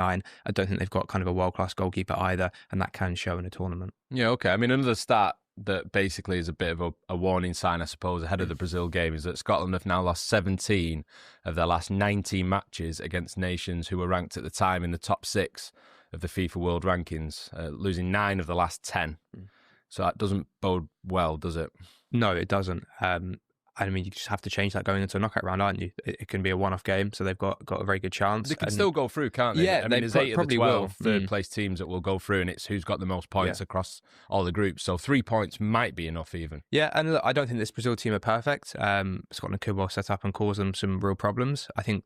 9. I don't think they've got kind of a world-class goalkeeper either, and that can show in a tournament. Yeah, okay. I mean, another stat that basically is a bit of a warning sign, I suppose, ahead of the Brazil game is that Scotland have now lost 17 of their last 19 matches against nations who were ranked at the time in the top 6 of the FIFA World Rankings, losing 9 of the last 10. So that doesn't bode well, does it? No, it doesn't. I mean, you just have to change that going into a knockout round, aren't you? It can be a one-off game, so they've got a very good chance. They can still go through, can't they? Yeah, I mean, there's 8 of the 12 third-place teams that will go through, and it's who's got the most points across all the groups. So 3 points might be enough even. Yeah, and look, I don't think this Brazil team are perfect. Scotland could well set up and cause them some real problems. I think,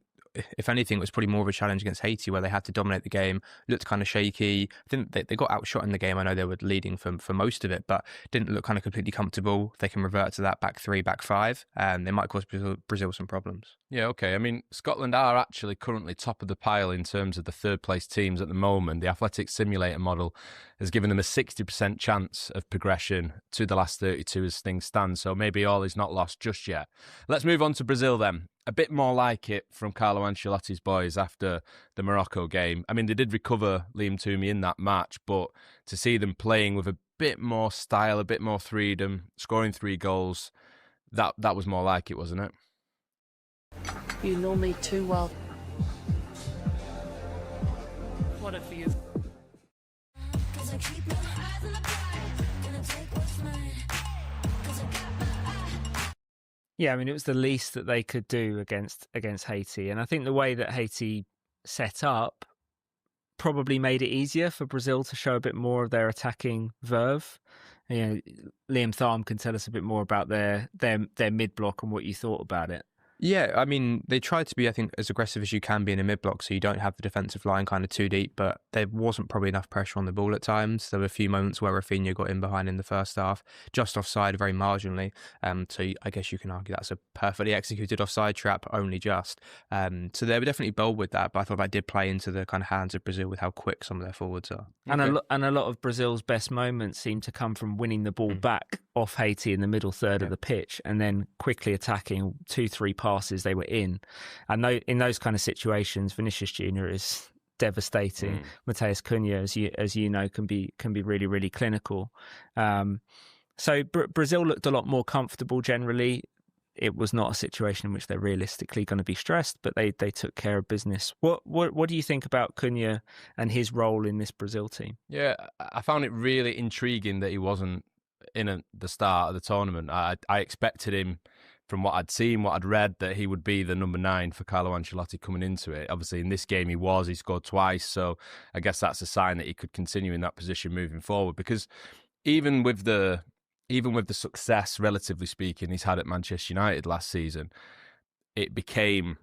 if anything, it was probably more of a challenge against Haiti, where they had to dominate the game, looked kind of shaky. I think they got outshot in the game. I know they were leading for most of it, but didn't look kind of completely comfortable. If they can revert to that back 3, back 5, they might cause Brazil some problems. Yeah, okay. I mean, Scotland are actually currently top of the pile in terms of the third-place teams at the moment. The Athletic Simulator model has given them a 60% chance of progression to the last 32 as things stand, so maybe all is not lost just yet. Let's move on to Brazil then. A bit more like it from Carlo Ancelotti's boys after the Morocco game. I mean, they did recover Liam Toomey in that match, but to see them playing with a bit more style, a bit more freedom, scoring 3 goals, that was more like it, wasn't it? You know me too well. What if you? Yeah, I mean, it was the least that they could do against Haiti. And I think the way that Haiti set up probably made it easier for Brazil to show a bit more of their attacking verve. You know, Liam Tharm can tell us a bit more about their mid-block and what you thought about it. Yeah, I mean, they tried to be, I think, as aggressive as you can be in a mid-block, so you don't have the defensive line kind of too deep, but there wasn't probably enough pressure on the ball at times. There were a few moments where Rafinha got in behind in the first half, just offside very marginally. So I guess you can argue that's a perfectly executed offside trap, only just. So they were definitely bold with that, but I thought that did play into the kind of hands of Brazil with how quick some of their forwards are. And a lot of Brazil's best moments seem to come from winning the ball back off Haiti in the middle third of the pitch and then quickly attacking 2-3 passes they were in. And in those kind of situations, Vinicius Junior is devastating. Mateus Cunha, as you know, can be really, really clinical. So Brazil looked a lot more comfortable generally. It was not a situation in which they're realistically going to be stressed, but they took care of business. What do you think about Cunha and his role in this Brazil team? Yeah, I found it really intriguing that he wasn't in the start of the tournament. I expected him, from what I'd seen, what I'd read, that he would be the number 9 for Carlo Ancelotti coming into it. Obviously, in this game he scored twice, so I guess that's a sign that he could continue in that position moving forward. Because even with the success, relatively speaking, he's had at Manchester United last season, it became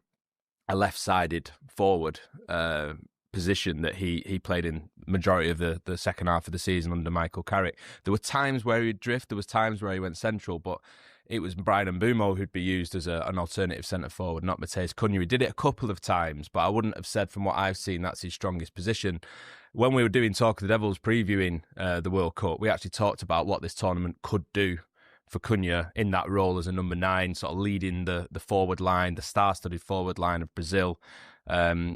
a left-sided forward position that he played in majority of the second half of the season under Michael Carrick. There were times where he'd drift, there was times where he went central, but it was Brian Mbeumo who'd be used as an alternative centre-forward, not Mateus Cunha. He did it a couple of times, but I wouldn't have said from what I've seen that's his strongest position. When we were doing Talk of the Devils previewing the World Cup, we actually talked about what this tournament could do for Cunha in that role as a number 9, sort of leading the forward line, the star-studded forward line of Brazil,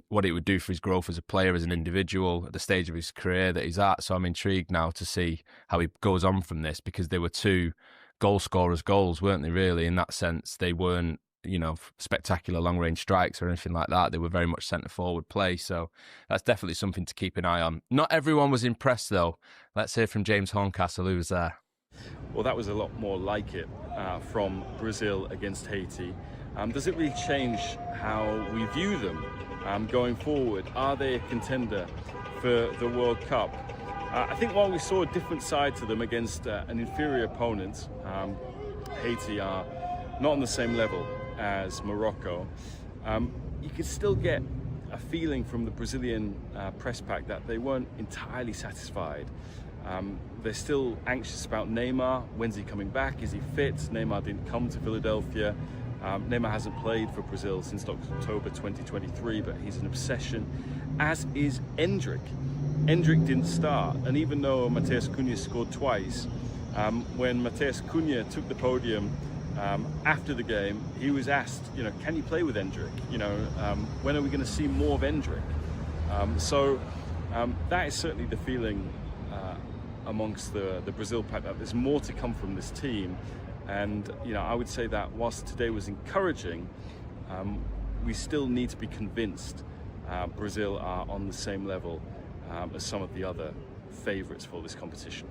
what it would do for his growth as a player, as an individual, at the stage of his career that he's at. So I'm intrigued now to see how he goes on from this, because they were 2 goal scorers' goals, weren't they, really, in that sense? They weren't, spectacular long-range strikes or anything like that. They were very much centre-forward play, so that's definitely something to keep an eye on. Not everyone was impressed, though. Let's hear from James Horncastle, who was there. Well, that was a lot more like it from Brazil against Haiti. Does it really change how we view them going forward? Are they a contender for the World Cup? I think while we saw a different side to them against an inferior opponent, Haiti are not on the same level as Morocco, you could still get a feeling from the Brazilian press pack that they weren't entirely satisfied. They're still anxious about Neymar. When's he coming back? Is he fit? Neymar didn't come to Philadelphia. Neymar hasn't played for Brazil since October 2023, but he's an obsession, as is Endrick. Endrick didn't start, and even though Mateus Cunha scored twice, when Mateus Cunha took the podium after the game, he was asked, can you play with Endrick? When are we going to see more of Endrick? That is certainly the feeling amongst the Brazil pack, that there's more to come from this team. And I would say that whilst today was encouraging, we still need to be convinced Brazil are on the same level as some of the other favourites for this competition.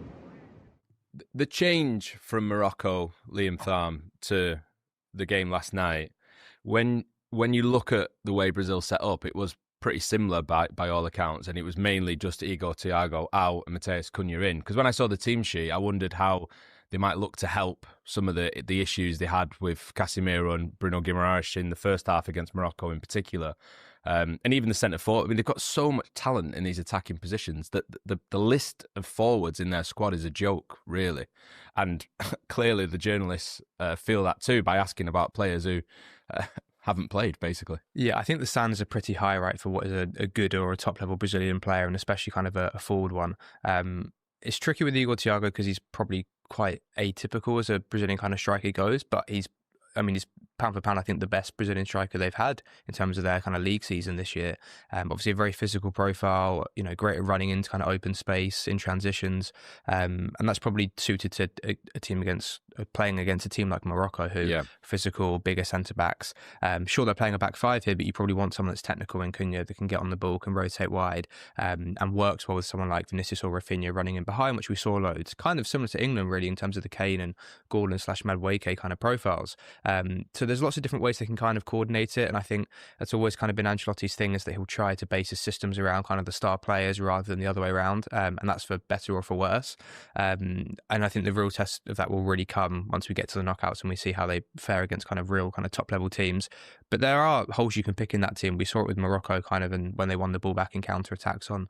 The change from Morocco, Liam Tham, to the game last night, when you look at the way Brazil set up, it was pretty similar by all accounts, and it was mainly just Igor Thiago out and Mateus Cunha in. Because when I saw the team sheet, I wondered how they might look to help some of the issues they had with Casemiro and Bruno Guimaraes in the first half against Morocco in particular. And even the centre forward. I mean, they've got so much talent in these attacking positions that the list of forwards in their squad is a joke, really. And clearly the journalists feel that too by asking about players who haven't played, basically. Yeah, I think the standards are pretty high, right, for what is a good or a top-level Brazilian player, and especially kind of a forward one. It's tricky with Igor Thiago because he's probably quite atypical as a Brazilian kind of striker goes, but he's pound for pound, I think, the best Brazilian striker they've had in terms of their kind of league season this year. Obviously a very physical profile, great at running into kind of open space in transitions. And that's probably suited to a team playing against a team like Morocco, who physical, bigger centre-backs. Sure, they're playing a back five here, but you probably want someone that's technical in Cunha, that can get on the ball, can rotate wide, and works well with someone like Vinicius or Rafinha running in behind, which we saw loads. Kind of similar to England, really, in terms of the Kane and Gordon/Madueke kind of profiles. So there's lots of different ways they can kind of coordinate it, and I think that's always kind of been Ancelotti's thing, is that he'll try to base his systems around kind of the star players rather than the other way around, and that's for better or for worse. And I think the real test of that will really come once we get to the knockouts and we see how they fare against kind of real kind of top level teams. But there are holes you can pick in that team. We saw it with Morocco kind of, and when they won the ball back in counter attacks on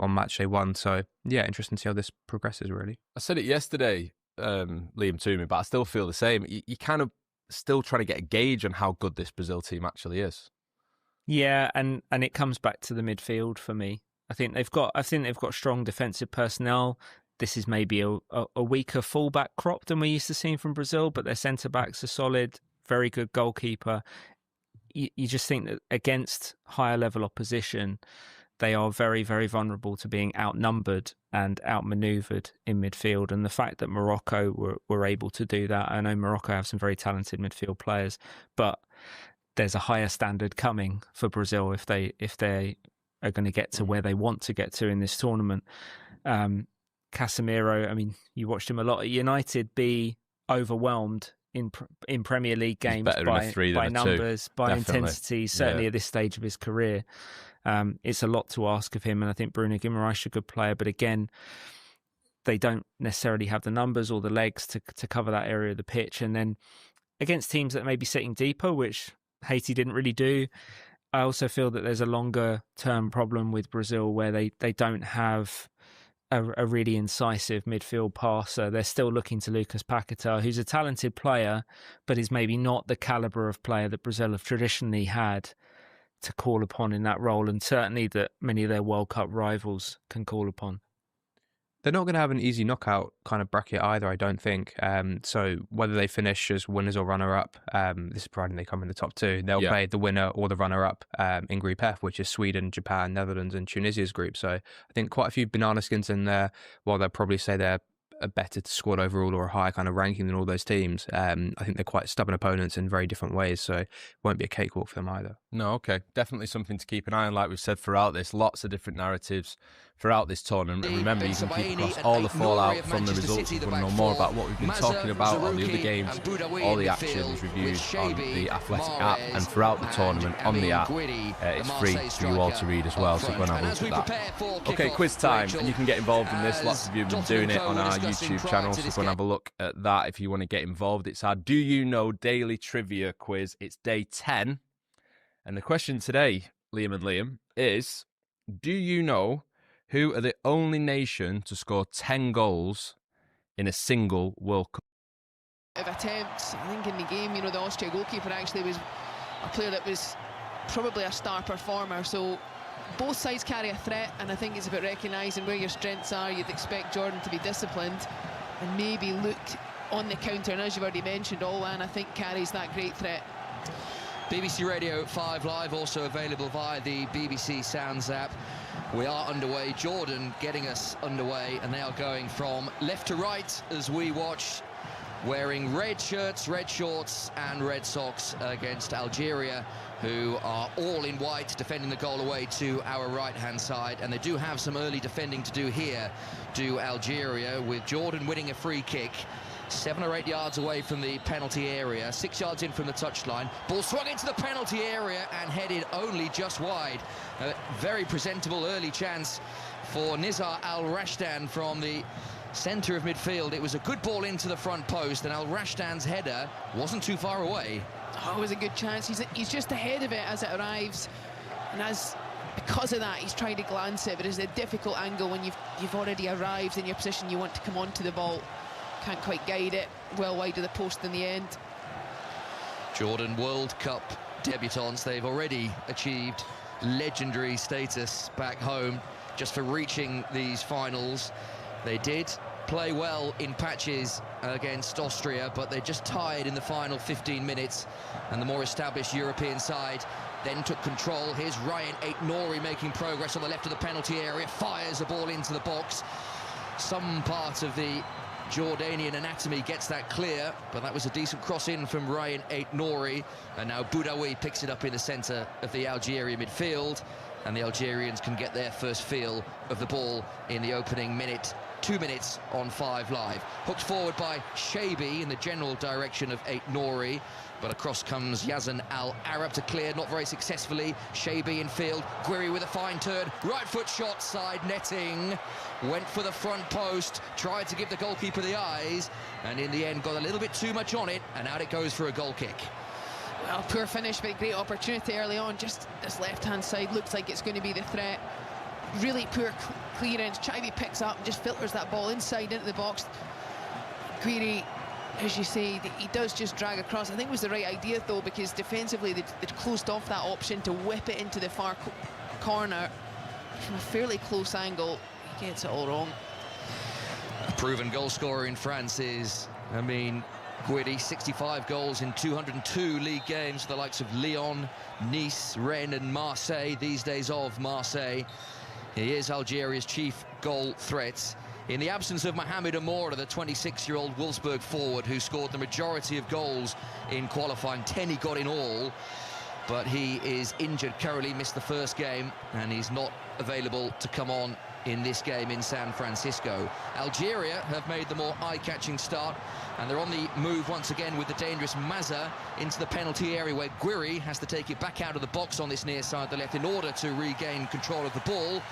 match day one. So yeah, interesting to see how this progresses, really. I said it yesterday, Liam, to me, but I still feel the same. You kind of still trying to get a gauge on how good this Brazil team actually is. Yeah, and it comes back to the midfield for me. I think they've got strong defensive personnel. This is maybe a weaker fullback crop than we're used to seeing from Brazil, but their centre backs are solid. Very good goalkeeper. You just think that against higher level opposition, they are very, very vulnerable to being outnumbered and outmaneuvered in midfield. And the fact that Morocco were able to do that, I know Morocco have some very talented midfield players, but there's a higher standard coming for Brazil if they are going to get to where they want to get to in this tournament. Casemiro, I mean, you watched him a lot at United be overwhelmed in Premier League games by numbers, by intensity, certainly at this stage of his career. It's a lot to ask of him, and I think Bruno Guimaraes is a good player, but again, they don't necessarily have the numbers or the legs to cover that area of the pitch. And then against teams that may be sitting deeper, which Haiti didn't really do, I also feel that there's a longer term problem with Brazil where they don't have a really incisive midfield passer. They're still looking to Lucas Paquetá, who's a talented player, but is maybe not the calibre of player that Brazil have traditionally had to call upon in that role, and certainly that many of their World Cup rivals can call upon. They're not going to have an easy knockout kind of bracket either, I don't think. So whether they finish as winners or runner-up, this is providing they come in the top two, they'll play the winner or the runner-up in Group F, which is Sweden, Japan, Netherlands and Tunisia's group. So I think quite a few banana skins in there, while they'll probably say they're a better squad overall or a higher kind of ranking than all those teams. I think they're quite stubborn opponents in very different ways, so it won't be a cakewalk for them either. No, okay. Definitely something to keep an eye on, like we've said throughout this. Lots of different narratives throughout this tournament. And remember, you can keep across all the fallout from the results. If you want to know more about what we've been talking about on the other games, all the actions, reviews on the Athletic app, and throughout the tournament on the app. It's free for you all to read as well, so go and have a look at that. Okay, quiz time. And you can get involved in this. Lots of you have been doing it on our YouTube channel, so go and have a look at that if you want to get involved. It's our Do You Know Daily Trivia quiz. It's day 10. And the question today, Liam and Liam, is, do you know who are the only nation to score 10 goals in a single World Cup? Of attempts, I think in the game, the Austria goalkeeper actually was a player that was probably a star performer. So both sides carry a threat, and I think it's about recognising where your strengths are. You'd expect Jordan to be disciplined and maybe look on the counter. And as you've already mentioned, Olwan, I think, carries that great threat. BBC Radio 5 Live, also available via the BBC Sounds app. We are underway. Jordan getting us underway, and they are going from left to right as we watch, wearing red shirts, red shorts and red socks against Algeria, who are all in white, defending the goal away to our right-hand side. And they do have some early defending to do here, do Algeria, with Jordan winning a free kick 7 or 8 yards away from the penalty area, 6 yards in from the touchline. Ball swung into the penalty area and headed only just wide. A very presentable early chance for Nizar Al-Rashdan from the centre of midfield. It was a good ball into the front post, and Al-Rashdan's header wasn't too far away. Oh, it was a good chance. He's just ahead of it as it arrives, and because of that, he's trying to glance it, but it's a difficult angle when you've already arrived in your position. You want to come onto the ball, can't quite guide it, well wide of the post in the end. Jordan World Cup debutants, they've already achieved legendary status back home just for reaching these finals. They did play well in patches against Austria, but they just tired in the final 15 minutes, and the more established European side then took control. Here's Ryan Aït-Nouri making progress on the left of the penalty area, fires a ball into the box. Some part of the Jordanian anatomy gets that clear, but that was a decent cross in from Ryan Aït-Nouri, and now Boudaoui picks it up in the centre of the Algeria midfield, and the Algerians can get their first feel of the ball in the opening minute. 2 minutes on 5 Live. Hooked forward by Shaibi in the general direction of Aït-Nouri, but across comes Yazan Al-Arab to clear, not very successfully. Shaibi in field, Guiri with a fine turn, right foot shot, side netting, went for the front post, tried to give the goalkeeper the eyes, and in the end got a little bit too much on it, and out it goes for a goal kick. Well, poor finish, but great opportunity early on. Just this left-hand side looks like it's going to be the threat. Really poor clearance. Shaibi picks up and just filters that ball inside into the box. Guiri, as you say, he does just drag across. I think it was the right idea, though, because defensively they'd closed off that option to whip it into the far corner from a fairly close angle. He gets it all wrong. A proven goal scorer in France is, Guiri, 65 goals in 202 league games for the likes of Lyon, Nice, Rennes and Marseille, these days of Marseille. He is Algeria's chief goal threat. In the absence of Mohamed Amoura, the 26-year-old Wolfsburg forward who scored the majority of goals in qualifying, 10 he got in all, but he is injured, currently missed the first game, and he's not available to come on in this game in San Francisco. Algeria have made the more eye-catching start, and they're on the move once again with the dangerous Mazza into the penalty area, where Guiri has to take it back out of the box on this near side of the left in order to regain control of the ball,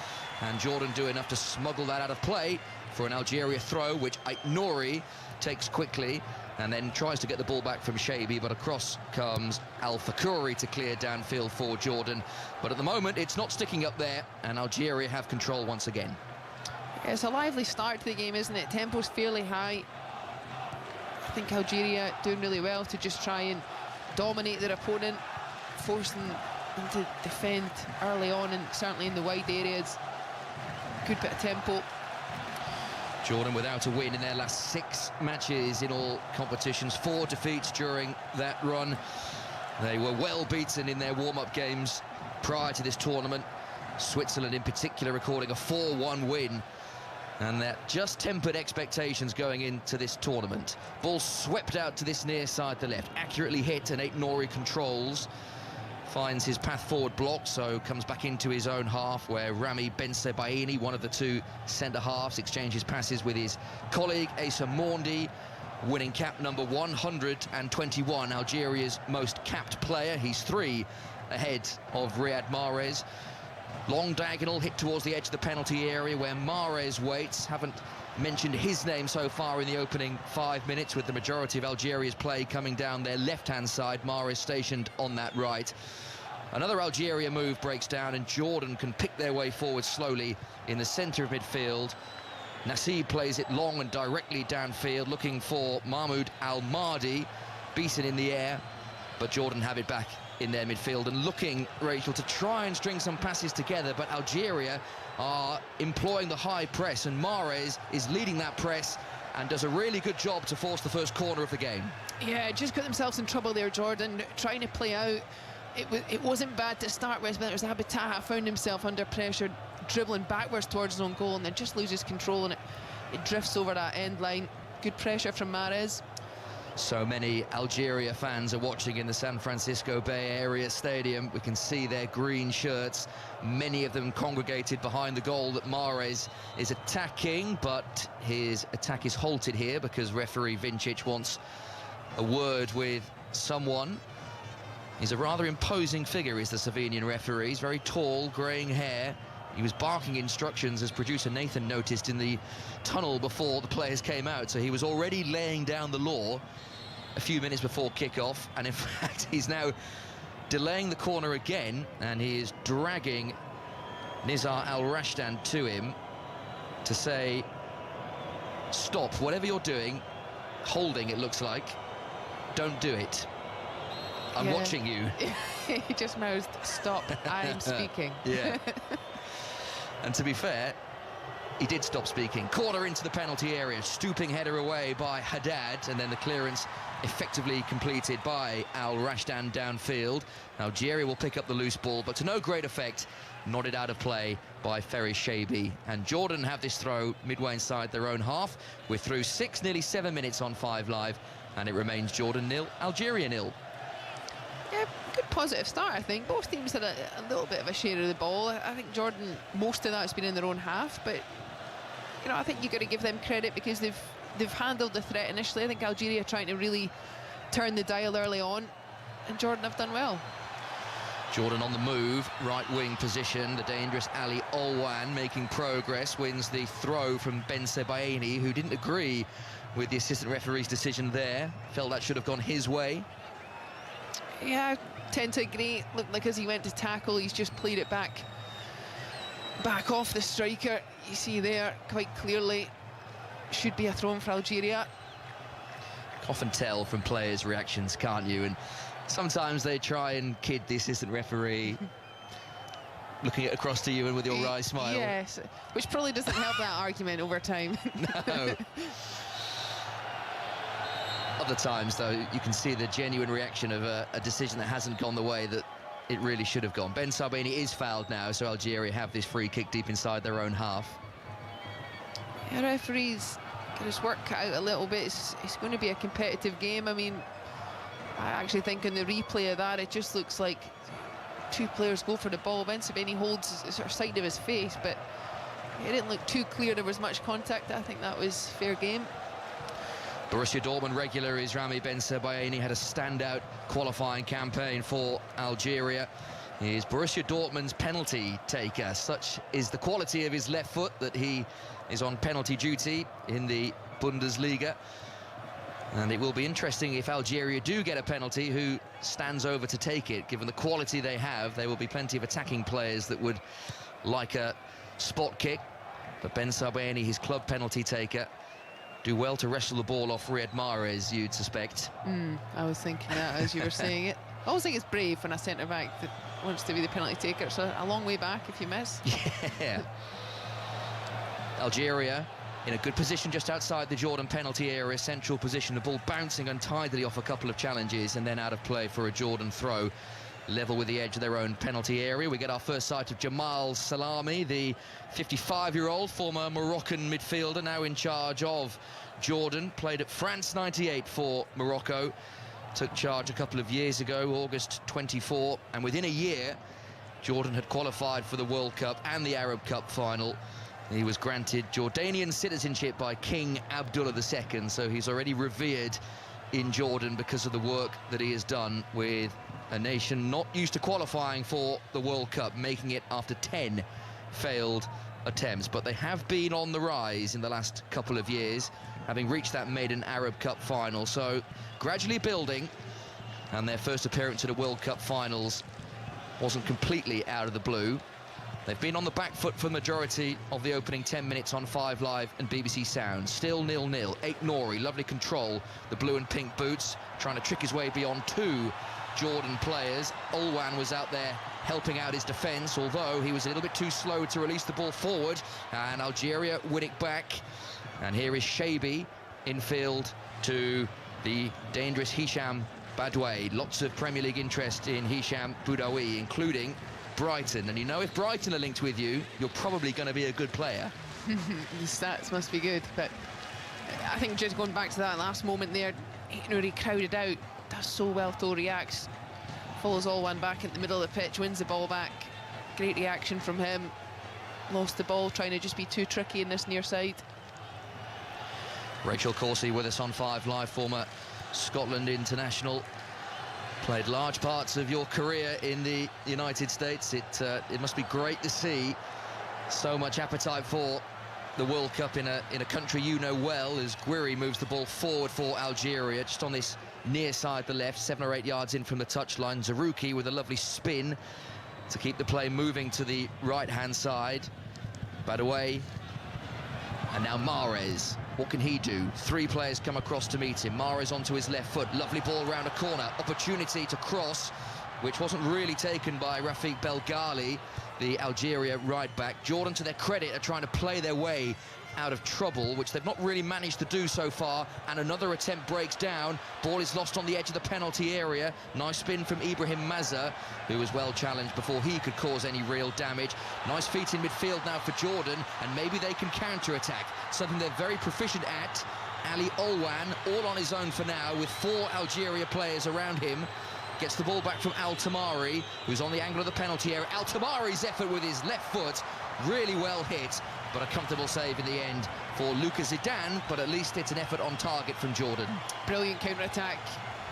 and Jordan do enough to smuggle that out of play for an Algeria throw, which Aït-Nouri takes quickly and then tries to get the ball back from Shaibi, but across comes Al-Fakhouri to clear downfield for Jordan. But at the moment, it's not sticking up there, and Algeria have control once again. Yeah, it's a lively start to the game, isn't it? Tempo's fairly high. I think Algeria doing really well to just try and dominate their opponent, forcing them to defend early on, and certainly in the wide areas. Good bit of tempo. Jordan without a win in their last 6 matches in all competitions, 4 defeats during that run. They were well beaten in their warm-up games prior to this tournament. Switzerland in particular recording a 4-1 win, and that just tempered expectations going into this tournament. Ball swept out to this near side to left, accurately hit, and Aït-Nouri controls. Finds his path forward blocked, so comes back into his own half, where Rami Bensebaini, one of the 2 centre-halves, exchanges passes with his colleague Issa Mondi, winning cap number 121, Algeria's most capped player. He's 3 ahead of Riyad Mahrez. Long diagonal hit towards the edge of the penalty area, where Mahrez waits. Haven't mentioned his name so far in the opening 5 minutes, with the majority of Algeria's play coming down their left-hand side. Mahrez stationed on that right. Another Algeria move breaks down, and Jordan can pick their way forward slowly in the centre of midfield. Nassib plays it long and directly downfield, looking for Mahmoud Al-Mahdi, beaten in the air, but Jordan have it back in their midfield and looking, Rachel, to try and string some passes together, but Algeria are employing the high press, and Mahrez is leading that press and does a really good job to force the first corner of the game. Yeah, just got themselves in trouble there, Jordan, trying to play out it wasn't bad to start with, but it was Abitaha found himself under pressure, dribbling backwards towards his own goal, and then just loses control, and it drifts over that end line. Good pressure from Mahrez. So many Algeria fans are watching in the San Francisco Bay Area Stadium. We can see their green shirts, many of them congregated behind the goal that Mahrez is attacking, but his attack is halted here because referee Vincic wants a word with someone. He's a rather imposing figure, is the Slovenian referee. He's very tall, greying hair. He was barking instructions, as producer Nathan noticed, in the tunnel before the players came out, so he was already laying down the law a few minutes before kickoff, and in fact he's now delaying the corner again, and he is dragging Nizar Al-Rashdan to him to say, stop, whatever you're doing, holding it looks like, don't do it. I'm watching you. He just mouthed, stop, I'm speaking. Yeah. And to be fair, he did stop speaking. Corner into the penalty area, stooping header away by Haddad, and then the clearance effectively completed by Al-Rashdan downfield. Algeria will pick up the loose ball, but to no great effect, nodded out of play by Ferry Shabi. And Jordan have this throw midway inside their own half. We're through 6, nearly 7 minutes on 5 Live, and it remains Jordan 0, Algeria 0. Yeah, good positive start, I think. Both teams had a little bit of a share of the ball. I think Jordan, most of that's been in their own half, but you know, I think you've got to give them credit because they've handled the threat initially. I think Algeria trying to really turn the dial early on, and Jordan have done well. Jordan on the move, right wing position, the dangerous Ali Olwan making progress, wins the throw from Ben Sebaini, who didn't agree with the assistant referee's decision there, felt that should have gone his way. Yeah, I tend to agree. Looked like as he went to tackle, he's just played it back off the striker. You see there quite clearly should be a throw for Algeria. Often tell from players' reactions, can't you? And sometimes they try and kid the assistant referee, looking across to you and with your wry smile. Yes, which probably doesn't help that argument over time. No. Other times, though, you can see the genuine reaction of a decision that hasn't gone the way that it really should have gone. Ben Sabini is fouled now, so Algeria have this free kick deep inside their own half. Yeah, referees got his work cut out a little bit. It's going to be a competitive game. I mean, I actually think in the replay of that, it just looks like two players go for the ball. Ben Sabini holds the sort of side of his face, but it didn't look too clear there was much contact. I think that was fair game. Borussia Dortmund regular is Rami Ben Sebaini, had a standout qualifying campaign for Algeria. He is Borussia Dortmund's penalty taker. Such is the quality of his left foot that he is on penalty duty in the Bundesliga. And it will be interesting if Algeria do get a penalty, who stands over to take it. Given the quality they have, there will be plenty of attacking players that would like a spot kick. But Ben Sebaini, his club penalty taker, do well to wrestle the ball off Riyad Mahrez, you'd suspect. I was thinking that as you were saying it. I always think it's brave when a centre-back that wants to be the penalty taker. It's a long way back if you miss. Yeah. Algeria in a good position just outside the Jordan penalty area, central position, the ball bouncing untidily off a couple of challenges and then out of play for a Jordan throw. Level with the edge of their own penalty area. We get our first sight of Jamal Salami, the 55-year-old former Moroccan midfielder, now in charge of Jordan. Played at France 98 for Morocco. Took charge a couple of years ago, August 24, and within a year, Jordan had qualified for the World Cup and the Arab Cup final. He was granted Jordanian citizenship by King Abdullah II, so he's already revered in Jordan because of the work that he has done with a nation not used to qualifying for the World Cup, making it after 10 failed attempts. But they have been on the rise in the last couple of years, having reached that maiden Arab Cup final, so gradually building, and their first appearance at a World Cup finals wasn't completely out of the blue. They've been on the back foot for the majority of the opening 10 minutes on 5 Live and BBC Sound. Still 0-0. Ait Nouri, lovely control. The blue and pink boots, trying to trick his way beyond two Jordan players. Olwan was out there helping out his defence, although he was a little bit too slow to release the ball forward. And Algeria win it back. And here is Shabi infield to the dangerous Hisham Badoué, lots of Premier League interest in Hicham Boudaoui, including Brighton. And you know, if Brighton are linked with you, you're probably going to be a good player. The stats must be good, but I think just going back to that last moment there, he crowded out, does so well though, reacts, follows all one back at the middle of the pitch, wins the ball back. Great reaction from him. Lost the ball, trying to just be too tricky in this near side. Rachel Coursey with us on 5 Live, former Scotland international. Played large parts of your career in the United States. It must be great to see so much appetite for the World Cup in a country you know well, as Guiri moves the ball forward for Algeria, just on this near side the left, 7 or 8 yards in from the touchline. Zarouki with a lovely spin to keep the play moving to the right-hand side. Badoué, and now Mahrez. What can he do? 3 players come across to meet him. Mahrez onto his left foot, lovely ball round a corner, opportunity to cross, which wasn't really taken by Rafik Belghali, the Algeria right-back. Jordan, to their credit, are trying to play their way out of trouble, which they've not really managed to do so far, and another attempt breaks down. Ball is lost on the edge of the penalty area. Nice spin from Ibrahim Mazza, who was well challenged before he could cause any real damage. Nice feet in midfield now for Jordan, and maybe they can counter-attack, something they're very proficient at. Ali Olwan, all on his own for now, with 4 Algeria players around him. Gets the ball back from Al Tamari, who's on the angle of the penalty area. Al Tamari's effort with his left foot, really well hit, but a comfortable save in the end for Lucas Zidane, but at least it's an effort on target from Jordan. Brilliant counter-attack.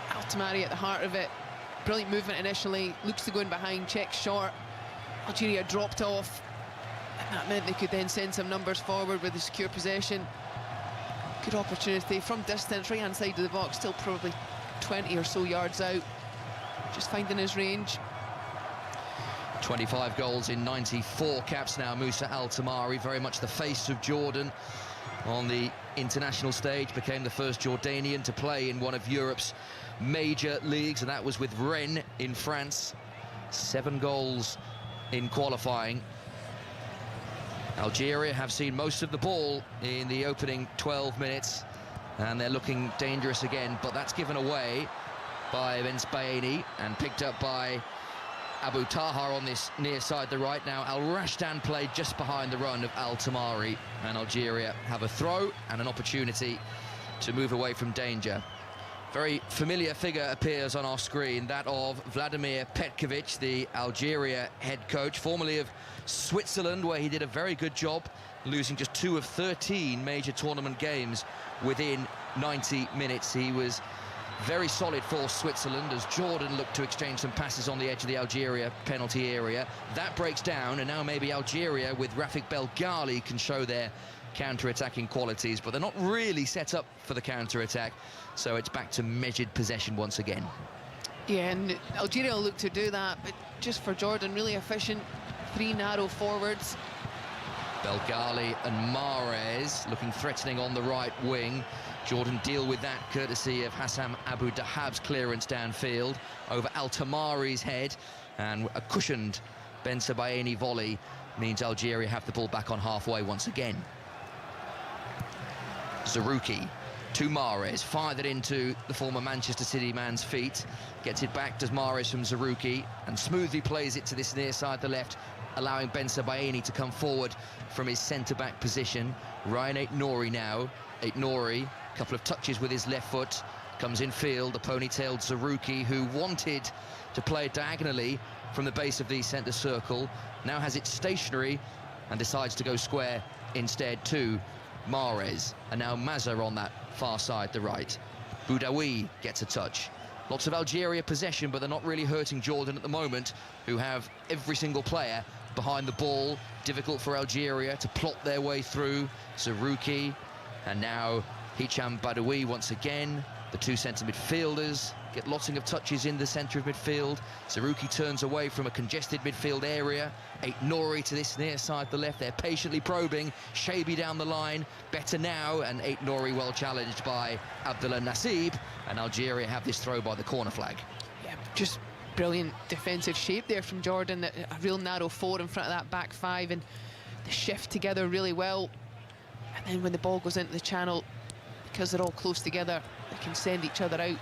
Al Tamari at the heart of it. Brilliant movement initially, looks to go in behind, checks short. Algeria dropped off, and that meant they could then send some numbers forward with the secure possession. Good opportunity from distance, right-hand side of the box, still probably 20 or so yards out. Just finding his range. 25 goals in 94 caps now, Moussa Al Tamari, very much the face of Jordan on the international stage, became the first Jordanian to play in one of Europe's major leagues, and that was with Rennes in France. 7 goals in qualifying. Algeria have seen most of the ball in the opening 12 minutes, and they're looking dangerous again, but that's given away by Ben Baini and picked up by Abu Tahar on this near side the right. Now Al Rashdan played just behind the run of Al Tamari, and Algeria have a throw and an opportunity to move away from danger. Very familiar figure appears on our screen, that of Vladimir Petkovic, the Algeria head coach, formerly of Switzerland, where he did a very good job, losing just 2 of 13 major tournament games within 90 minutes. He was very solid for Switzerland as Jordan looked to exchange some passes on the edge of the Algeria penalty area. That breaks down, and now maybe Algeria with Rafik Belghali can show their counter-attacking qualities, but they're not really set up for the counter-attack, so it's back to measured possession once again. Yeah, and Algeria will look to do that, but just for Jordan, really efficient. 3 narrow forwards. Belghali and Mahrez looking threatening on the right wing. Jordan deal with that courtesy of Hassam Abu Dahab's clearance downfield over Al Tamari's head, and a cushioned Ben Sebaini volley means Algeria have the ball back on halfway once again. Zarouki to Mahrez, fired it into the former Manchester City man's feet, gets it back, does Mahrez from Zarouki, and smoothly plays it to this near side the left, allowing Ben Sebaini to come forward from his centre-back position. Ryan Aït-Nouri now. Aït-Nouri, a couple of touches with his left foot, comes in field, the ponytailed Zarouki, who wanted to play it diagonally from the base of the centre circle, now has it stationary and decides to go square instead to Mahrez. And now Mazza on that far side, the right. Boudaoui gets a touch. Lots of Algeria possession, but they're not really hurting Jordan at the moment, who have every single player behind the ball. Difficult for Algeria to plot their way through. Zarouki, and now Hicham Boudaoui once again. The 2 centre midfielders get lots of touches in the centre of midfield. Zarouki turns away from a congested midfield area. Aït-Nouri to this near side the left. They're patiently probing. Shabi down the line. Better now, and Aït-Nouri well challenged by Abdullah Nassib, and Algeria have this throw by the corner flag. Yeah, just brilliant defensive shape there from Jordan. A real narrow 4 in front of that back 5, and they shift together really well. And then when the ball goes into the channel, because they're all close together, they can send each other out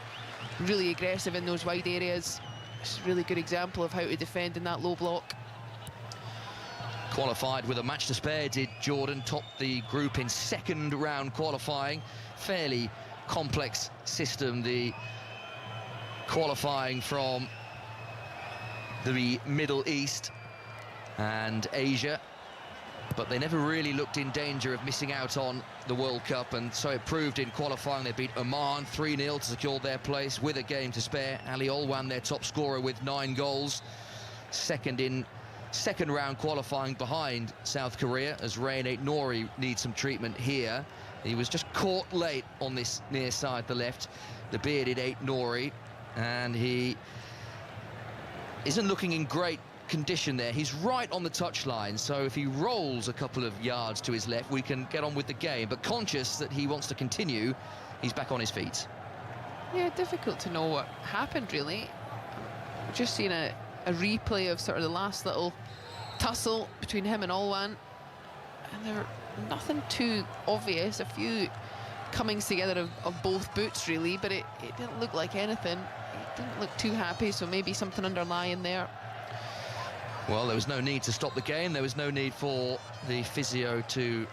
really aggressive in those wide areas. It's a really good example of how to defend in that low block. Qualified with a match to spare, did Jordan. Topped the group in second round qualifying. Fairly complex system, the qualifying from the Middle East and Asia, but they never really looked in danger of missing out on the World Cup, and so it proved in qualifying. They beat Oman 3-0 to secure their place with a game to spare. Ali Olwan, their top scorer, with 9 goals. Second in second round qualifying behind South Korea, as Rain Aitnouri needs some treatment here. He was just caught late on this near side, the left, the bearded Aitnouri, and he isn't looking in great condition there. He's right on the touchline, so if he rolls a couple of yards to his left, we can get on with the game. But conscious that he wants to continue, he's back on his feet. Yeah, difficult to know what happened, really. We've just seen a replay of sort of the last little tussle between him and Olwan, and there nothing too obvious. A few comings together of both boots, really, but it didn't look like anything. It didn't look too happy, so maybe something underlying there. Well, there was no need to stop the game. There was no need for the physio to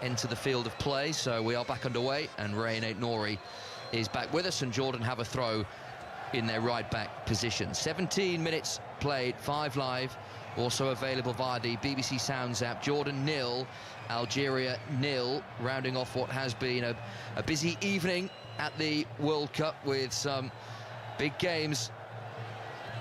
enter the field of play, so we are back underway, and Rain Aitnouri is back with us, and Jordan have a throw in their right back position. 17 minutes played, 5 live, also available via the BBC Sounds app. Jordan 0, Algeria 0, rounding off what has been a busy evening at the World Cup with some big games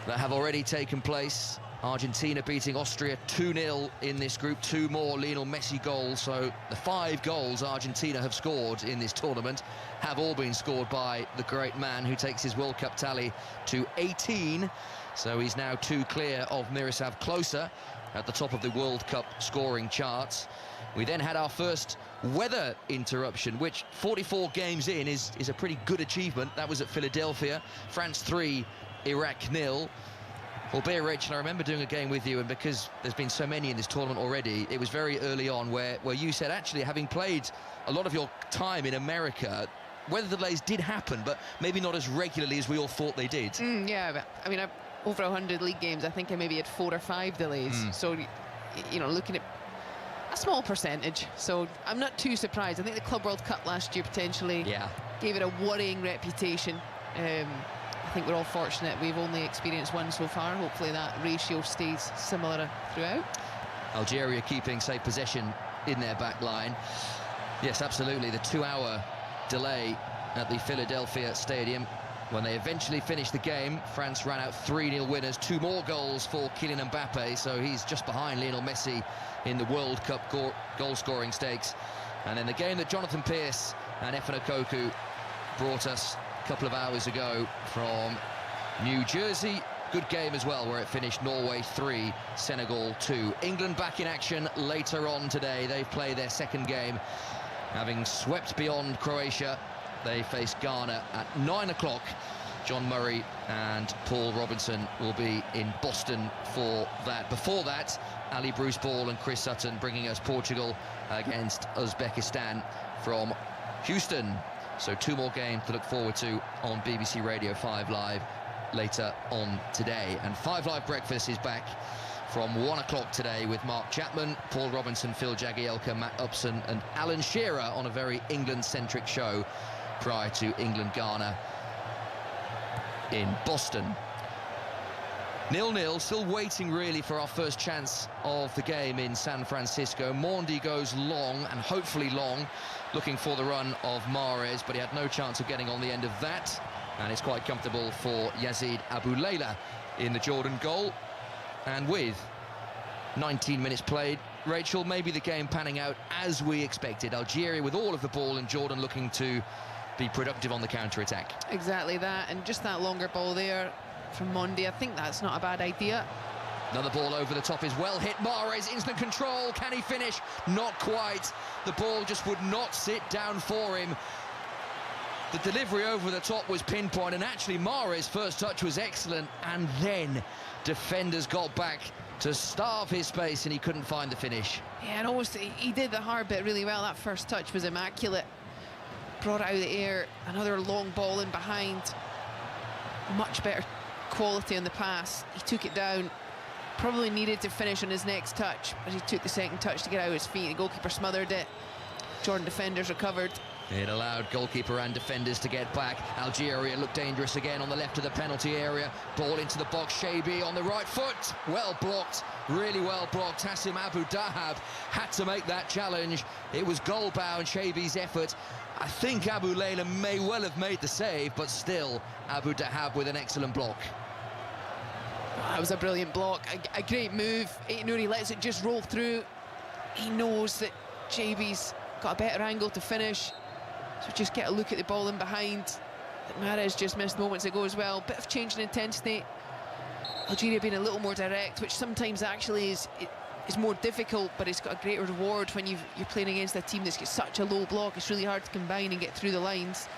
that have already taken place. Argentina beating Austria 2-0 in this group, 2 more Lionel Messi goals, so the 5 goals Argentina have scored in this tournament have all been scored by the great man, who takes his World Cup tally to 18, so he's now 2 clear of Miroslav Klose at the top of the World Cup scoring charts. We then had our first weather interruption, which 44 games in is a pretty good achievement. That was at Philadelphia. France 3, Iraq 0. Albeit, Rachel, I remember doing a game with you, and because there's been so many in this tournament already, it was very early on where you said, actually, having played a lot of your time in America, weather delays did happen, but maybe not as regularly as we all thought they did. Yeah, but, I mean, over 100 league games, I think I maybe had 4 or 5 delays. So, you know, looking at a small percentage. So I'm not too surprised. I think the Club World Cup last year potentially gave it a worrying reputation. I think we're all fortunate we've only experienced 1 so far. Hopefully that ratio stays similar throughout. Algeria keeping safe possession in their back line. Yes, absolutely. The 2-hour delay at the Philadelphia Stadium. When they eventually finished the game, France ran out 3-0 winners. 2 more goals for Kylian Mbappe, so he's just behind Lionel Messi in the World Cup goal-scoring stakes. And then the game that Jonathan Pearce and Efan Okoku brought us a couple of hours ago from New Jersey. Good game as well, where it finished Norway 3, Senegal 2. England back in action later on today. They've played their second game, having swept beyond Croatia. They face Ghana at 9 o'clock. John Murray and Paul Robinson will be in Boston for that. Before that, Ali Bruce Ball and Chris Sutton bringing us Portugal against Uzbekistan from Houston. So 2 more games to look forward to on BBC Radio 5 Live later on today. And 5 Live Breakfast is back from 1 o'clock today with Mark Chapman, Paul Robinson, Phil Jagielka, Matt Upson and Alan Shearer on a very England-centric show prior to England-Ghana in Boston. 0-0, still waiting really for our first chance of the game in San Francisco. Mondi goes long, and hopefully long, looking for the run of Mahrez, but he had no chance of getting on the end of that. And it's quite comfortable for Yazid Abu Layla in the Jordan goal. And with 19 minutes played, Rachel, maybe the game panning out as we expected. Algeria with all of the ball, and Jordan looking to be productive on the counter-attack. Exactly that, and just that longer ball there from Mondi, I think that's not a bad idea. Another ball over the top is well hit. Mahrez, instant control. Can he finish? Not quite. The ball just would not sit down for him. The delivery over the top was pinpoint, and actually Mahrez's first touch was excellent, and then defenders got back to starve his space, and he couldn't find the finish. Yeah, and almost he did the hard bit really well. That first touch was immaculate. Brought it out of the air, another long ball in behind. much better quality on the pass. He took it down, probably needed to finish on his next touch, but he took the second touch to get out of his feet. The goalkeeper smothered it. Jordan defenders recovered. It allowed goalkeeper and defenders to get back. Algeria looked dangerous again on the left of the penalty area. Ball into the box, Shabi on the right foot. Well blocked, really well blocked. Hassim Abu Dahab had to make that challenge. It was goal-bound, Shabi's effort. I think Abu Layla may well have made the save, but still, Abu Dahab with an excellent block. That was a brilliant block, a great move. Ait Nouri lets it just roll through. He knows that Shabi's got a better angle to finish. So just get a look at the ball in behind that Mahrez just missed moments ago as well. Bit of change in intensity. Algeria being a little more direct, which sometimes actually is more difficult, but it's got a great reward when you're playing against a team that's got such a low block. It's really hard to combine and get through the lines.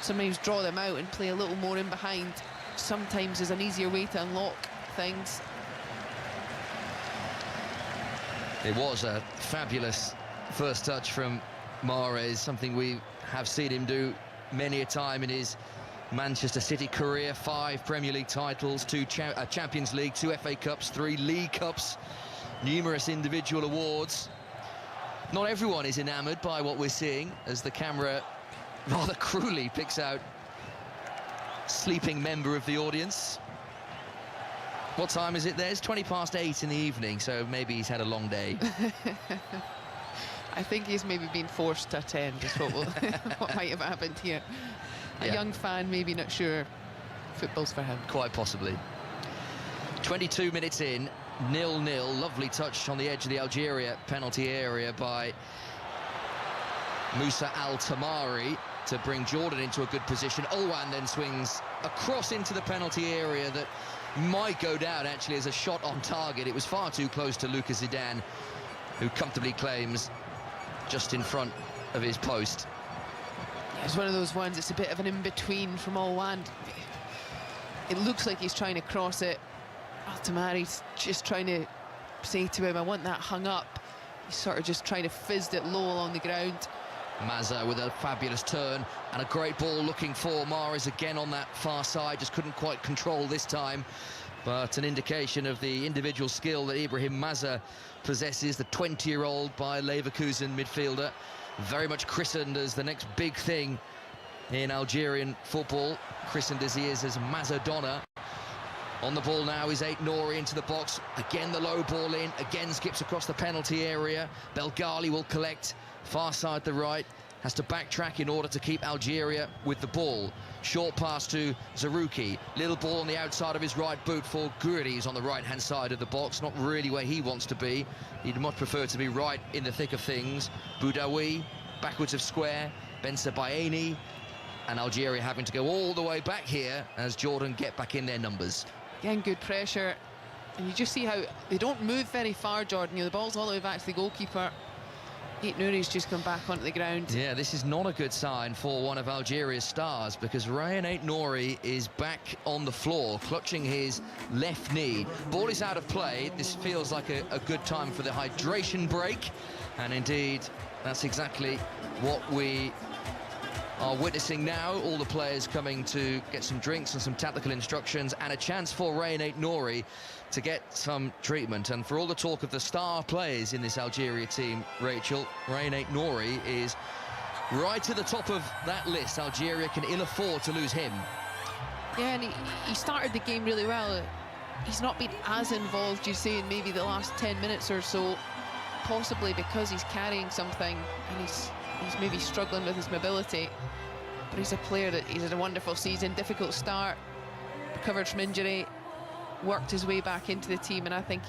Sometimes draw them out and play a little more in behind. Sometimes is an easier way to unlock things. It was a fabulous first touch from Mahrez, something we have seen him do many a time in his Manchester City career. 5 Premier League titles, 2 Champions League, 2 FA Cups, 3 League Cups, numerous individual awards. Not everyone is enamoured by what we're seeing as the camera rather cruelly picks out sleeping member of the audience. What time is it there? It's 8:20 in the evening, so maybe he's had a long day. I think he's maybe been forced to attend, is what might have happened here. A young fan, maybe not sure football's for him. Quite possibly. 22 minutes in, 0-0. Lovely touch on the edge of the Algeria penalty area by Musa Al-Tamari to bring Jordan into a good position. Olwan then swings across into the penalty area that might go down actually as a shot on target. It was far too close to Lucas Zidane, who comfortably claims just in front of his post. It's one of those ones, it's a bit of an in-between from Olwan. It looks like he's trying to cross it. Al-Tamari's just trying to say to him, I want that hung up. He's sort of just trying to fizz it low along the ground. Mazza with a fabulous turn and a great ball looking for Mahrez again on that far side. Just couldn't quite control this time, but an indication of the individual skill that Ibrahim Mazza possesses, the 20-year-old by Leverkusen midfielder, very much christened as the next big thing in Algerian football, christened as he is as Mazzadonna. On the ball now is Ait Nouri into the box. Again the low ball in, again skips across the penalty area. Belgali will collect far side the right, has to backtrack in order to keep Algeria with the ball. Short pass to Zarouki, little ball on the outside of his right boot for Guridi, who's on the right hand side of the box, not really where he wants to be. He'd much prefer to be right in the thick of things. Boudaoui backwards of square, Ben Sebaini, and Algeria having to go all the way back here as Jordan get back in their numbers. Again, good pressure, and you just see how they don't move very far, Jordan. You know, the ball's all the way back to the goalkeeper. Ait Nouri's just come back onto the ground. Yeah, this is not a good sign for one of Algeria's stars, because Ryan Ait Nouri is back on the floor, clutching his left knee. Ball is out of play. This feels like a good time for the hydration break, and indeed, that's exactly what we are witnessing now. All the players coming to get some drinks and some tactical instructions, and a chance for Ryan Ait Nouri to get some treatment. And for all the talk of the star players in this Algeria team, Rachel, Ryan Ait Nouri is right to the top of that list. Algeria can ill afford to lose him. Yeah, and he started the game really well. He's not been as involved, you say, in maybe the last 10 minutes or so, possibly because he's carrying something and he's maybe struggling with his mobility. But he's a player that he's had a wonderful season, difficult start, recovered from injury, worked his way back into the team, and I think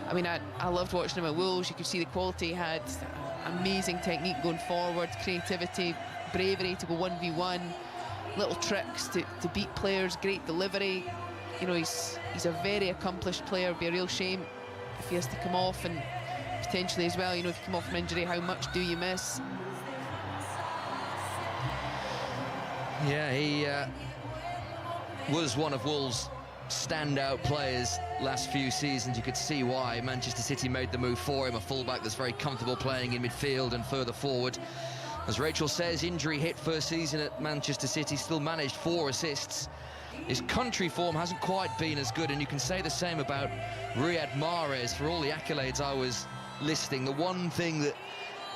I loved watching him at Wolves. You could see the quality he had, amazing technique going forward, creativity, bravery to go 1v1, little tricks to beat players, great delivery. You know, he's a very accomplished player. It'd be a real shame if he has to come off, and potentially as well, you know, if you come off from injury, how much do you miss? Yeah, he was one of Wolves' standout players last few seasons. You could see why Manchester City made the move for him, a fullback that's very comfortable playing in midfield and further forward. As Rachel says, injury hit first season at Manchester City, still managed 4 assists his country form hasn't quite been as good, and you can say the same about Riyad Mahrez. For all the accolades I was listing, the one thing that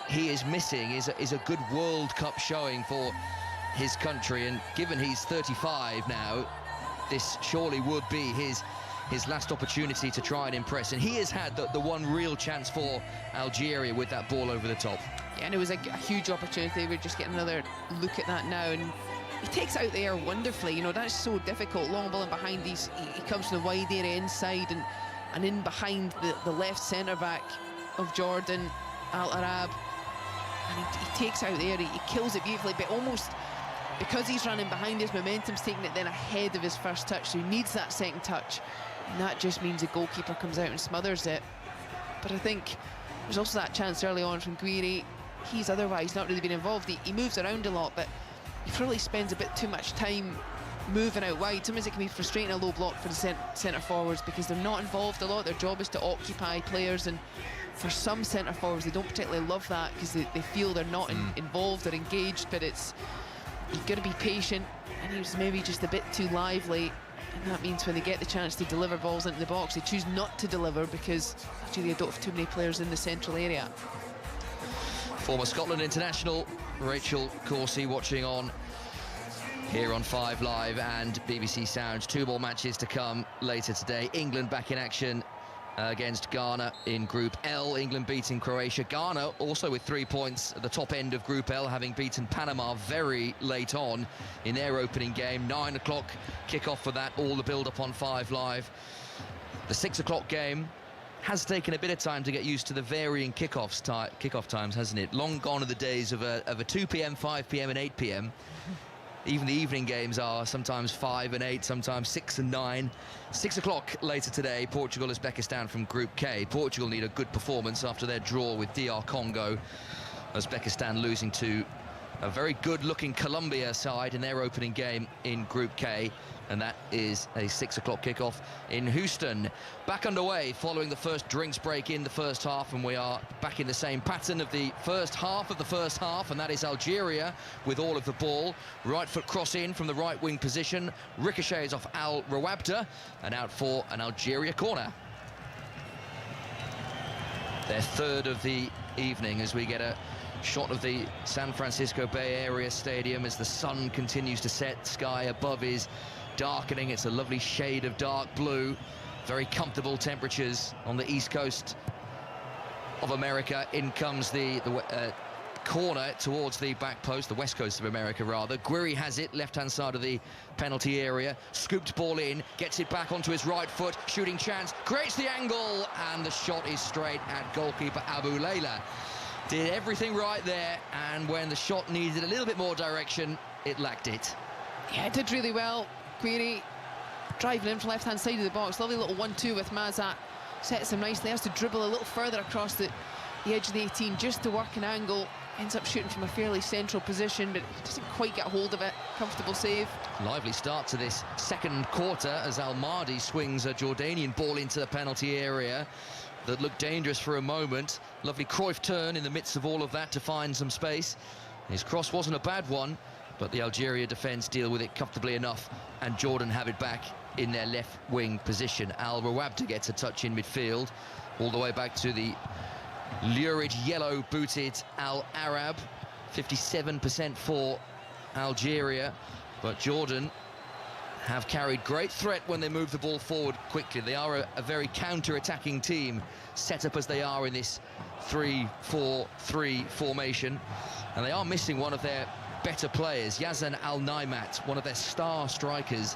he is missing is a good World Cup showing for his country, and given he's 35 now, this surely would be his last opportunity to try and impress, and he has had the one real chance for Algeria with that ball over the top. Yeah, and it was a huge opportunity. We're just getting another look at that now, and he takes out the air wonderfully. You know, that's so difficult. Long ball in behind, he comes from the wide area inside and in behind the left centre-back of Jordan, Al-Arab, and he takes out the air, he kills it beautifully, but almost because he's running behind, his momentum's taking it then ahead of his first touch, so he needs that second touch, and that just means the goalkeeper comes out and smothers it. But I think there's also that chance early on from Guiri. He's otherwise not really been involved. He moves around a lot, but he probably spends a bit too much time moving out wide. Sometimes it can be frustrating, a low block for the centre forwards, because they're not involved a lot. Their job is to occupy players, and for some centre forwards they don't particularly love that because they feel they're not involved or engaged. But you've got to be patient, and he was maybe just a bit too lively, and that means when they get the chance to deliver balls into the box, they choose not to deliver because actually they don't have too many players in the central area. Former Scotland international Rachel Corsie watching on here on 5 Live and BBC Sounds. 2 more matches to come later today. England back in action against Ghana in Group L. England beating Croatia. Ghana also with 3 points at the top end of Group L, having beaten Panama very late on in their opening game. 9 o'clock kick-off for that, all the build-up on 5 Live. The 6 o'clock game has taken a bit of time to get used to the varying kickoff times, hasn't it? Long gone are the days of a 2 p.m, 5 p.m. and 8 p.m. Even the evening games are sometimes 5 and 8, sometimes 6 and 9. 6 o'clock later today, Portugal, Uzbekistan from Group K. Portugal need a good performance after their draw with DR Congo. Uzbekistan losing to a very good-looking Colombia side in their opening game in Group K. And that is a 6 o'clock kickoff in Houston. Back underway following the first drinks break in the first half, and we are back in the same pattern of the first half, and that is Algeria with all of the ball. Right foot cross in from the right wing position, ricochets off Al Rawabda, and out for an Algeria corner. Their third of the evening, as we get a shot of the San Francisco Bay Area Stadium as the sun continues to set. Sky above is darkening. It's a lovely shade of dark blue. Very comfortable temperatures on the east coast of America. In comes the corner towards the back post, the west coast of America rather. Guiri has it, left-hand side of the penalty area. Scooped ball in, gets it back onto his right foot. Shooting chance, creates the angle, and the shot is straight at goalkeeper Abu Layla. Did everything right there, and when the shot needed a little bit more direction, it lacked it. Yeah, it did really well. Guiri driving in from left-hand side of the box. Lovely little 1-2 with Mazat. Sets him nicely. Has to dribble a little further across the edge of the 18 just to work an angle. Ends up shooting from a fairly central position, but doesn't quite get hold of it. Comfortable save. Lively start to this second quarter as Al Mahdi swings a Jordanian ball into the penalty area that looked dangerous for a moment. Lovely Cruyff turn in the midst of all of that to find some space. His cross wasn't a bad one, but the Algeria defence deal with it comfortably enough, and Jordan have it back in their left wing position. Al Rawabda gets a touch in midfield, all the way back to the lurid yellow-booted Al Arab. 57% for Algeria, but Jordan have carried great threat when they move the ball forward quickly. They are a very counter-attacking team, set up as they are in this 3-4-3 formation, and they are missing one of their better players. Yazan Al-Naimat, one of their star strikers,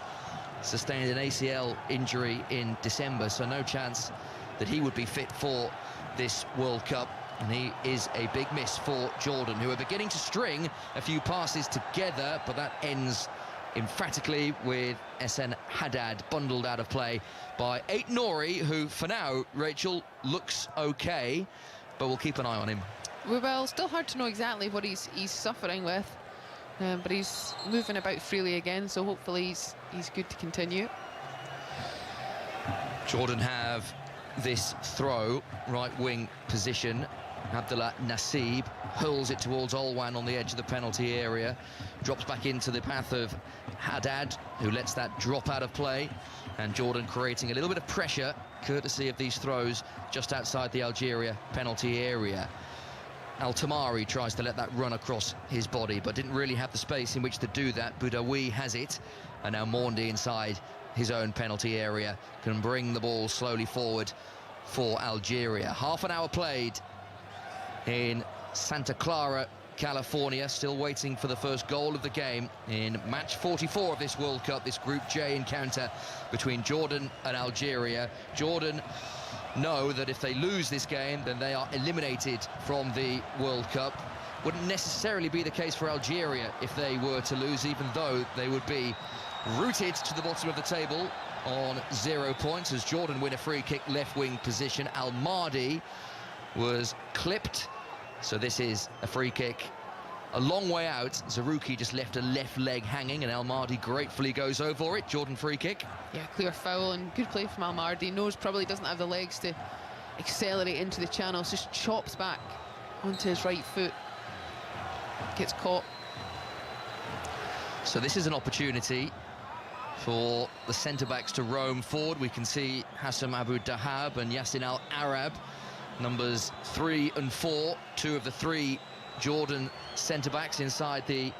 sustained an ACL injury in December, so no chance that he would be fit for this World Cup, and he is a big miss for Jordan, who are beginning to string a few passes together, but that ends emphatically with SN Haddad bundled out of play by Ait Nouri, who for now, Rachel, looks okay, but we'll keep an eye on him. Well, still hard to know exactly what he's suffering with, but he's moving about freely again, so hopefully he's good to continue. Jordan have this throw, right wing position, Abdullah Nasib hurls it towards Olwan on the edge of the penalty area, drops back into the path of Haddad, who lets that drop out of play, and Jordan creating a little bit of pressure courtesy of these throws just outside the Algeria penalty area. Al Tamari tries to let that run across his body, but didn't really have the space in which to do that. Boudaoui has it, and now Mondi inside his own penalty area can bring the ball slowly forward for Algeria. Half an hour played in Santa Clara, California, still waiting for the first goal of the game in match 44 of this World Cup, this Group J encounter between Jordan and Algeria. Jordan know that if they lose this game, then they are eliminated from the World Cup. Wouldn't necessarily be the case for Algeria if they were to lose, even though they would be rooted to the bottom of the table on 0 points as Jordan win a free kick left wing position. Al Mahdi was clipped, so this is a free kick a long way out. Zarouki just left a left leg hanging, and Al Mahdi gratefully goes over it. Jordan free kick. Yeah, clear foul and good play from Al Mahdi. Knows probably doesn't have the legs to accelerate into the channels, just chops back onto his right foot, gets caught. So this is an opportunity for the centre-backs to roam forward. We can see Hassam Abu Dahab and Yassin Al-Arab, numbers 3 and 4, 2 of the 3 Jordan centre-backs inside the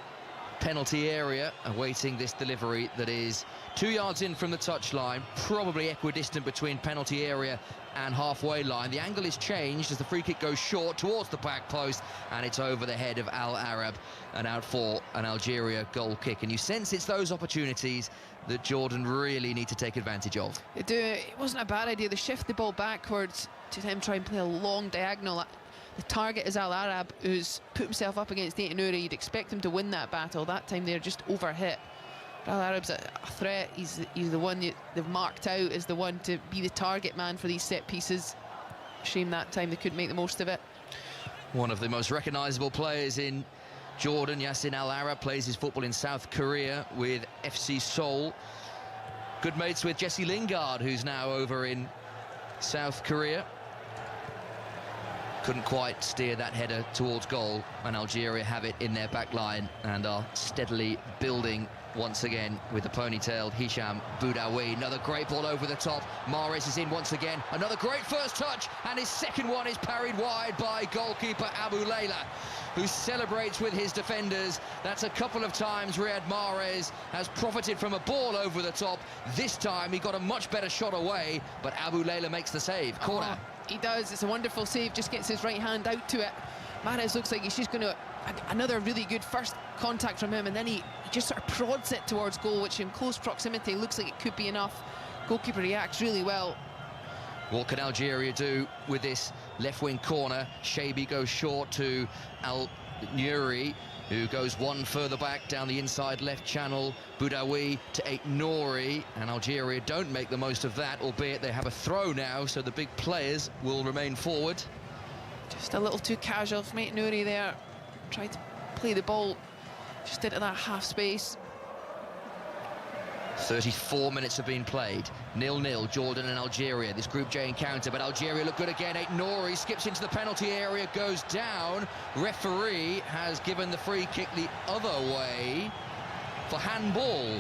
penalty area, awaiting this delivery that is 2 yards in from the touchline, probably equidistant between penalty area and halfway line. The angle is changed as the free kick goes short towards the back post, and it's over the head of Al-Arab and out for an Algeria goal kick. And you sense it's those opportunities that Jordan really need to take advantage of. It wasn't a bad idea. They shift the ball backwards to then try and play a long diagonal. The target is Al-Arab, who's put himself up against Ait Nouri. You'd expect him to win that battle. That time they're just overhit. Al-Arab's a threat. He's the one they've marked out as the one to be the target man for these set pieces. Shame that time they couldn't make the most of it. One of the most recognisable players in Jordan, Yassin Al-Arab, plays his football in South Korea with FC Seoul. Good mates with Jesse Lingard, who's now over in South Korea. Couldn't quite steer that header towards goal, and Algeria have it in their back line and are steadily building once again with the ponytailed Hisham Boudaoui. Another great ball over the top. Mahrez is in once again. Another great first touch, and his second one is parried wide by goalkeeper Abu Layla, who celebrates with his defenders. That's a couple of times Riyad Mahrez has profited from a ball over the top. This time he got a much better shot away, but Abu Layla makes the save. Corner. He does. It's a wonderful save. Just gets his right hand out to it. Mahrez looks like he's just going to... Another really good first contact from him, and then he just sort of prods it towards goal, which in close proximity looks like it could be enough. Goalkeeper reacts really well. What can Algeria do with this left-wing corner? Shaibi goes short to Al-Nouri, who goes one further back down the inside left channel. Boudaoui to Ait Nouri, and Algeria don't make the most of that, albeit they have a throw now, so the big players will remain forward. Just a little too casual from Ait Nouri there. Tried to play the ball just into that half space. 34 minutes have been played. 0-0, Jordan and Algeria, this Group J encounter, but Algeria look good again. Ait Nouri skips into the penalty area, goes down. Referee has given the free kick the other way for handball.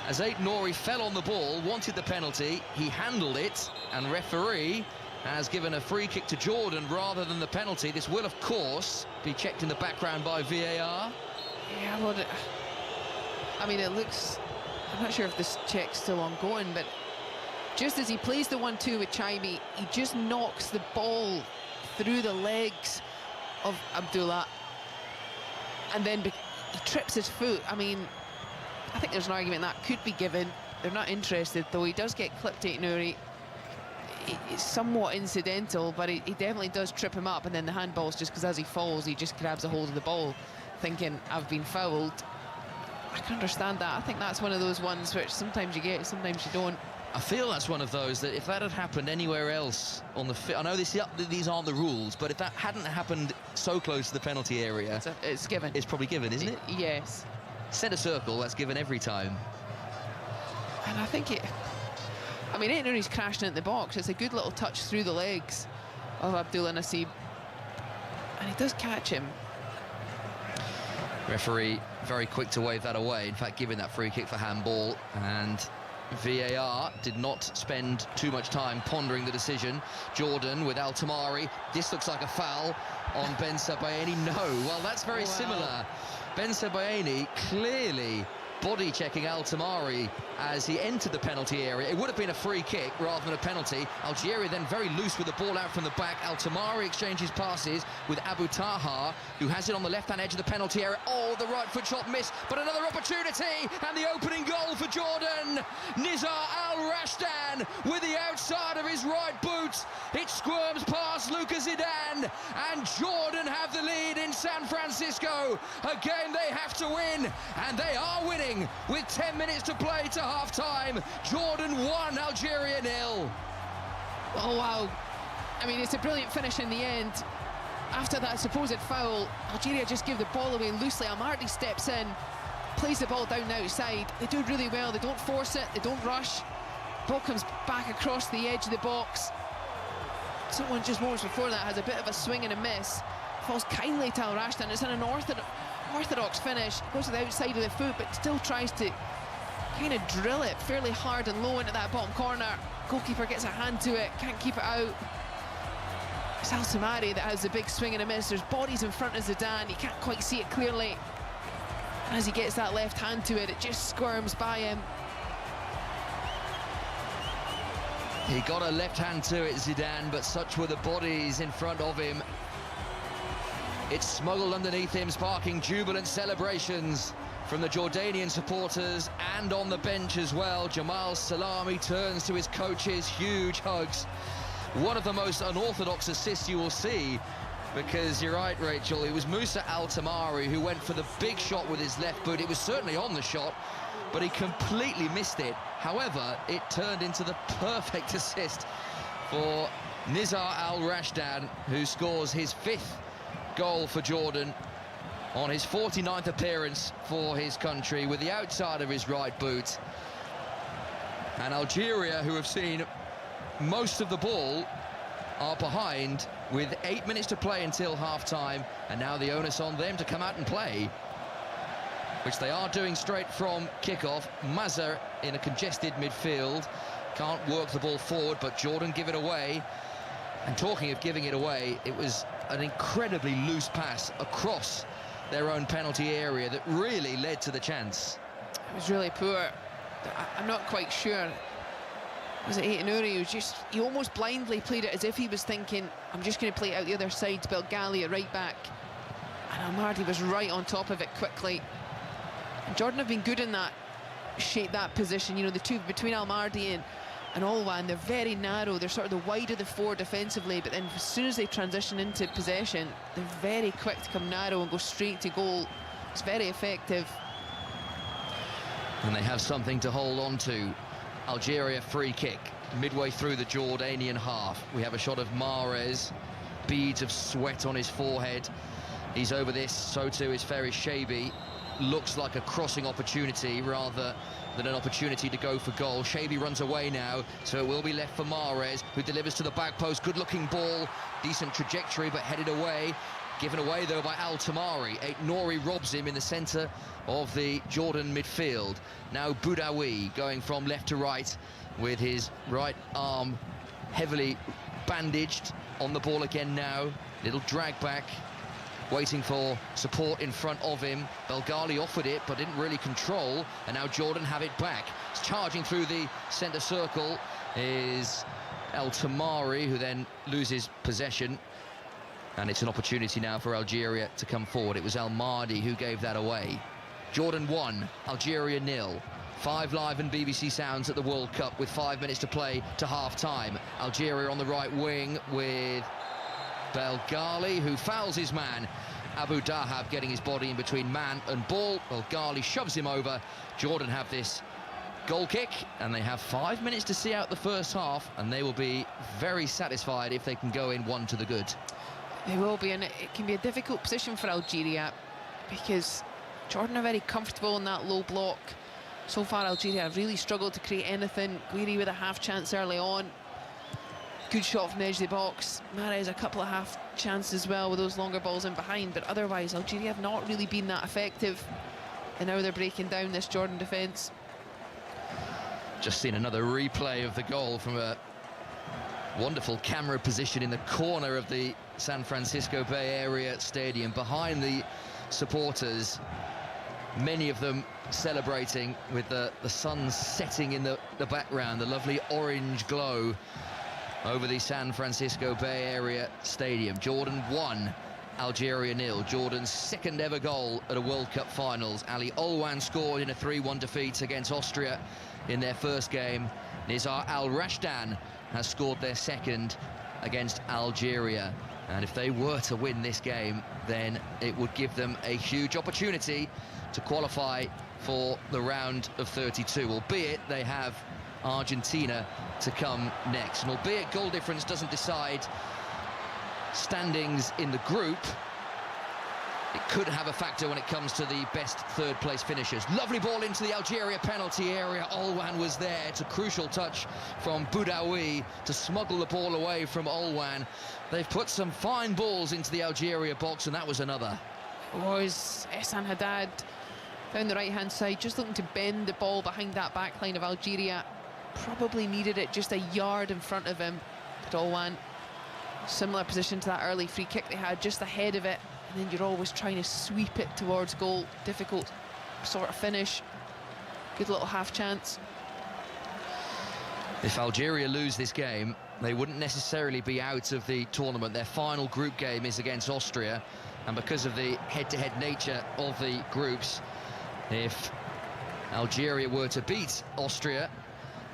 As Ait Nouri fell on the ball, wanted the penalty, he handled it, and referee has given a free kick to Jordan rather than the penalty. This will, of course, be checked in the background by VAR. Yeah, well, I mean, it looks... I'm not sure if this check's still ongoing, but just as he plays the 1-2 with Chaimi, he just knocks the ball through the legs of Abdullah, and then he trips his foot. I mean, I think there's an argument that could be given. They're not interested, though. He does get clipped, Ait Nouri. It's somewhat incidental, but he definitely does trip him up, and then the handball's just because as he falls, he just grabs a hold of the ball, thinking, I've been fouled. I can understand that. I think that's one of those ones which sometimes you get, sometimes you don't. I feel that's one of those that if that had happened anywhere else on the I know these aren't the rules, but if that hadn't happened so close to the penalty area, it's given. It's probably given, isn't it? Yes. Centre circle, that's given every time. And I think I mean, Ait Nouri's crashing at the box. It's a good little touch through the legs of Abdullah Nasib. and he does catch him. Referee very quick to wave that away, in fact giving that free kick for handball, and VAR did not spend too much time pondering the decision. Jordan with Al Tamari. This looks like a foul on Ben Sebaini. No, well, that's very similar. Ben Sebaini clearly body checking Al Tamari as he entered the penalty area. It would have been a free kick rather than a penalty. Algeria then very loose with the ball out from the back. Al Tamari exchanges passes with Abu Taha, who has it on the left-hand edge of the penalty area. Oh, the right foot shot missed, but another opportunity, and the opening goal for Jordan. Nizar Al-Rashdan with the outside of his right boot. It squirms past Lucas Zidane, and Jordan have the lead in San Francisco. A game they have to win, and they are winning with 10 minutes to play to half-time. Jordan 1, Algeria 0. Oh, wow. I mean, it's a brilliant finish in the end. After that supposed foul, Algeria just give the ball away loosely. Almardi steps in, plays the ball down the outside. They do really well. They don't force it, they don't rush. Ball comes back across the edge of the box. Someone just moments before that has a bit of a swing and a miss. Falls kindly to Al-Rashdan. It's an orthodox finish. Goes to the outside of the foot, but still tries to kind of drill it fairly hard and low into that bottom corner. Goalkeeper gets a hand to it, can't keep it out. It's Al Tamari that has the big swing and a miss. There's bodies in front of Zidane, he can't quite see it clearly. As he gets that left hand to it, it just squirms by him. He got a left hand to it, Zidane, but such were the bodies in front of him. It's smuggled underneath him, sparking jubilant celebrations from the Jordanian supporters and on the bench as well. Jamal Salami turns to his coaches, huge hugs. One of the most unorthodox assists you will see, because you're right, Rachel, it was Musa Al Tamari who went for the big shot with his left boot. It was certainly on the shot, but he completely missed it. However, it turned into the perfect assist for Nizar Al-Rashdan, who scores his 5th goal for Jordan on his 49th appearance for his country with the outside of his right boot. And Algeria, who have seen most of the ball, are behind with 8 minutes to play until half-time, and now the onus on them to come out and play, which they are doing straight from kickoff. Mazza in a congested midfield, can't work the ball forward, but Jordan give it away. And talking of giving it away, it was an incredibly loose pass across their own penalty area that really led to the chance. It was really poor. I'm not quite sure. Was it Aït-Nouri he almost blindly played it as if he was thinking, I'm just going to play it out the other side to Belgali at right back. And Almardi was right on top of it quickly. And Jordan have been good in that shape, that position. You know, the two between Almardi and Olwan, they're very narrow. They're sort of the wide of the four defensively, but then as soon as they transition into possession, they're very quick to come narrow and go straight to goal. It's very effective. And they have something to hold on to. Algeria free kick midway through the Jordanian half. We have a shot of Mahrez, beads of sweat on his forehead. He's over this, so too is Ferry Shabi. Looks like a crossing opportunity rather than an opportunity to go for goal. Shabi runs away now, so it will be left for Mahrez, who delivers to the back post. Good looking ball, decent trajectory, but headed away. Given away though by Al Tamari. Aït-Nouri robs him in the centre of the Jordan midfield. Now Boudaoui going from left to right with his right arm heavily bandaged. On the ball again now. Little drag back, waiting for support in front of him. Belgali offered it but didn't really control, and now Jordan have it back. It's charging through the centre circle is Al Tamari, who then loses possession. And it's an opportunity now for Algeria to come forward. It was Al-Mahdi who gave that away. Jordan 1, Algeria 0. 5 live and BBC Sounds at the World Cup with 5 minutes to play to half-time. Algeria on the right wing with Belgali, who fouls his man. Abu Dahab getting his body in between man and ball. Belgali shoves him over. Jordan have this goal kick, and they have 5 minutes to see out the first half, and they will be very satisfied if they can go in one to the good. They will be, and it can be a difficult position for Algeria because Jordan are very comfortable in that low block. So far Algeria have really struggled to create anything. Guiri with a half chance early on. Good shot from the edge of the box. Mahrez a couple of half chance as well with those longer balls in behind, but otherwise Algeria have not really been that effective, and now they're breaking down this Jordan defence. Just seen another replay of the goal from a wonderful camera position in the corner of the San Francisco Bay Area Stadium, behind the supporters, many of them celebrating with the sun setting in the background, the lovely orange glow over the San Francisco Bay Area Stadium. Jordan 1, Algeria 0. Jordan's second ever goal at a World Cup finals. Ali Olwan scored in a 3-1 defeat against Austria in their first game. Nizar Al-Rashdan has scored their second against Algeria. And if they were to win this game, then it would give them a huge opportunity to qualify for the round of 32, albeit they have Argentina to come next. And albeit goal difference doesn't decide standings in the group, it could have a factor when it comes to the best third place finishers. Lovely ball into the Algeria penalty area. Olwan was there. It's a crucial touch from Boudaoui to smuggle the ball away from Olwan. They've put some fine balls into the Algeria box, and that was another. It was Ehsan Haddad down the right-hand side, just looking to bend the ball behind that back line of Algeria. Probably needed it just a yard in front of him. But Olwan, similar position to that early free kick they had, just ahead of it. And then you're always trying to sweep it towards goal. Difficult sort of finish. Good little half chance. If Algeria lose this game, they wouldn't necessarily be out of the tournament. Their final group game is against Austria, and because of the head-to-head nature of the groups, if Algeria were to beat Austria,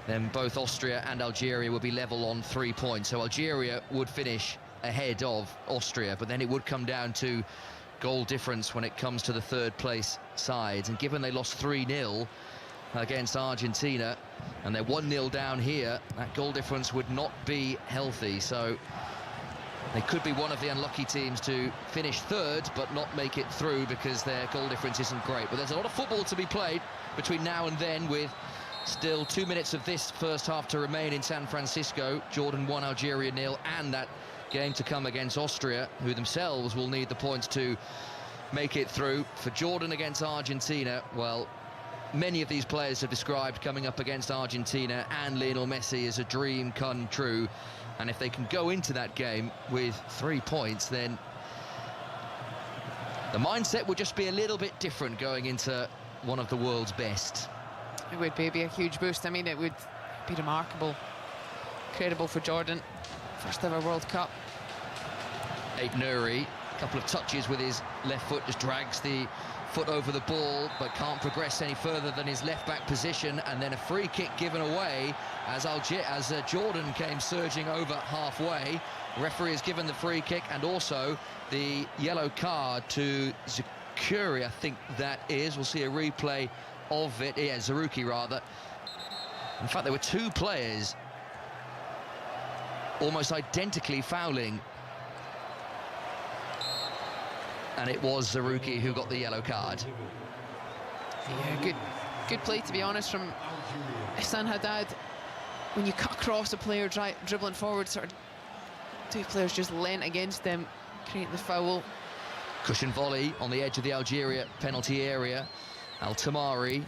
then both Austria and Algeria would be level on 3 points. So Algeria would finish ahead of Austria, but then it would come down to goal difference when it comes to the third place sides. And given they lost 3-0 against Argentina and they're 1-0 down here, that goal difference would not be healthy. So they could be one of the unlucky teams to finish third but not make it through because their goal difference isn't great. But there's a lot of football to be played between now and then, with still 2 minutes of this first half to remain in San Francisco. Jordan 1, Algeria 0, and that game to come against Austria, who themselves will need the points to make it through. For Jordan against Argentina, well, many of these players have described coming up against Argentina and Lionel Messi as a dream come true. And if they can go into that game with 3 points, then the mindset would just be a little bit different going into one of the world's best. It would be a huge boost. I mean, it would be remarkable. Incredible for Jordan. First ever World Cup. Ait Nouri, a couple of touches with his left foot, just drags the foot over the ball, but can't progress any further than his left-back position. And then a free kick given away as Jordan came surging over halfway. Referee has given the free kick and also the yellow card to Zakuri, I think that is. We'll see a replay of it. Yeah, Zaruki rather. In fact, there were two players almost identically fouling, and it was Zaruki who got the yellow card. Yeah, good play, to be honest, from Ehsan Haddad. When you cut across a player dribbling forward, sort of two players just leant against them, creating the foul. Cushion volley on the edge of the Algeria penalty area. Al-Tamari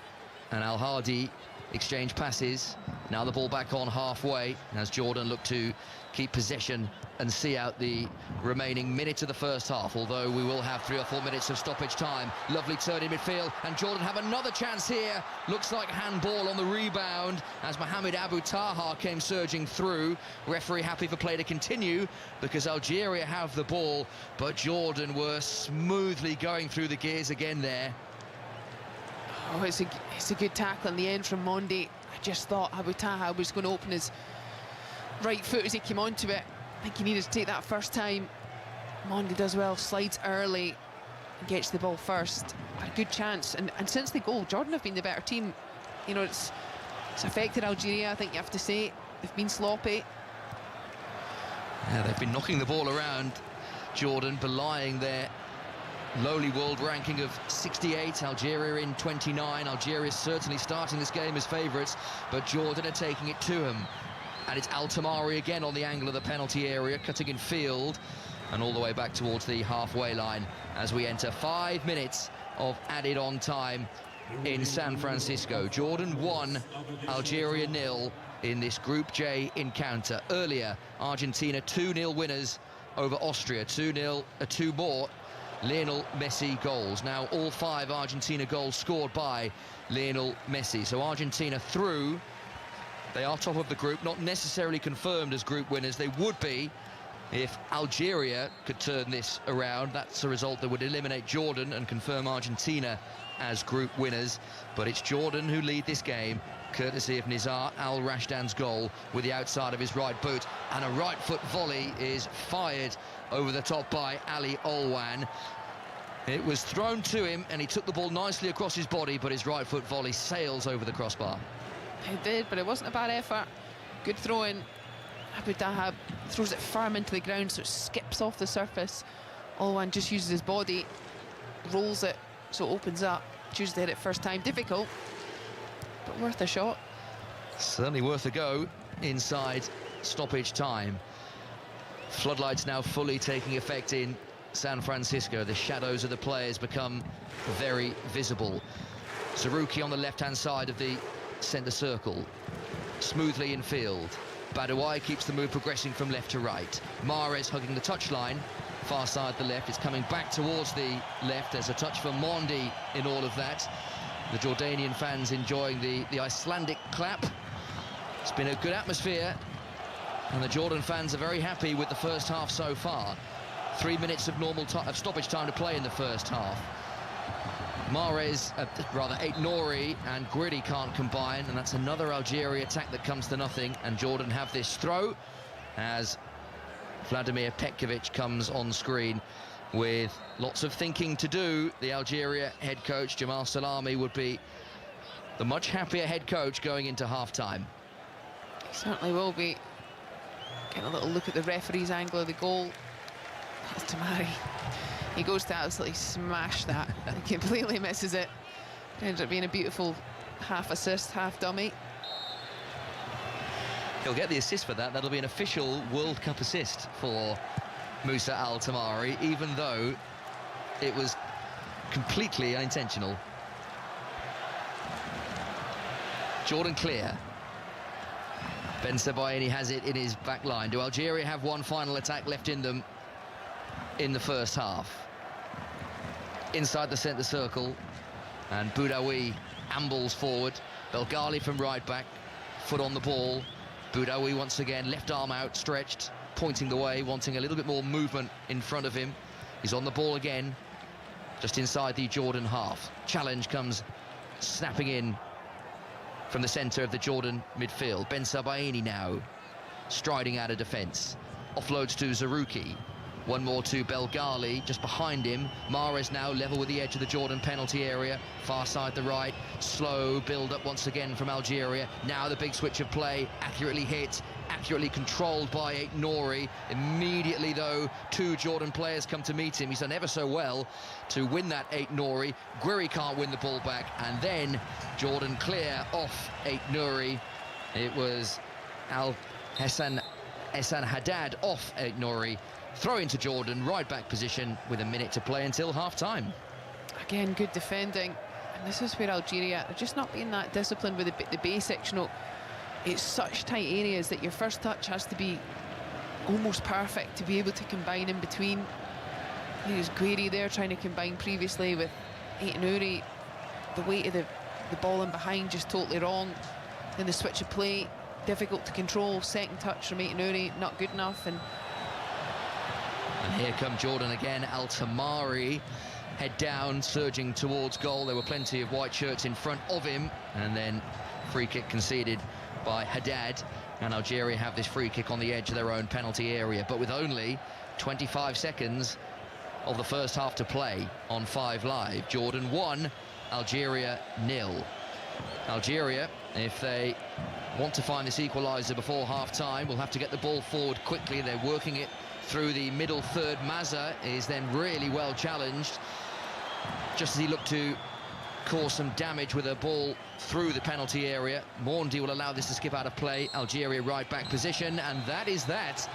and Al-Hadi exchange passes. Now the ball back on halfway as Jordan look to keep possession and see out the remaining minute of the first half, although we will have 3 or 4 minutes of stoppage time. Lovely turn in midfield, and Jordan have another chance here. Looks like handball on the rebound as Mohamed Abu Taha came surging through. Referee happy for play to continue because Algeria have the ball, but Jordan were smoothly going through the gears again there. Oh, it's a good tackle in the end from Mondi. I just thought Abu Taha was going to open his right foot as he came onto it. I think he needed to take that first time. Mondi does well, slides early and gets the ball first. But a good chance, and since the goal, Jordan have been the better team. You know, it's affected Algeria, I think you have to say. They've been sloppy. Yeah, they've been knocking the ball around, Jordan, belying their lowly world ranking of 68, Algeria in 29. Algeria certainly starting this game as favourites, but Jordan are taking it to him. And it's Al-Tamari again on the angle of the penalty area, cutting in field. and all the way back towards the halfway line as we enter 5 minutes of added on time in San Francisco. Jordan 1, Algeria 0 in this Group J encounter. Earlier, Argentina 2-0 winners over Austria, 2-0, 2 more Lionel Messi goals. Now all 5 Argentina goals scored by Lionel Messi. So Argentina through. They are top of the group, not necessarily confirmed as group winners. They would be if Algeria could turn this around. That's a result that would eliminate Jordan and confirm Argentina as group winners. But it's Jordan who lead this game, courtesy of Nizar Al Rashdan's goal with the outside of his right boot, and a right foot volley is fired over the top by Ali Olwan. It was thrown to him and he took the ball nicely across his body, but his right foot volley sails over the crossbar. It did, but it wasn't a bad effort. Good throw in. Abu Dahab throws it firm into the ground so it skips off the surface. Olwan just uses his body, rolls it so it opens up. Chooses to hit it first time. Difficult, but worth a shot. Certainly worth a go inside stoppage time. Floodlights now fully taking effect in San Francisco. The shadows of the players become very visible. Zarouki on the left-hand side of the centre circle, smoothly in field. Badouai keeps the move progressing from left to right. Mahrez hugging the touchline, far side the left. It's coming back towards the left. There's a touch for Mondi in all of that. The Jordanian fans enjoying the Icelandic clap. It's been a good atmosphere, and the Jordan fans are very happy with the first half so far. 3 minutes of of stoppage time to play in the first half. Mahrez, Ait Nouri and Griddy can't combine, and that's another Algeria attack that comes to nothing, and Jordan have this throw as Vladimir Petkovic comes on screen with lots of thinking to do. The Algeria head coach, Jamal Salami, would be the much happier head coach going into half-time. He certainly will be. Getting a little look at the referee's angle of the goal. That's Tamari. He goes to absolutely smash that and completely misses it. Ends up being a beautiful half assist, half dummy. He'll get the assist for that. That'll be an official World Cup assist for Moussa Al Tamari, even though it was completely unintentional. Jordan clear. Ben Sebaini has it in his back line. Do Algeria have one final attack left in them in the first half? Inside the centre circle, and Boudaoui ambles forward. Belgali from right back, foot on the ball. Boudaoui once again, left arm out, stretched, pointing the way, wanting a little bit more movement in front of him. He's on the ball again, just inside the Jordan half. Challenge comes snapping in from the centre of the Jordan midfield. Ben Sabaini now striding out of defence. Offloads to Zarouki. One more to Belgali, just behind him. Mahrez now level with the edge of the Jordan penalty area. Far side the right. Slow build-up once again from Algeria. Now the big switch of play. Accurately hit, accurately controlled by Ait Nouri. Immediately, though, 2 Jordan players come to meet him. He's done ever so well to win that Ait Nouri. Guiri can't win the ball back. And then Jordan clear off Ait Nouri. It was Hassan Haddad off Ait Nouri. Throw into Jordan, right back position with a minute to play until half-time. Again, good defending. And this is where Algeria are just not being that disciplined with the basics. You know, it's such tight areas that your first touch has to be almost perfect to be able to combine in between. There's Guiri there trying to combine previously with Ait Nouri. The weight of the ball in behind just totally wrong. Then the switch of play, difficult to control. Second touch from Ait Nouri, not good enough. And here come Jordan again. Al Tamari, head down, surging towards goal. There were plenty of white shirts in front of him, and then free kick conceded by Haddad, and Algeria have this free kick on the edge of their own penalty area, but with only 25 seconds of the first half to play on 5 Live. Jordan 1, Algeria 0. Algeria, if they want to find this equaliser before half-time, will have to get the ball forward quickly. They're working it through the middle third. Mazza is then really well challenged, just as he looked to cause some damage with a ball through the penalty area. Mondi will allow this to skip out of play. Algeria right back position, and that is that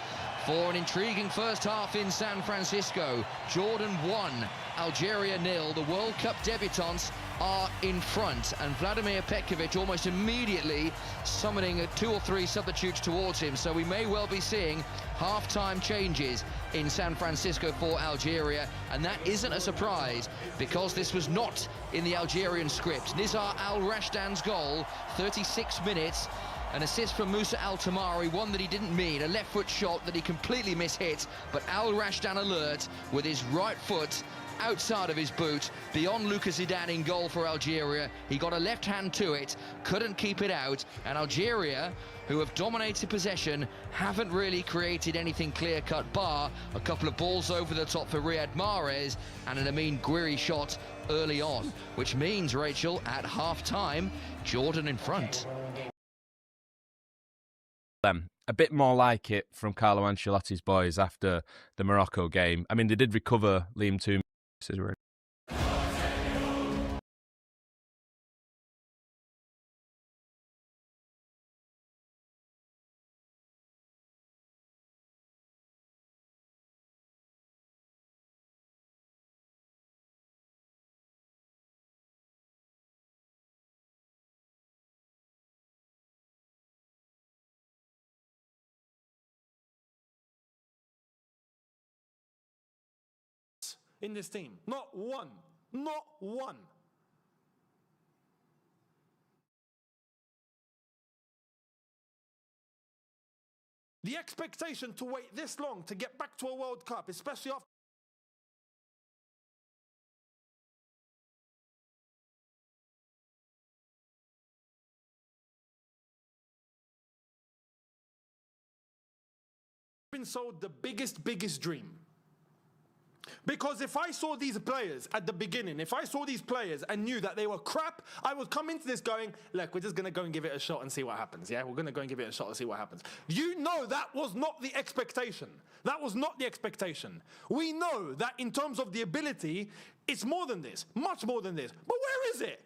for an intriguing first half in San Francisco. Jordan 1, Algeria 0. The World Cup debutants are in front, and Vladimir Petkovic almost immediately summoning 2 or 3 substitutes towards him. So we may well be seeing half-time changes in San Francisco for Algeria, and that isn't a surprise because this was not in the Algerian script. Nizar Al Rashdan's goal, 36 minutes. An assist from Musa Al Tamari, one that he didn't mean, a left foot shot that he completely mishit, but Al Rashdan alert with his right foot outside of his boot, beyond Lucas Zidane in goal for Algeria. He got a left hand to it, couldn't keep it out, and Algeria, who have dominated possession, haven't really created anything clear-cut, bar a couple of balls over the top for Riyad Mahrez and an Amin Gouiri shot early on, which means, Rachel, at half-time, Jordan in front. A bit more like it from Carlo Ancelotti's boys after the Morocco game. I mean, they did recover Liam Toomey. This is really in this team. Not one. Not one. The expectation to wait this long to get back to a World Cup, especially after been sold the biggest dream. Because if I saw these players at the beginning, if I saw these players and knew that they were crap, I would come into this going, look, we're just going to go and give it a shot and see what happens. Yeah, we're going to go and give it a shot and see what happens. You know that was not the expectation. That was not the expectation. We know that in terms of the ability, it's more than this, much more than this. But where is it?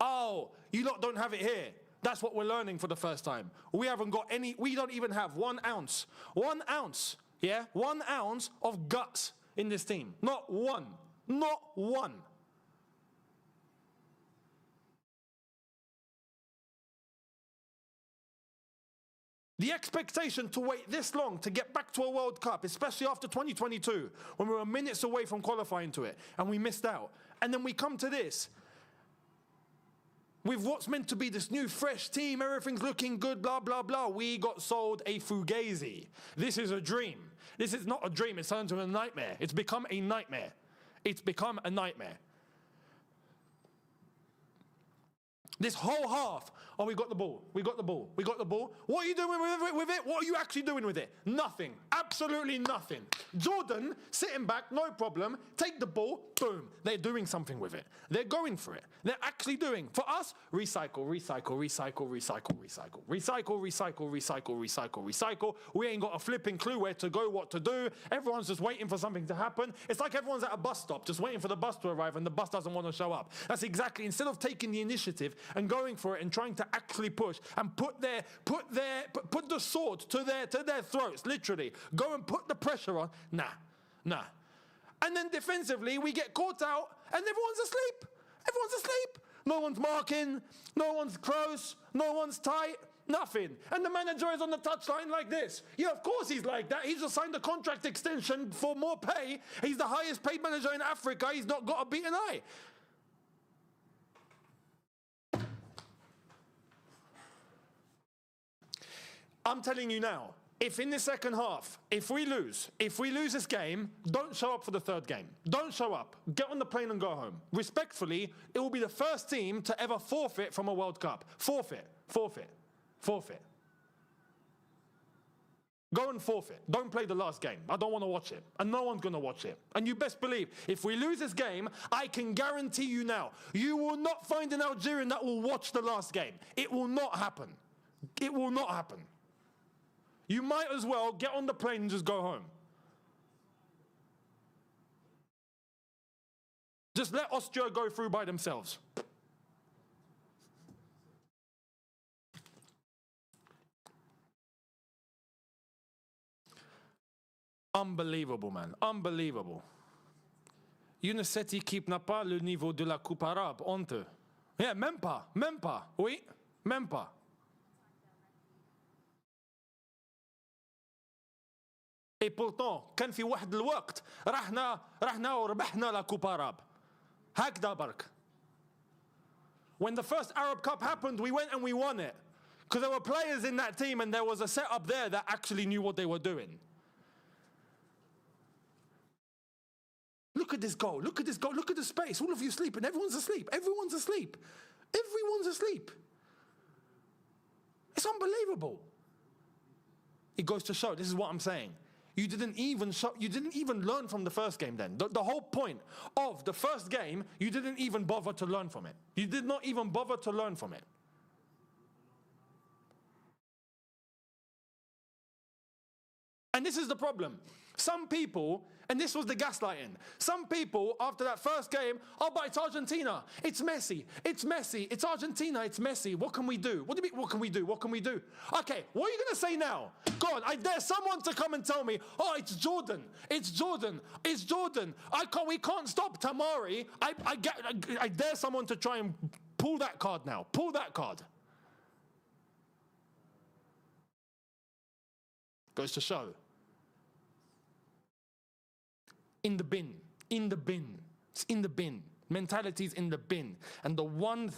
Oh, you lot don't have it here. That's what we're learning for the first time. We haven't got any, we don't even have 1 ounce. 1 ounce, yeah? 1 ounce of guts in this team. Not one. Not one. The expectation to wait this long to get back to a World Cup, especially after 2022, when we were minutes away from qualifying to it, and we missed out. And then we come to this, with what's meant to be this new fresh team, everything's looking good, blah, blah, blah. We got sold a fugazi. This is a dream. This is not a dream, it's turned into a nightmare. It's become a nightmare. It's become a nightmare. This whole half, oh, we got the ball, we got the ball, we got the ball. What are you doing with it? What are you actually doing with it? Nothing. Absolutely nothing. Jordan, sitting back, no problem, take the ball, boom. They're doing something with it. They're going for it. They're actually doing. For us, recycle, recycle, recycle, recycle, recycle. Recycle, recycle, recycle, recycle, recycle. We ain't got a flipping clue where to go, what to do. Everyone's just waiting for something to happen. It's like everyone's at a bus stop, just waiting for the bus to arrive and the bus doesn't want to show up. That's exactly, instead of taking the initiative and going for it and trying to actually push and put the sword to their throats, literally. Go and put the pressure on. Nah. And then defensively, we get caught out and everyone's asleep. Everyone's asleep. No one's marking, no one's close, no one's tight, nothing. And the manager is on the touchline like this. Yeah, of course he's like that. He's just signed a contract extension for more pay. He's the highest paid manager in Africa. He's not got a beaten eye. I'm telling you now, if in the second half, if we lose this game, don't show up for the third game. Don't show up. Get on the plane and go home. Respectfully, it will be the first team to ever forfeit from a World Cup. Forfeit. Go and forfeit. Don't play the last game. I don't want to watch it. And no one's going to watch it. And you best believe, if we lose this game, I can guarantee you now, you will not find an Algerian that will watch the last game. It will not happen. It will not happen. You might as well get on the plane and just go home. Just let Austria go through by themselves. Unbelievable, man. Unbelievable. Cette équipe n'a pas le niveau de la Coupe arabe, honteux. Yeah, même pas. Oui, même pas. Et pourtant كان في واحد الوقت رحنا وربحنا la Coupe arabe. هكذا برك. When the first Arab Cup happened, we went and we won it. Because there were players in that team and there was a setup there that actually knew what they were doing. Look at this goal. Look at this goal. Look at the space. All of you sleeping. Everyone's asleep. Everyone's asleep. Everyone's asleep. It's unbelievable. It goes to show, this is what I'm saying. You didn't even learn from the first game then. The whole point of the first game, you didn't even bother to learn from it. You did not even bother to learn from it. And this is the problem. Some people, and this was the gaslighting, some people after that first game, oh, but it's Argentina, it's Messi, it's Argentina, it's Messi, what can we do? What do you mean, what can we do? What can we do? Okay, what are you going to say now? Go on, I dare someone to come and tell me, oh, it's Jordan, we can't stop Tamari. I dare someone to try and pull that card now, pull that card. Goes to show. In the bin. It's in the bin. Mentality's in the bin. And the one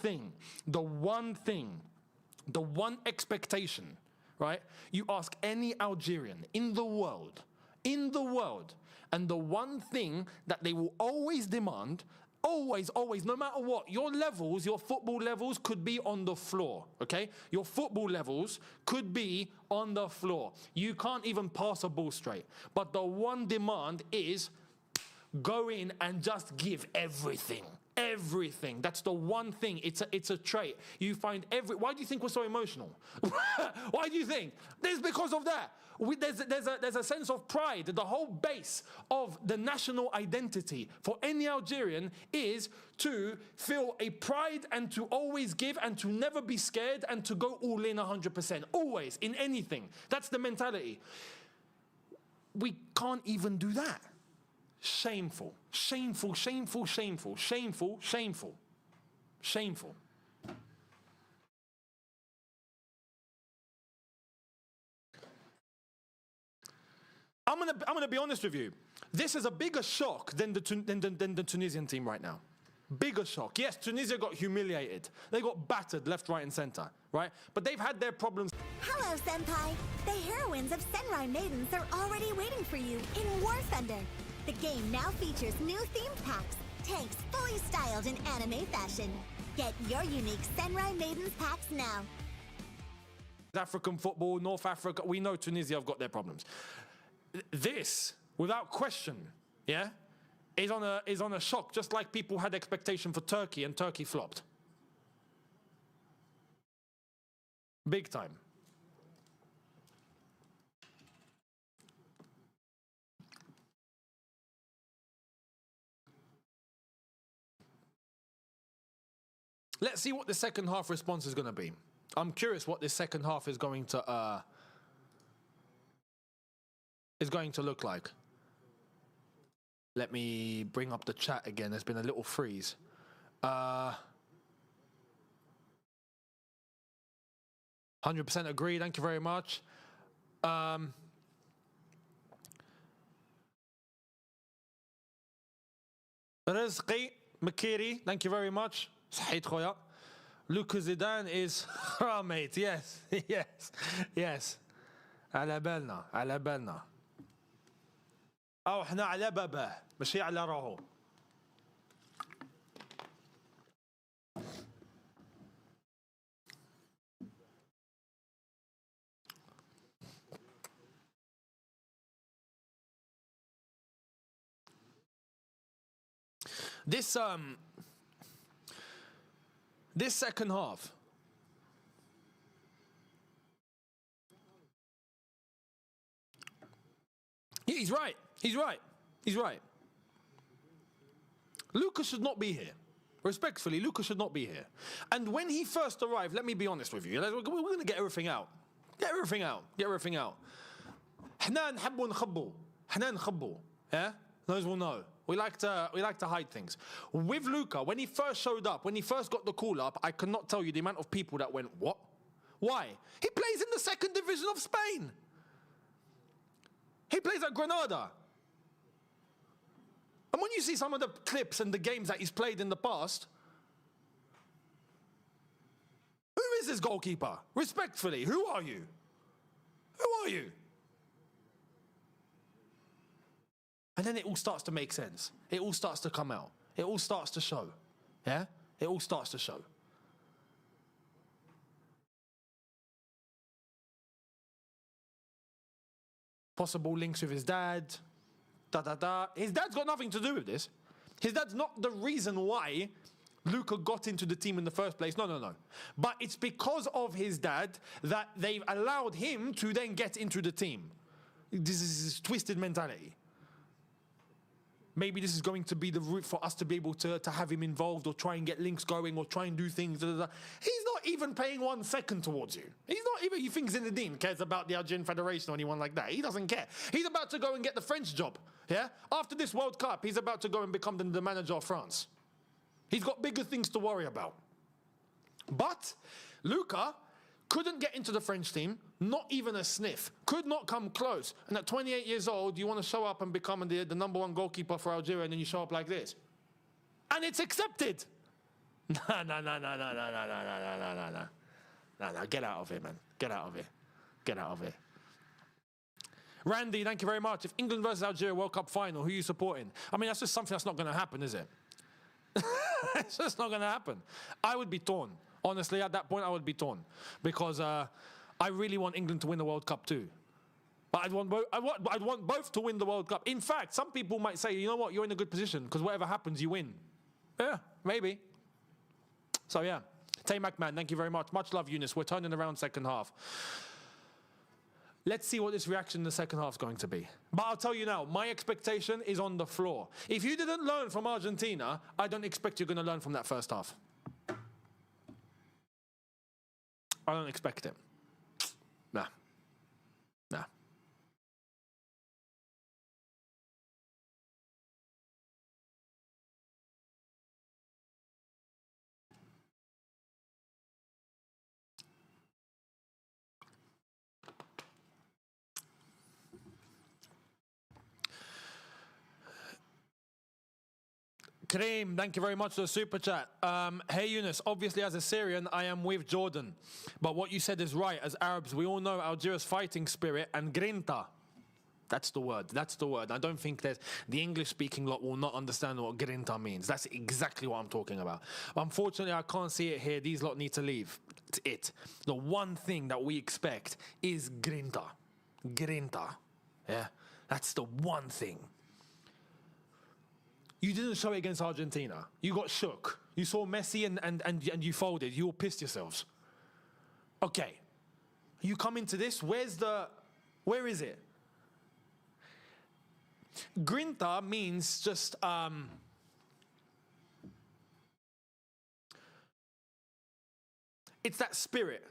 expectation, right? You ask any Algerian in the world, and the one thing that they will always demand, always, no matter what, your football levels could be on the floor, okay? Your football levels could be on the floor. You can't even pass a ball straight. But the one demand is go in and just give everything. Everything. That's the one thing. It's a trait. You find why do you think we're so emotional? Why do you think? It's because of that. There's a sense of pride. The whole base of the national identity for any Algerian is to feel a pride and to always give and to never be scared and to go all in 100%. Always, in anything. That's the mentality. We can't even do that. Shameful. I'm gonna be honest with you. This is a bigger shock than the Tunisian team right now. Bigger shock. Yes, Tunisia got humiliated. They got battered left, right, and center, right? But they've had their problems. Hello, Senpai. The heroines of Senrai Maidens are already waiting for you in War Thunder. The game now features new themed packs, tanks fully styled in anime fashion. Get your unique Senrai Maidens packs now. African football, North Africa, we know Tunisia have got their problems. This, without question, yeah, is on a shock, just like people had expectation for Turkey and Turkey flopped. Big time. Let's see what the second half response is going to be. I'm curious what this second half is going to look like. Let me bring up the chat again. There's been a little freeze. 100% agree. Thank you very much. Rizqi Makiri, thank you very much. صحيت خويا. Lucas Zidane is mate. Yes. على بالنا. أو إحنا على باباه ماشي على راهو. This second half, yeah, he's right. Lucas should not be here. Respectfully, Lucas should not be here. And when he first arrived, let me be honest with you, we're going to get everything out. Get everything out. حنا نحبوا نخبوا. Hanan Khabbu, yeah? Those will know. We like to hide things. With Luka, when he first showed up, when he first got the call up, I cannot tell you the amount of people that went, what? Why? He plays in the second division of Spain. He plays at Granada. And when you see some of the clips and the games that he's played in the past, who is this goalkeeper? Respectfully, who are you? Who are you? And then it all starts to make sense. It all starts to come out. It all starts to show. Yeah? It all starts to show. Possible links with his dad. His dad's got nothing to do with this. His dad's not the reason why Luka got into the team in the first place. No. But it's because of his dad that they've allowed him to then get into the team. This is his twisted mentality. Maybe this is going to be the route for us to be able to have him involved or try and get links going or try and do things. He's not even paying 1 second towards you. He's not even, you think Zinedine cares about the Algerian Federation or anyone like that. He doesn't care. He's about to go and get the French job. Yeah? After this World Cup, he's about to go and become the manager of France. He's got bigger things to worry about. But Luka couldn't get into the French team, not even a sniff, could not come close. And at 28 years old, you want to show up and become the number 1 goalkeeper for Algeria, and then you show up like this. And it's accepted. No. Get out of here, man. Get out of here. Get out of here. Randy, thank you very much. If England versus Algeria World Cup final, who are you supporting? I mean, that's just something that's not going to happen, is it? It's just not going to happen. I would be torn. Honestly, at that point, I would be torn because I really want England to win the World Cup too. But I'd want both to win the World Cup. In fact, some people might say, you know what, you're in a good position because whatever happens, you win. Yeah, maybe. So yeah, Taymak man, thank you very much. Much love, Eunice. We're turning around second half. Let's see what this reaction in the second half is going to be. But I'll tell you now, my expectation is on the floor. If you didn't learn from Argentina, I don't expect you're going to learn from that first half. I don't expect it. Nah. Kareem, thank you very much for the super chat. Hey Yunus, obviously as a Syrian, I am with Jordan. But what you said is right. As Arabs, we all know Algeria's fighting spirit and grinta. That's the word. That's the word. I don't think that the English-speaking lot will not understand what grinta means. That's exactly what I'm talking about. Unfortunately, I can't see it here. These lot need to leave. It's it. The one thing that we expect is grinta. Grinta. Yeah? That's the one thing. You didn't show it against Argentina. You got shook. You saw Messi and you folded. You all pissed yourselves. Okay. You come into this, where is it? Grinta means just, it's that spirit.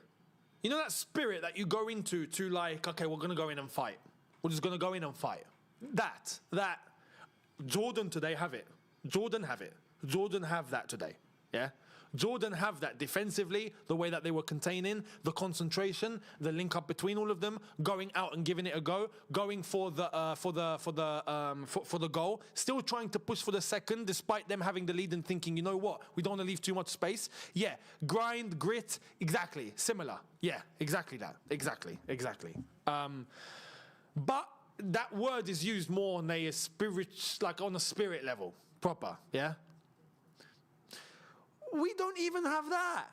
You know that spirit that you go into to like, okay, we're going to go in and fight. We're just going to go in and fight. That. Jordan today have it. Jordan have it. Jordan have that today. Yeah? Jordan have that defensively, the way that they were containing, the concentration, the link up between all of them, going out and giving it a go, going for the goal, still trying to push for the second, despite them having the lead and thinking, you know what, we don't want to leave too much space. Yeah, grind, grit, exactly, similar. Yeah, exactly that. Exactly. But that word is used more on a spirit, like on a spirit level, proper, yeah? We don't even have that.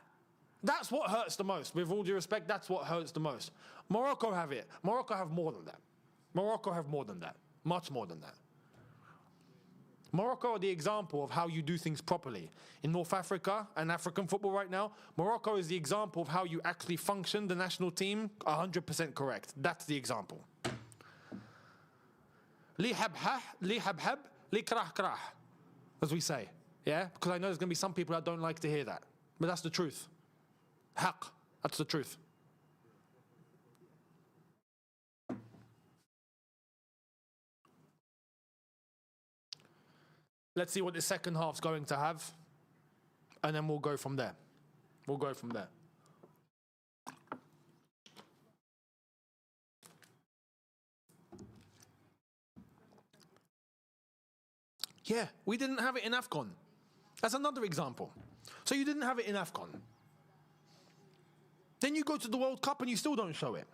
That's what hurts the most. With all due respect, that's what hurts the most. Morocco have it. Morocco have more than that. Morocco have more than that. Much more than that. Morocco are the example of how you do things properly. In North Africa and African football right now, Morocco is the example of how you actually function the national team 100% correct. That's the example. Li habhah, li habhab, li krah krah, as we say. Yeah? Because I know there's going to be some people that don't like to hear that. But that's the truth. Haq. That's the truth. Let's see what the second half's going to have. And then we'll go from there. We'll go from there. Yeah, we didn't have it in AFCON. That's another example. So you didn't have it in AFCON. Then you go to the World Cup and you still don't show it.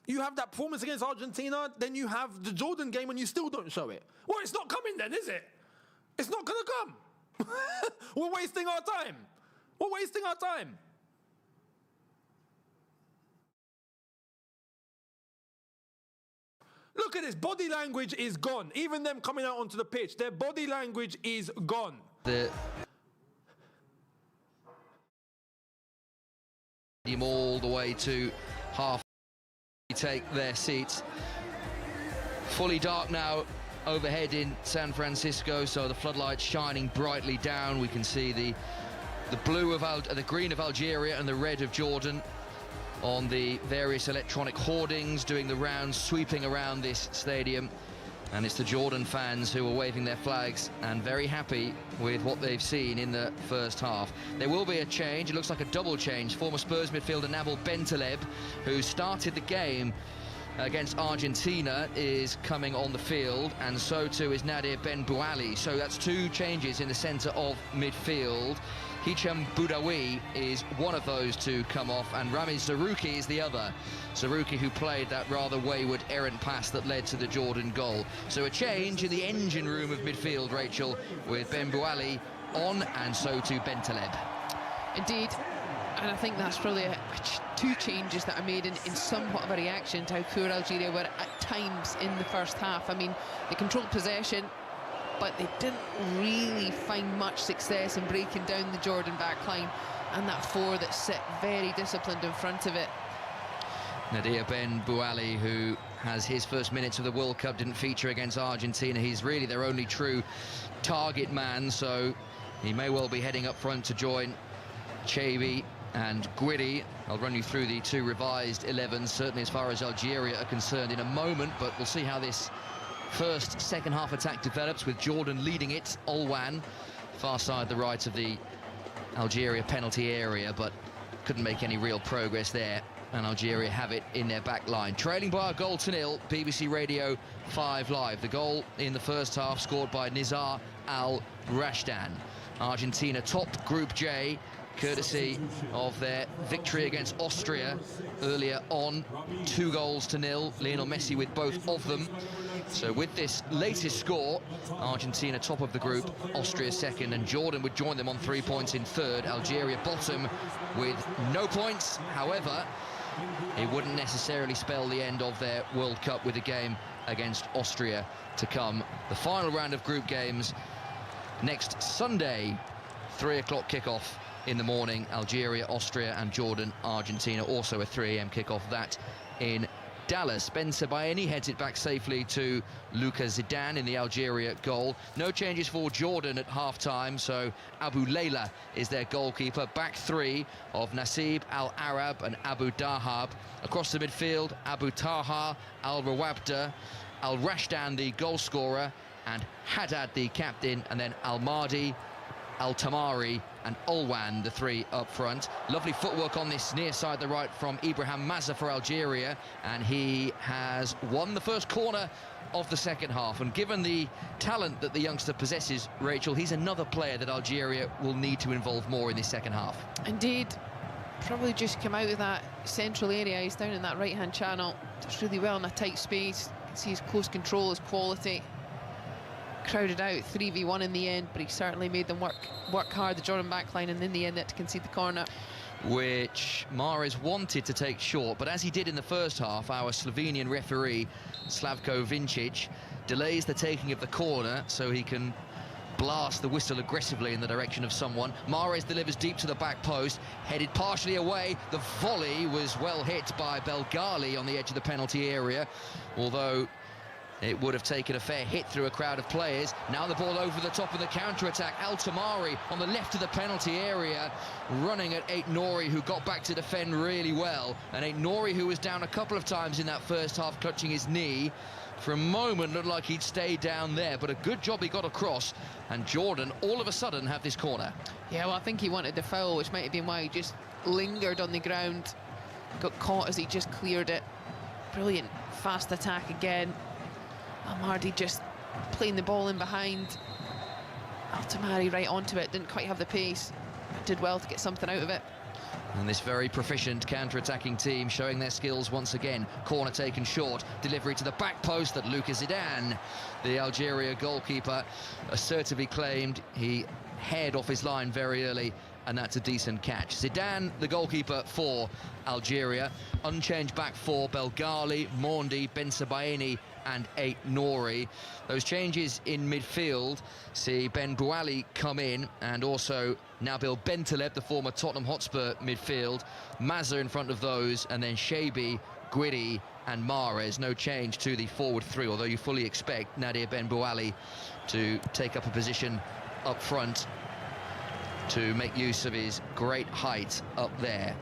You have that performance against Argentina, then you have the Jordan game and you still don't show it. Well, it's not coming then, is it? It's not going to come. We're wasting our time. We're wasting our time. Look at this, body language is gone. Even them coming out onto the pitch, their body language is gone. All the way to half. Take their seats. Fully dark now overhead in San Francisco, so the floodlights shining brightly down. We can see the blue of the green of Algeria and the red of Jordan on the various electronic hoardings doing the rounds, sweeping around this stadium. And it's the Jordan fans who are waving their flags and very happy with what they've seen in the first half. There will be a change. It looks like a double change. Former Spurs midfielder Nabil Bentaleb, who started the game against Argentina, is coming on the field, and so too is Nadir Ben Bouali. So that's two changes in the centre of midfield. Hicham Boudaoui is one of those to come off, and Ramiz Zarouki is the other. Zarouki, who played that rather wayward errant pass that led to the Jordan goal. So a change in the engine room of midfield, Rachel, with Ben Bouali on, and so too Bentaleb. Indeed. And I think that's probably two changes that are made in somewhat of a reaction to how poor Algeria were at times in the first half. I mean, they controlled possession, but they didn't really find much success in breaking down the Jordan backline, and that four that sit very disciplined in front of it. Nadir Ben Bouali, who has his first minutes of the World Cup, didn't feature against Argentina. He's really their only true target man, so he may well be heading up front to join Chabi and Guidi. I'll run you through the two revised 11s, certainly as far as Algeria are concerned, in a moment, but we'll see how this first second half attack develops, with Jordan leading it. Olwan, far side the right of the Algeria penalty area, but couldn't make any real progress there, and Algeria have it in their back line. Trailing by a goal to nil, BBC Radio 5 Live. The goal in the first half scored by Nizar Al-Rashdan. Argentina top Group J, courtesy of their victory against Austria earlier on, 2-0. Lionel Messi with both of them. So with this latest score, Argentina top of the group, Austria second, and Jordan would join them on 3 points in third. Algeria bottom with no points. However, it wouldn't necessarily spell the end of their World Cup, with a game against Austria to come. The final round of group games next Sunday, 3 o'clock kickoff in the morning. Algeria, Austria, and Jordan, Argentina. Also a 3 a.m. kickoff, that in Dallas. Ben Sebaeni heads it back safely to Luka Zidane in the Algeria goal. No changes for Jordan at half-time, so Abu Layla is their goalkeeper. Back three of Nasib Al-Arab and Abu Dahab. Across the midfield, Abu Taha, Al-Rawabda, Al-Rashdan the goal scorer, and Haddad the captain, and then Al-Mahdi, Al-Tamari and Olwan, the three up front. Lovely footwork on this near side the right from Ibrahim Mazza for Algeria, and he has won the first corner of the second half. And given the talent that the youngster possesses, Rachel, he's another player that Algeria will need to involve more in this second half. Indeed. Probably just come out of that central area. He's down in that right-hand channel. Does really well in a tight space. You can see his close control, his quality. Crowded out 3v1 in the end, but he certainly made them work hard, the Jordan backline, and in the end had to concede the corner, which Mahrez wanted to take short, but as he did in the first half, our Slovenian referee Slavko Vincic delays the taking of the corner so he can blast the whistle aggressively in the direction of someone. Mahrez delivers deep to the back post, headed partially away. The volley was well hit by Belgali on the edge of the penalty area, although it would have taken a fair hit through a crowd of players. Now the ball over the top of the counter-attack. Al-Tamari on the left of the penalty area, running at Aït-Nouri, who got back to defend really well. And Aït-Nouri, who was down a couple of times in that first half, clutching his knee, for a moment looked like he'd stay down there, but a good job he got across, and Jordan all of a sudden have this corner. Yeah, well, I think he wanted the foul, which might have been why he just lingered on the ground, got caught as he just cleared it. Brilliant fast attack again. Almardi just playing the ball in behind. Altamari right onto it, didn't quite have the pace, but did well to get something out of it. And this very proficient counter-attacking team showing their skills once again. Corner taken short, delivery to the back post that Lucas Zidane, the Algeria goalkeeper, assertively claimed. He head off his line very early, and that's a decent catch. Zidane, the goalkeeper for Algeria, unchanged back four: Belgali, Mondi, Ben Sebaini and Nouri. Those changes in midfield see Ben Bouali come in, and also Nabil Bentaleb, the former Tottenham Hotspur midfield. Mazza in front of those, and then Shaibi, Guidi and Mahrez. No change to the forward three, although you fully expect Nadir Ben Bouali to take up a position up front to make use of his great height up there.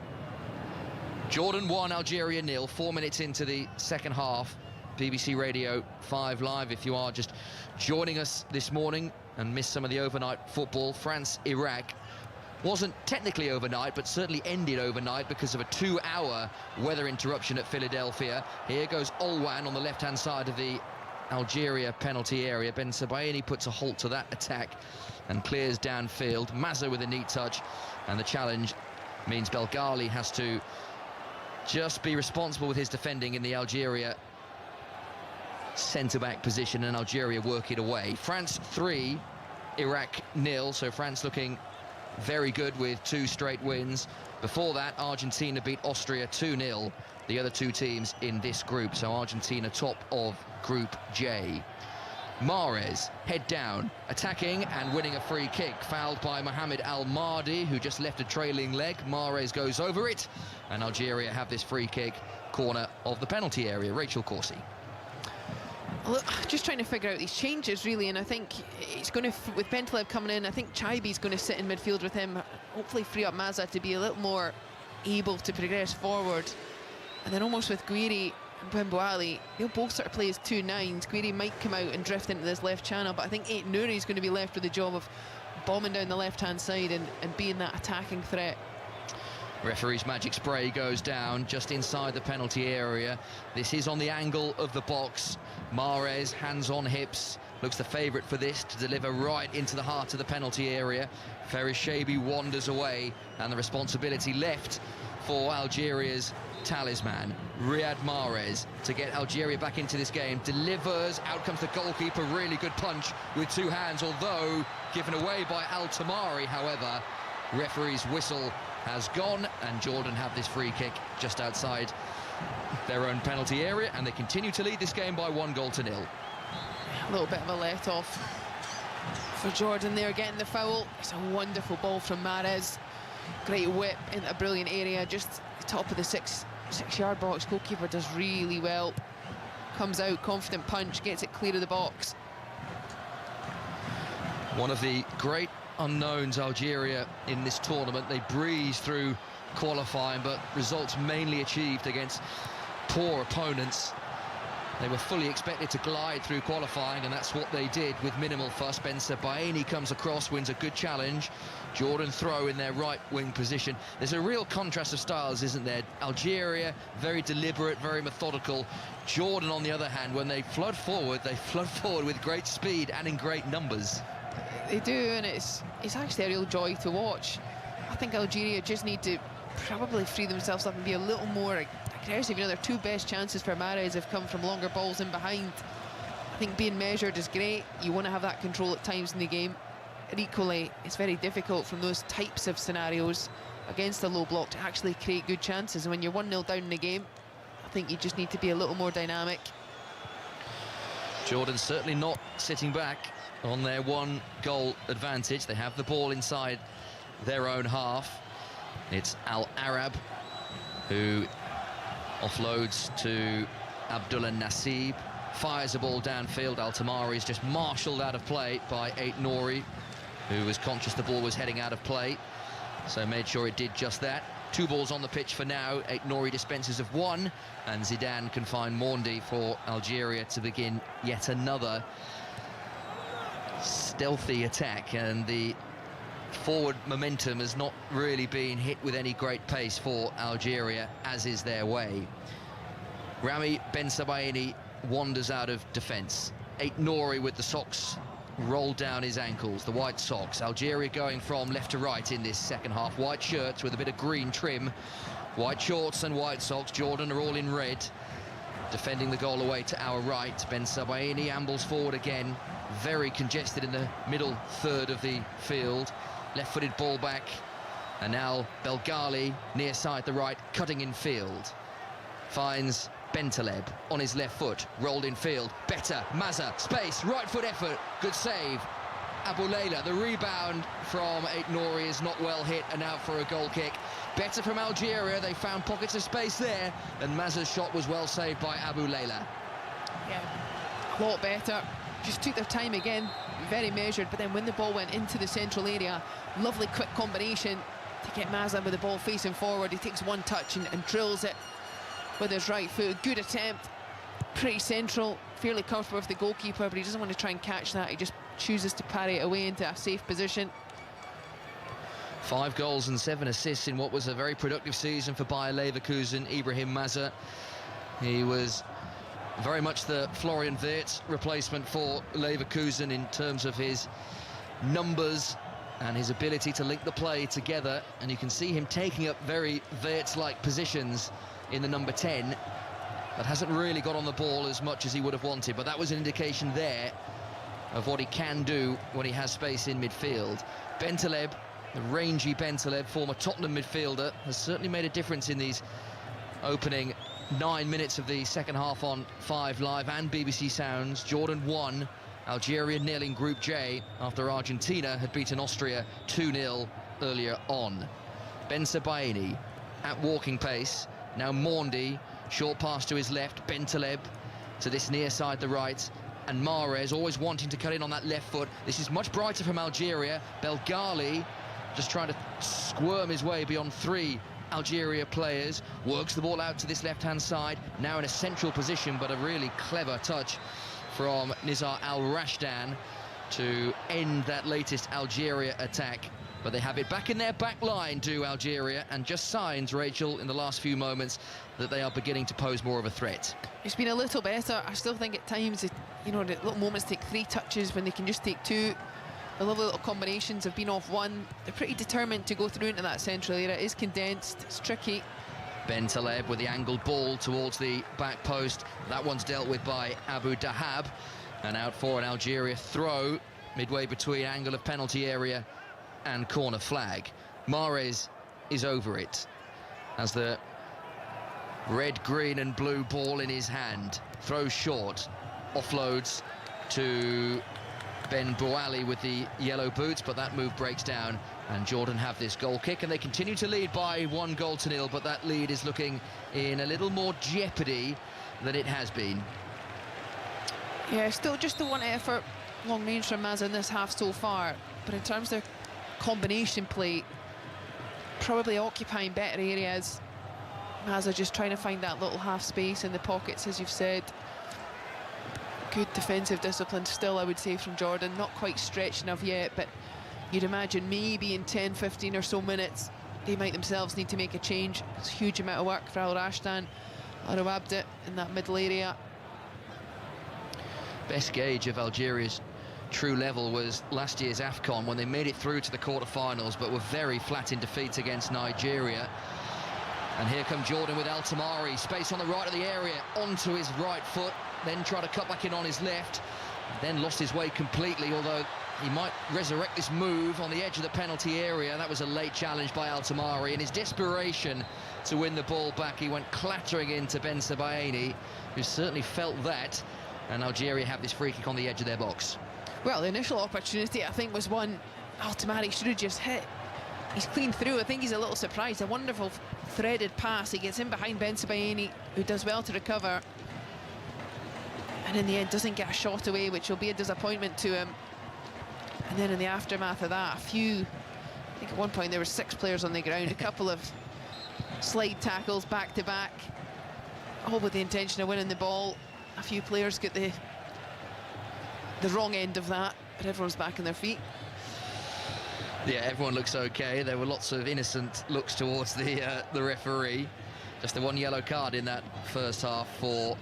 Jordan 1, Algeria 0, 4 minutes into the second half. BBC Radio 5 Live, if you are just joining us this morning and missed some of the overnight football. France-Iraq wasn't technically overnight, but certainly ended overnight because of a 2-hour weather interruption at Philadelphia. Here goes Olwan on the left-hand side of the Algeria penalty area. Ben Sebaini puts a halt to that attack and clears downfield. Mazza with a neat touch, and the challenge means Belgali has to just be responsible with his defending in the Algeria centre-back position, and Algeria work it away. France 3, Iraq 0, so France looking very good with 2 straight wins. Before that, Argentina beat Austria 2-0, the other 2 teams in this group, so Argentina top of Group J. Mahrez, head down, attacking and winning a free kick, fouled by Mohamed Almardi, who just left a trailing leg. Mahrez goes over it, and Algeria have this free kick, corner of the penalty area. Rachel Corsi. Look, just trying to figure out these changes, really, and I think it's going to, with Bentaleb coming in, I think Chaibi's going to sit in midfield with him, hopefully free up Mazza to be a little more able to progress forward. And then almost with Guiri and Ben Bouali, they'll both sort of play as 2 9s. Guiri might come out and drift into this left channel, but I think Nouri is going to be left with the job of bombing down the left-hand side and being that attacking threat. Referee's magic spray goes down just inside the penalty area. This is on the angle of the box. Mahrez, hands on hips, looks the favourite for this, to deliver right into the heart of the penalty area. Ferris Shaibi wanders away, and the responsibility left for Algeria's talisman, Riyad Mahrez, to get Algeria back into this game. Delivers, out comes the goalkeeper, really good punch with 2 hands, although given away by Altamari. However, referee's whistle has gone, and Jordan have this free kick just outside their own penalty area, and they continue to lead this game by 1-0. A little bit of a let-off for Jordan there, getting the foul. It's a wonderful ball from Mahrez. Great whip into a brilliant area, just top of the six-yard box. Goalkeeper does really well. Comes out, confident punch, gets it clear of the box. One of the great unknowns, Algeria, in this tournament. They breeze through qualifying, but results mainly achieved against poor opponents. They were fully expected to glide through qualifying, and that's what they did with minimal fuss. Ben Sebaini comes across, wins a good challenge. Jordan throw in their right wing position. There's a real contrast of styles, isn't there? Algeria, very deliberate, very methodical. Jordan, on the other hand, when they flood forward with great speed and in great numbers. They do, and it's actually a real joy to watch. I think Algeria just need to probably free themselves up and be a little more aggressive. You know, their 2 best chances for Mahrez have come from longer balls in behind. I think being measured is great. You want to have that control at times in the game. And equally, it's very difficult from those types of scenarios against a low block to actually create good chances. And when you're 1-0 down in the game, I think you just need to be a little more dynamic. Jordan certainly not sitting back on their 1-goal advantage. They have the ball inside their own half. It's Al Arab who offloads to Abdullah Nasib, fires the ball downfield. Altamari is just marshalled out of play by Nouri, who was conscious the ball was heading out of play. so made sure it did just that. 2 balls on the pitch for now. Aït-Nouri dispenses of 1, and Zidane can find Mondi for Algeria to begin yet another stealthy attack, and the forward momentum has not really been hit with any great pace for Algeria, as is their way. Rami Bensebaini wanders out of defence. Aït-Nouri with the socks rolled down his ankles, the white socks. Algeria going from left to right in this second half. White shirts with a bit of green trim, white shorts and white socks. Jordan are all in red, defending the goal away to our right. Bensebaini ambles forward again, very congested in the middle third of the field. Left-footed ball back, and now Belgali near side the right, cutting in field. Finds Bentaleb on his left foot, rolled in field. Better, Mazza, space, right foot effort, good save. Abu Layla, the rebound from Aït-Nouri is not well hit and out for a goal kick. Better from Algeria, they found pockets of space there, and Mazza's shot was well saved by Abu Layla. Yeah, a lot better. Just took their time again, very measured, but then when the ball went into the central area, lovely quick combination to get Mazza with the ball facing forward. He takes one touch and drills it with his right foot. Good attempt, pretty central, fairly comfortable with the goalkeeper, but he doesn't want to try and catch that. He just chooses to parry it away into a safe position. 5 goals and 7 assists in what was a very productive season for Bayer Leverkusen. Ibrahim Mazza, he was very much the Florian Wirtz replacement for Leverkusen in terms of his numbers and his ability to link the play together, and you can see him taking up very Wirtz-like positions in the number 10, but hasn't really got on the ball as much as he would have wanted. But that was an indication there of what he can do when he has space in midfield. Bentaleb, the rangy Bentaleb, former Tottenham midfielder, has certainly made a difference in these opening 9 minutes of the second half on 5 Live and BBC Sounds. Jordan 1, Algeria 0 in Group J after Argentina had beaten Austria 2-0 earlier on. Bensebaini at walking pace. Now Mondi, short pass to his left. Bentaleb to this near side, the right. And Mahrez always wanting to cut in on that left foot. This is much brighter from Algeria. Belgali just trying to squirm his way beyond 3 Algeria players, works the ball out to this left-hand side, now in a central position, but a really clever touch from Nizar Al-Rashdan to end that latest Algeria attack. But they have it back in their back line, do Algeria, and just signs, Rachel, in the last few moments that they are beginning to pose more of a threat. It's been a little better. I still think at times, you know, the little moments take 3 touches when they can just take 2. The lovely little combinations have been off 1. They're pretty determined to go through into that central area. It is condensed, it's tricky. Bentaleb with the angled ball towards the back post. That one's dealt with by Abu Dahab, and out for an Algeria throw midway between angle of penalty area and corner flag. Mahrez is over it as the red, green and blue ball in his hand. Throws short, offloads to Ben Bouali with the yellow boots, but that move breaks down, and Jordan have this goal kick, and they continue to lead by 1-0, but that lead is looking in a little more jeopardy than it has been. Yeah, still just the one effort long range from Mazza in this half so far, but in terms of combination play, probably occupying better areas. Mazza just trying to find that little half space in the pockets, as you've said. Good defensive discipline still, I would say, from Jordan. Not quite stretched enough yet, but you'd imagine maybe in 10, 15 or so minutes they might themselves need to make a change. It's a huge amount of work for Al Rashdan, Arouabda in that middle area. Best gauge of Algeria's true level was last year's AFCON, when they made it through to the quarterfinals but were very flat in defeat against Nigeria. And here come Jordan with Al Tamari, space on the right of the area, onto his right foot, then try to cut back in on his left, then lost his way completely, although he might resurrect this move on the edge of the penalty area. That was a late challenge by Al Tamari. In his desperation to win the ball back, he went clattering into Bensebaini, who certainly felt that, and Algeria have this free kick on the edge of their box. Well, the initial opportunity, I think, was one Al Tamari should have just hit. He's clean through. I think he's a little surprised. A wonderful threaded pass. He gets in behind Bensebaini, who does well to recover, and in the end doesn't get a shot away, which will be a disappointment to him. And then in the aftermath of that, a few I think at one point there were 6 players on the ground, a couple of slide tackles back to back, all with the intention of winning the ball. A few players get the wrong end of that, but everyone's back on their feet. Yeah, everyone looks okay. There were lots of innocent looks towards the referee. Just the 1 yellow card in that first half for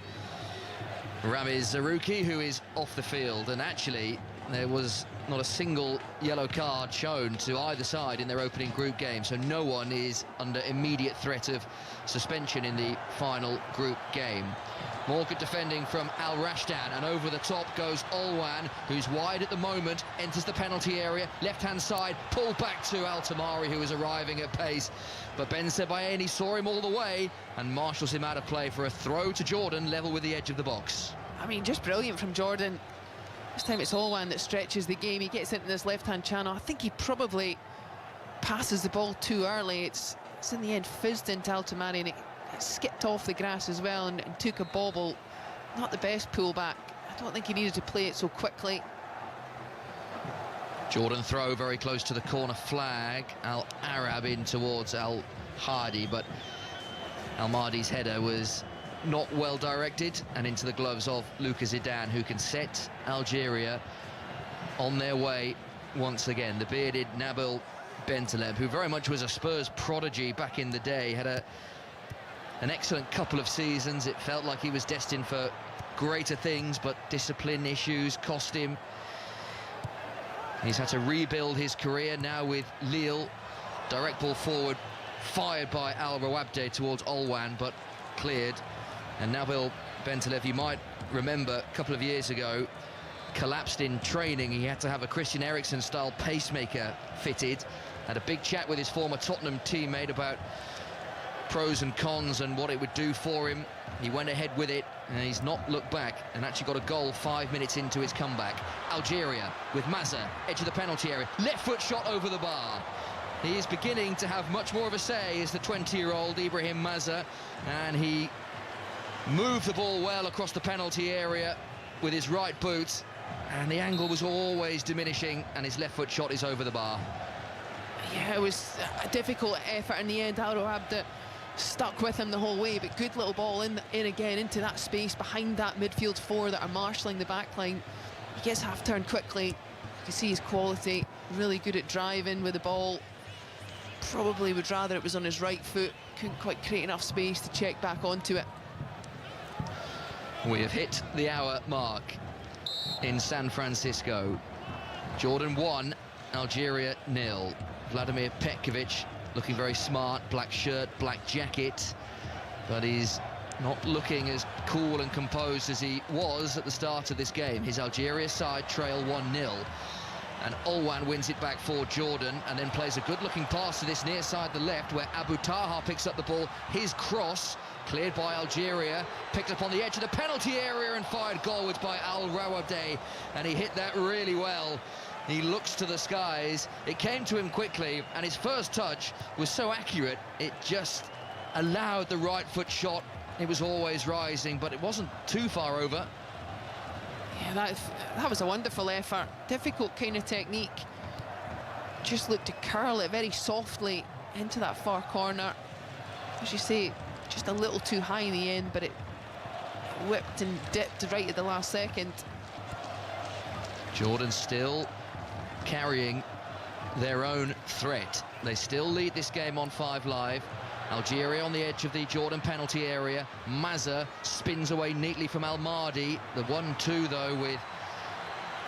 Ramiz Zarouki, who is off the field. And actually, there was not a single yellow card shown to either side in their opening group game, so no one is under immediate threat of suspension in the final group game. More good defending from Al Rashdan, and over the top goes Olwan, who's wide at the moment, enters the penalty area, left-hand side, pulled back to Al Tamari, who is arriving at pace. But Ben Sebaeni saw him all the way and marshals him out of play for a throw to Jordan, level with the edge of the box. I mean, just brilliant from Jordan. This time it's Olwan that stretches the game. He gets into this left-hand channel. I think he probably passes the ball too early. It's in the end fizzed into Al Tamari, and it skipped off the grass as well and took a bobble. Not the best pullback. I don't think he needed to play it so quickly. Jordan throw very close to the corner flag. Al Arab in towards Al Hadi, but Al Mahdi's header was not well directed and into the gloves of Lucas Zidane, who can set Algeria on their way once again. The bearded Nabil Bentaleb, who very much was a Spurs prodigy back in the day, had an excellent couple of seasons. It felt like he was destined for greater things, but discipline issues cost him. He's had to rebuild his career now with Lille. Direct ball forward, fired by Al Rawabde towards Olwan, but cleared. And Nabil Bentaleb, you might remember a couple of years ago, collapsed in training. He had to have a Christian Eriksen style pacemaker fitted. Had a big chat with his former Tottenham teammate about pros and cons and what it would do for him. He went ahead with it, and he's not looked back, and actually got a goal 5 minutes into his comeback. Algeria with Mazza, edge of the penalty area, left foot shot over the bar. He is beginning to have much more of a say as the 20-year-old Ibrahim Mazza, and he moved the ball well across the penalty area with his right boot, and the angle was always diminishing, and his left foot shot is over the bar. Yeah, it was a difficult effort in the end. Al Rawabde stuck with him the whole way, but good little ball in again into that space behind that midfield 4 that are marshalling the back line. He gets half-turned quickly. You can see his quality, really good at driving with the ball. Probably would rather it was on his right foot. Couldn't quite create enough space to check back onto it. We have hit the hour mark in San Francisco. Jordan 1, Algeria 0. Vladimir Petkovic looking very smart, black shirt, black jacket, but he's not looking as cool and composed as he was at the start of this game. His Algeria side trail 1-0, and Olwan wins it back for Jordan, and then plays a good-looking pass to this near side, the left, where Abu Taha picks up the ball. His cross, cleared by Algeria, picked up on the edge of the penalty area and fired goalwards by Al Rawabde, and he hit that really well. He looks to the skies. It came to him quickly, and his first touch was so accurate, it just allowed the right foot shot. It was always rising, but it wasn't too far over. Yeah, that was a wonderful effort. Difficult kind of technique. Just looked to curl it very softly into that far corner. As you say, just a little too high in the end, but it whipped and dipped right at the last second. Jordan still carrying their own threat. They still lead this game on 5 Live. Algeria on the edge of the Jordan penalty area. Mazza spins away neatly from Al Mahdi. The 1-2 though with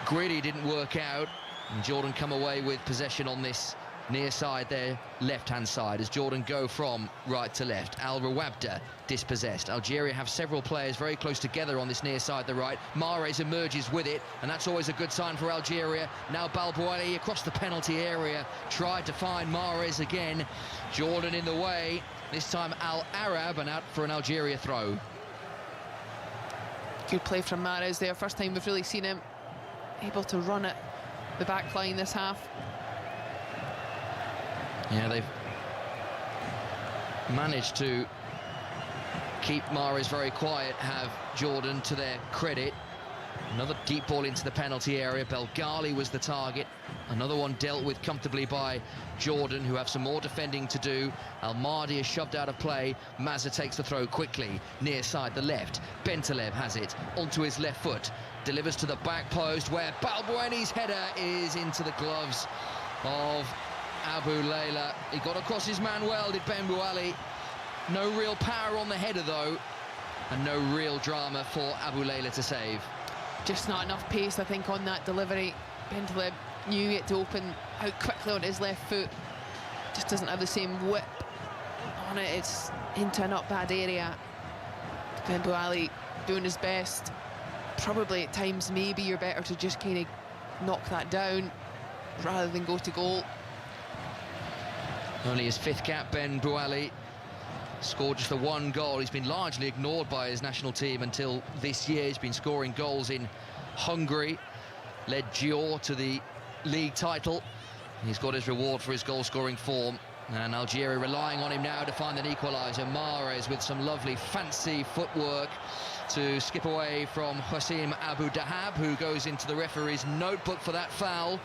Gritty didn't work out, and Jordan come away with possession on this near side there, left-hand side, as Jordan go from right to left. Al Rawabde dispossessed. Algeria have several players very close together on this near side, the right. Mahrez emerges with it, and that's always a good sign for Algeria. Now Balbouali across the penalty area, tried to find Mahrez again. Jordan in the way, this time Al Arab, and out for an Algeria throw. Good play from Mahrez there. First time we've really seen him able to run at the back line this half. Yeah, they've managed to keep Mahrez very quiet, have Jordan, to their credit. Another deep ball into the penalty area. Belgali was the target. Another one dealt with comfortably by Jordan, who have some more defending to do. Almadi is shoved out of play. Mazza takes the throw quickly, near side the left. Bentaleb has it onto his left foot. Delivers to the back post, where Balbueni's header is into the gloves of Abu Layla. He got across his man well, did Ben Bouali. No real power on the header, though, and no real drama for Abu Layla to save. Just not enough pace, I think, on that delivery. Bentaleb knew it to open out quickly on his left foot. Just doesn't have the same whip on it. It's into a not bad area. Ben Bouali doing his best. Probably at times maybe you're better to just kind of knock that down rather than go to goal. Only his 5th cap, Ben Bouali. Scored just the 1 goal. He's been largely ignored by his national team until this year. He's been scoring goals in Hungary, led Gior to the league title. He's got his reward for his goal-scoring form, and Algeria relying on him now to find an equaliser. Mahrez with some lovely fancy footwork to skip away from Hossein Abu Dahab, who goes into the referee's notebook for that foul.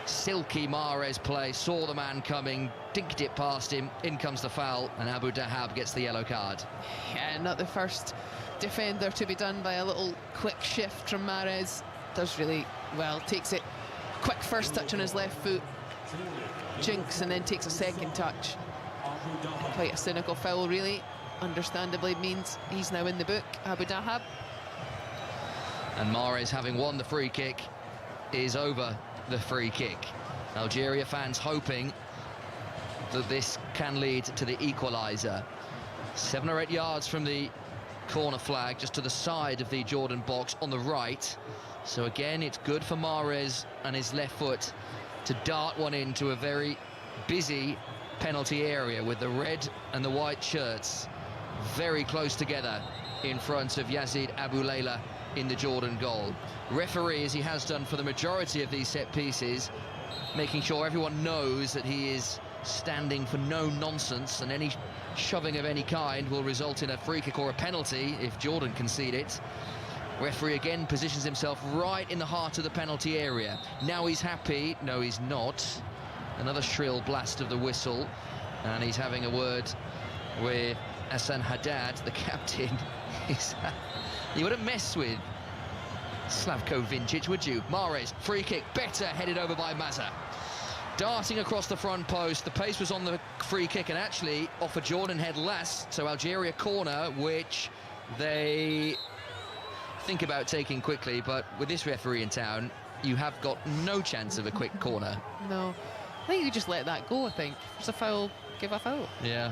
Silky Mahrez play, saw the man coming, dinked it past him, in comes the foul, and Abu Dahab gets the yellow card. Yeah, not the first defender to be done by a little quick shift from Mahrez. Does really well, takes it quick first touch on his left foot, jinks, and then takes a second touch. Quite a cynical foul, really. Understandably means he's now in the book, Abu Dahab. And Mahrez, having won the free kick, is over the free kick. Algeria fans hoping that this can lead to the equaliser. 7 or 8 yards from the corner flag, just to the side of the Jordan box on the right. So again, it's good for Mahrez and his left foot to dart one into a very busy penalty area with the red and the white shirts very close together in front of Yazid Abu Layla in the Jordan goal. Referee, as he has done for the majority of these set pieces, making sure everyone knows that he is standing for no nonsense, and any shoving of any kind will result in a free kick or a penalty if Jordan concede it. Referee again positions himself right in the heart of the penalty area. Now he's happy. No, he's not. Another shrill blast of the whistle, and he's having a word with Hassan Haddad, the captain. You wouldn't mess with Slavko Vincic, would you? Mahrez, free kick, better, headed over by Mazza. Darting across the front post, the pace was on the free kick and actually off a Jordan head last, so Algeria corner, which they think about taking quickly, but with this referee in town, you have got no chance of a quick corner. No, I think you just let that go. I think if it's a foul, give a foul. Yeah.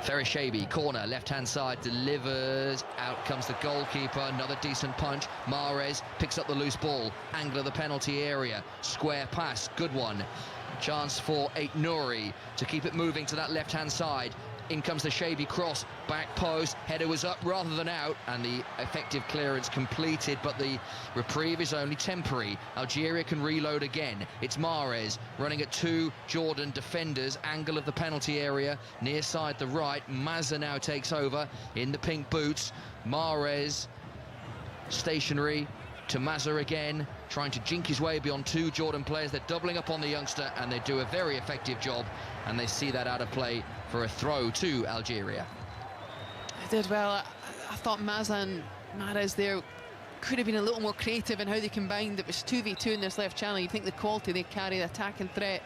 Ferishabi, corner, left-hand side, delivers, out comes the goalkeeper, another decent punch. Mahrez picks up the loose ball, angle of the penalty area, square pass, good one. Chance for Ait Nouri to keep it moving to that left-hand side. In comes the Shabi cross, back post, header was up rather than out, and the effective clearance completed, but the reprieve is only temporary. Algeria can reload again. It's Mahrez running at 2 Jordan defenders, angle of the penalty area, near side the right. Mazza now takes over in the pink boots. Mahrez stationary to Mazza again, trying to jink his way beyond 2 Jordan players. They're doubling up on the youngster, and they do a very effective job, and they see that out of play for a throw to Algeria. They did well. I thought Mazza and Mahrez there could have been a little more creative in how they combined. It was 2v2 in this left channel. You'd think the quality they carry, the attack and threat,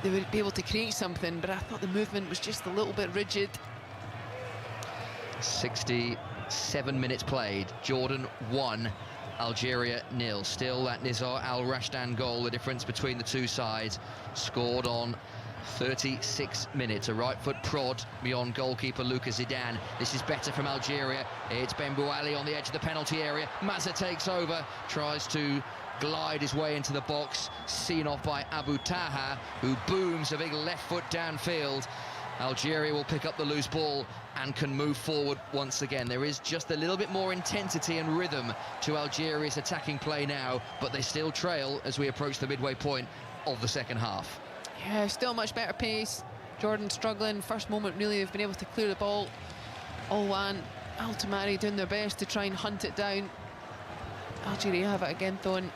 they would be able to create something, but I thought the movement was just a little bit rigid. 67 minutes played. Jordan 1, Algeria 0. Still that Nizar Al Rashdan goal, the difference between the two sides, scored on 36 minutes. A right foot prod beyond goalkeeper Lucas Zidane. This is better from Algeria. It's Ben Bouali on the edge of the penalty area. Mazza takes over, tries to glide his way into the box, seen off by Abu Taha, who booms a big left foot downfield. Algeria will pick up the loose ball and can move forward once again. There is just a little bit more intensity and rhythm to Algeria's attacking play now, but they still trail as we approach the midway point of the second half. Yeah, still much better pace. Jordan struggling. First moment, really, they've been able to clear the ball. Olwan, Altamari doing their best to try and hunt it down. Algeria have it again, though, and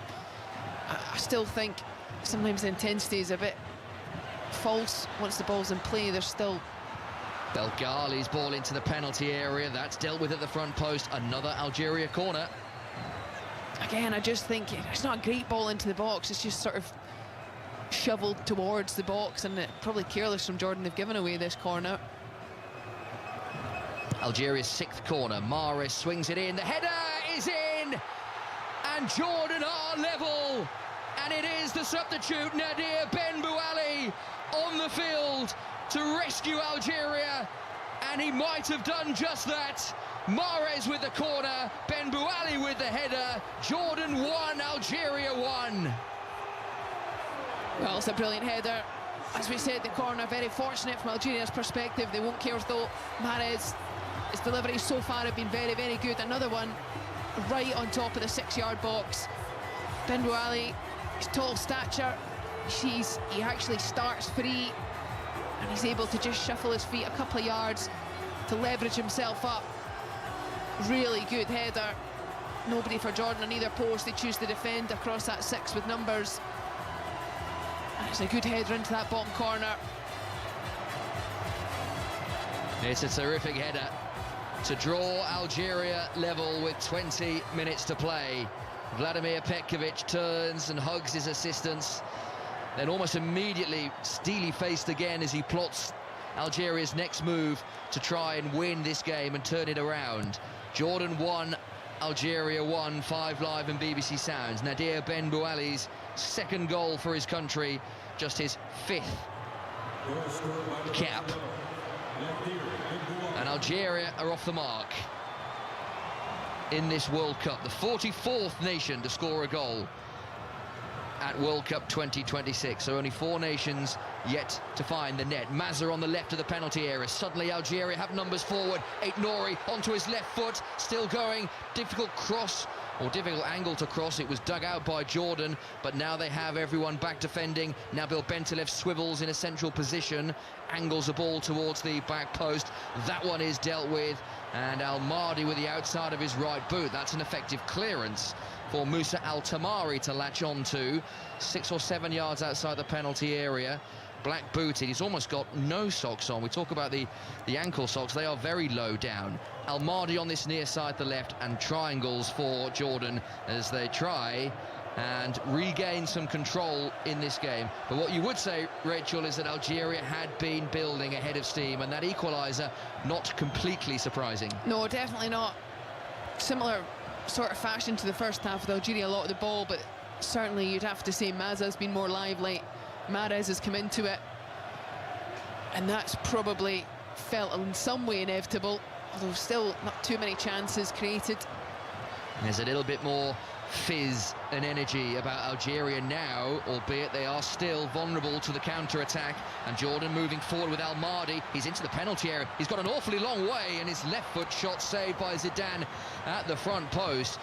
I still think sometimes the intensity is a bit false once the ball's in play. There's still... Belghali's ball into the penalty area. That's dealt with at the front post. Another Algeria corner. Again, I just think it's not a great ball into the box. It's just sort of shoveled towards the box, and probably careless from Jordan. They've given away this corner. Algeria's 6th corner. Mahrez swings it in. The header is in! And Jordan are level. And it is the substitute, Nadir Ben Bouali, on the field to rescue Algeria, and he might have done just that. Mahrez with the corner, Ben Bouali with the header. Jordan 1, Algeria 1. Well, it's a brilliant header. As we said, the corner very fortunate from Algeria's perspective. They won't care though. Mahrez, his deliveries so far have been very, very good. Another one right on top of the 6-yard box. Ben Bouali, his tall stature, he actually starts free, and he's able to just shuffle his feet a couple of yards to leverage himself up. Really good header. Nobody for Jordan on either post. They choose to defend across that 6 with numbers. And it's a good header into that bottom corner. It's a terrific header to draw Algeria level with 20 minutes to play. Vladimir Petkovic turns and hugs his assistants, then almost immediately steely-faced again as he plots Algeria's next move to try and win this game and turn it around. Jordan 1, Algeria 1, 5 Live and BBC Sounds. Nadir Ben Bouali's 2nd goal for his country, just his 5th cap. And Algeria are off the mark in this World Cup, the 44th nation to score a goal at World Cup 2026. So only 4 nations yet to find the net. Mazza on the left of the penalty area. Suddenly Algeria have numbers forward. Ait Nouri onto his left foot, still going. Difficult cross, or difficult angle to cross. It was dug out by Jordan, but now they have everyone back defending. Nabil Bentaleb swivels in a central position, angles the ball towards the back post. That one is dealt with, and Al Mahdi with the outside of his right boot. That's an effective clearance for Moussa Al Tamari to latch onto. 6 or 7 yards outside the penalty area. Black booted, he's almost got no socks on. We talk about the ankle socks, they are very low down. Al Mahdi on this near side, the left, and triangles for Jordan as they try and regain some control in this game. But what you would say, Rachel, is that Algeria had been building ahead of steam, and that equaliser not completely surprising. No, definitely not. Similar sort of fashion to the first half with Algeria, a lot of the ball, but certainly you'd have to say Mazza's been more lively. Mahrez has come into it, and that's probably felt in some way inevitable, although still not too many chances created. There's a little bit more fizz and energy about Algeria now, albeit they are still vulnerable to the counter-attack. And Jordan moving forward with Al Mahdi. He's into the penalty area. He's got an awfully long way, and his left foot shot saved by Zidane at the front post.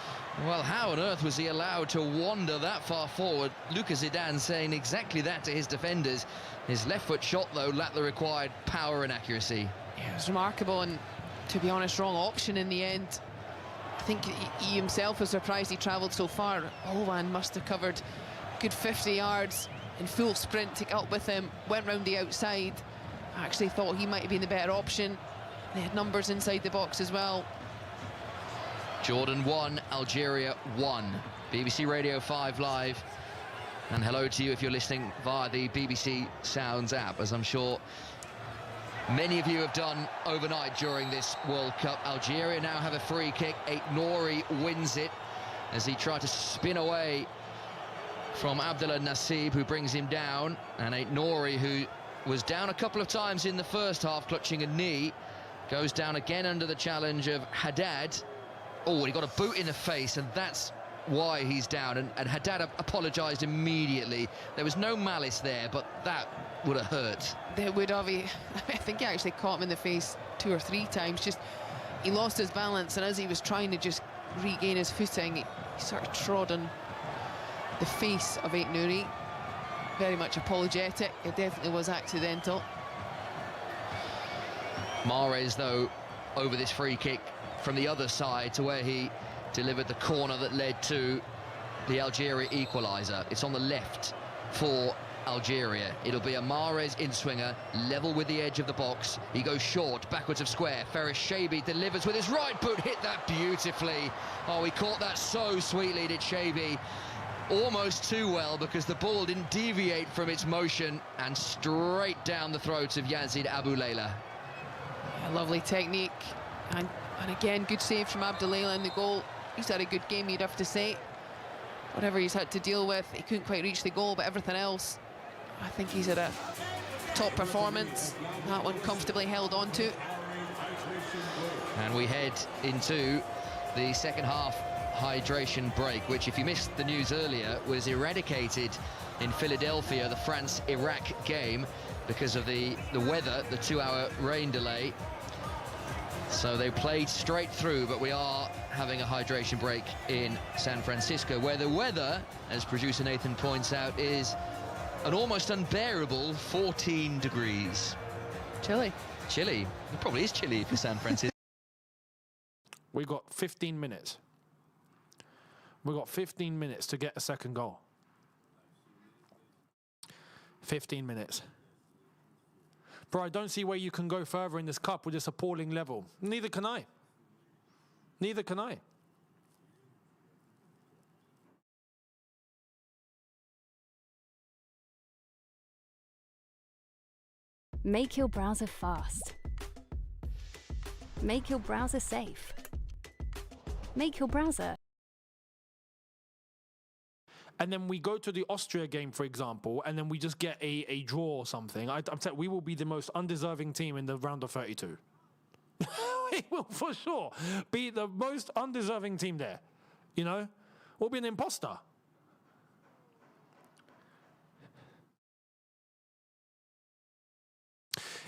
Well, how on earth was he allowed to wander that far forward? Lucas Zidane saying exactly that to his defenders. His left foot shot, though, lacked the required power and accuracy. Yeah, it was remarkable, and to be honest, wrong option in the end. I think he himself was surprised he travelled so far. Olwan must have covered a good 50 yards in full sprint to get up with him, went round the outside. I actually thought he might have been the better option. They had numbers inside the box as well. Jordan 1, Algeria 1. BBC Radio 5 Live. And hello to you if you're listening via the BBC Sounds app, as I'm sure many of you have done overnight during this World Cup. Algeria now have a free kick. Ait Nouri wins it as he tried to spin away from Abdullah Nassib, who brings him down. And Ait Nouri, who was down a couple of times in the first half, clutching a knee, goes down again under the challenge of Haddad. Oh, he got a boot in the face, and that's why he's down. And Haddad apologised immediately. There was no malice there, but that would have hurt. They would have. I think he actually caught him in the face 2 or 3 times. Just he lost his balance, and as he was trying to just regain his footing, he sort of trod on the face of Ait Nouri. Very much apologetic. It definitely was accidental. Mahrez, though, over this free kick from the other side to where he delivered the corner that led to the Algeria equaliser. It's on the left for Algeria. It'll be a Mahrez in-swinger, level with the edge of the box. He goes short, backwards of square. Ferris Shabi delivers with his right boot, hit that beautifully. Oh, he caught that so sweetly, did Shabi. Almost too well, because the ball didn't deviate from its motion, and straight down the throat of Yazid Abu Layla. Yeah, lovely technique, and again, good save from Abdullayla in the goal. He's had a good game, you'd have to say. Whatever he's had to deal with, he couldn't quite reach the goal, but everything else, I think he's had a top performance. That one comfortably held on to. And we head into the second half hydration break, which, if you missed the news earlier, was eradicated in Philadelphia, the France-Iraq game, because of the weather, the 2-hour rain delay. So they played straight through, but we are having a hydration break in San Francisco, where the weather, as producer Nathan points out, is an almost unbearable 14 degrees. Chilly. Chilly. It probably is chilly for San Francisco. We got 15 minutes. We got 15 minutes to get a second goal. 15 minutes. Bro, I don't see where you can go further in this cup with this appalling level. Neither can I. Neither can I. Make your browser fast. Make your browser safe. Make your browser. And then we go to the Austria game, for example, and then we just get a draw or something. I'm telling you, we will be the most undeserving team in the round of 32. We will for sure be the most undeserving team there. You know, we'll be an imposter.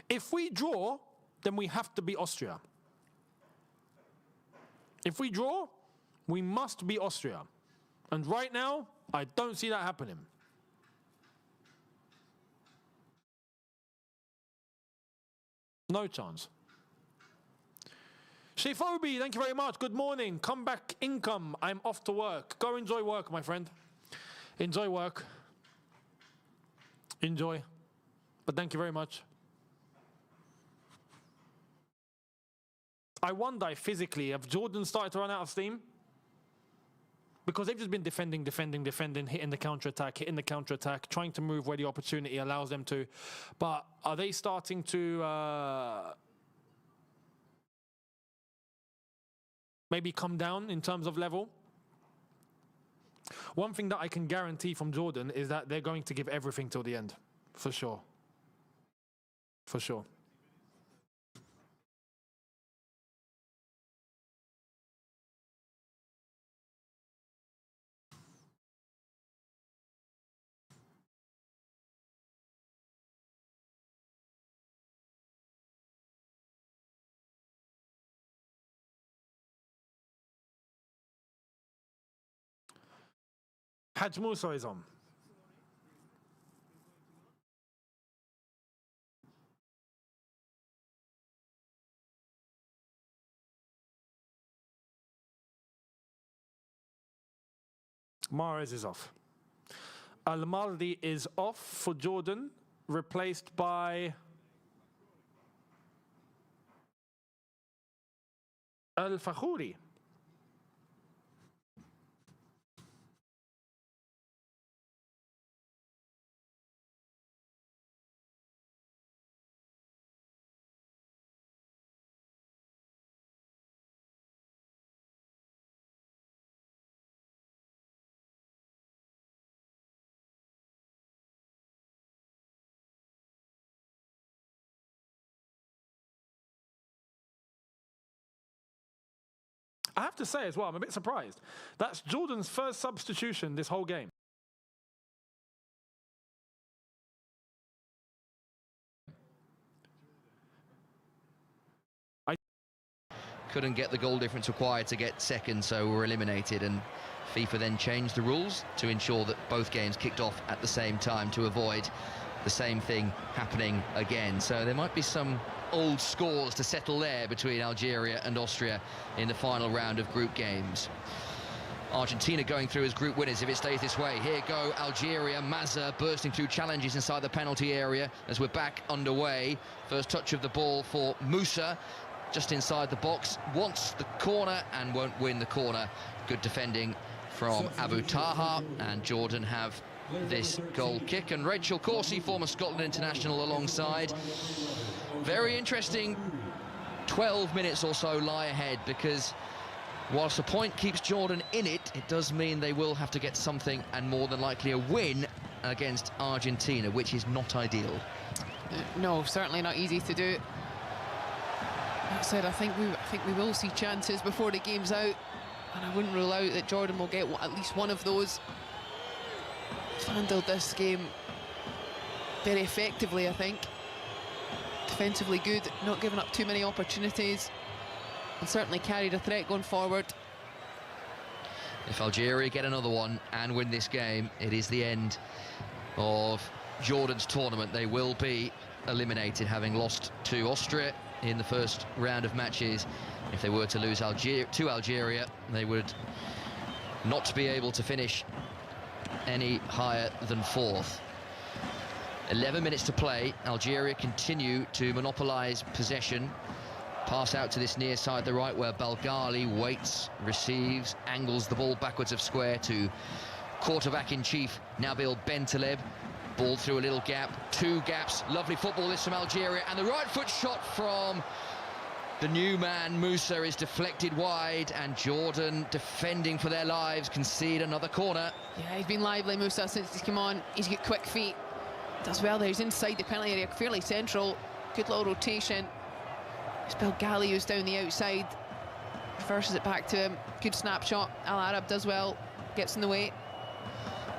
If we draw, then we have to beat Austria. If we draw, we must beat Austria. And right now, I don't see that happening. No chance. Shifobi, thank you very much. Good morning. Come back income. I'm off to work. Go enjoy work, my friend. Enjoy work. Enjoy. But thank you very much. I wonder if physically, have Jordan started to run out of steam? Because they've just been defending, hitting the counter-attack, trying to move where the opportunity allows them to. But are they starting to maybe come down in terms of level? One thing that I can guarantee from Jordan is that they're going to give everything till the end. For sure. For sure. Haj Musa is on. Mahrez is off. Al-Maldi is off for Jordan, replaced by Al-Fakhouri. I have to say as well, I'm a bit surprised. That's Jordan's first substitution this whole game. Couldn't get the goal difference required to get second, so we're eliminated. And FIFA then changed the rules to ensure that both games kicked off at the same time to avoid the same thing happening again. So there might be some old scores to settle there between Algeria and Austria in the final round of group games. Argentina going through as group winners if it stays this way. Here go Algeria, Mazza bursting through challenges inside the penalty area as we're back underway. First touch of the ball for Musa, just inside the box, wants the corner and won't win the corner. Good defending from Abu Taha, and Jordan have this goal kick. And Rachel Corsie, former Scotland international, alongside. Very interesting 12 minutes or so lie ahead, because whilst a point keeps Jordan in it, it does mean they will have to get something, and more than likely a win against Argentina, which is not ideal. No, certainly not easy to do. That said, I think we will see chances before the game's out, and I wouldn't rule out that Jordan will get at least one of those. He's handled this game very effectively, I think. Defensively good, not giving up too many opportunities, and certainly carried a threat going forward. If Algeria get another one and win this game, it is the end of Jordan's tournament. They will be eliminated, having lost to Austria in the first round of matches. If they were to lose to Algeria, they would not be able to finish any higher than fourth. 11 minutes to play. Algeria continue to monopolise possession. Pass out to this near side, the right, where Belgali waits, receives, angles the ball backwards of square to quarterback-in-chief Nabil Bentaleb. Ball through a little gap, two gaps. Lovely football this from Algeria, and the right foot shot from the new man Musa is deflected wide, and Jordan, defending for their lives, concede another corner. Yeah, he's been lively, Musa, since he's come on. He's got quick feet. Does well there. He's inside the penalty area, fairly central. Good little rotation. It's Belgali who's down the outside. Reverses it back to him. Good snapshot. Al Arab does well. Gets in the way.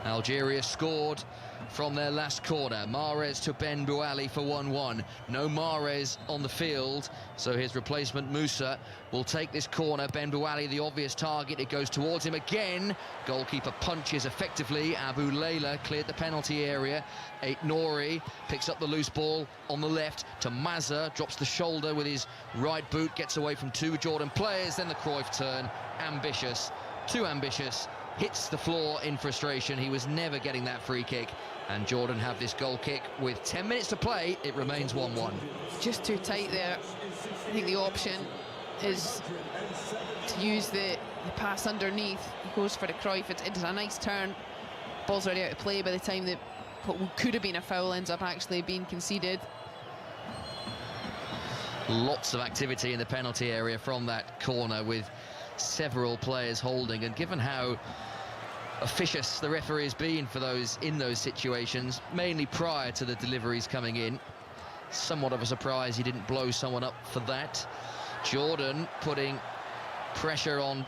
Algeria scored from their last corner. Mahrez to Ben Bouali for 1-1. No Mahrez on the field, so his replacement Musa will take this corner. Ben Bouali, the obvious target. It goes towards him again. Goalkeeper punches effectively. Abu Layla cleared the penalty area. Ait Nouri picks up the loose ball on the left to Mazza, drops the shoulder with his right boot, gets away from two Jordan players. Then the Cruyff turn. Ambitious, too ambitious. Hits the floor in frustration. He was never getting that free kick, and Jordan have this goal kick with 10 minutes to play. It remains 1-1. Just too tight there. I think the option is to use the pass underneath. He goes for the Cruyff. It's a nice turn. Ball's already out of play by the time that what could have been a foul ends up actually being conceded. Lots of activity in the penalty area from that corner, with several players holding, and given how officious the referee has been for those in those situations, mainly prior to the deliveries coming in, somewhat of a surprise he didn't blow someone up for that. Jordan putting pressure on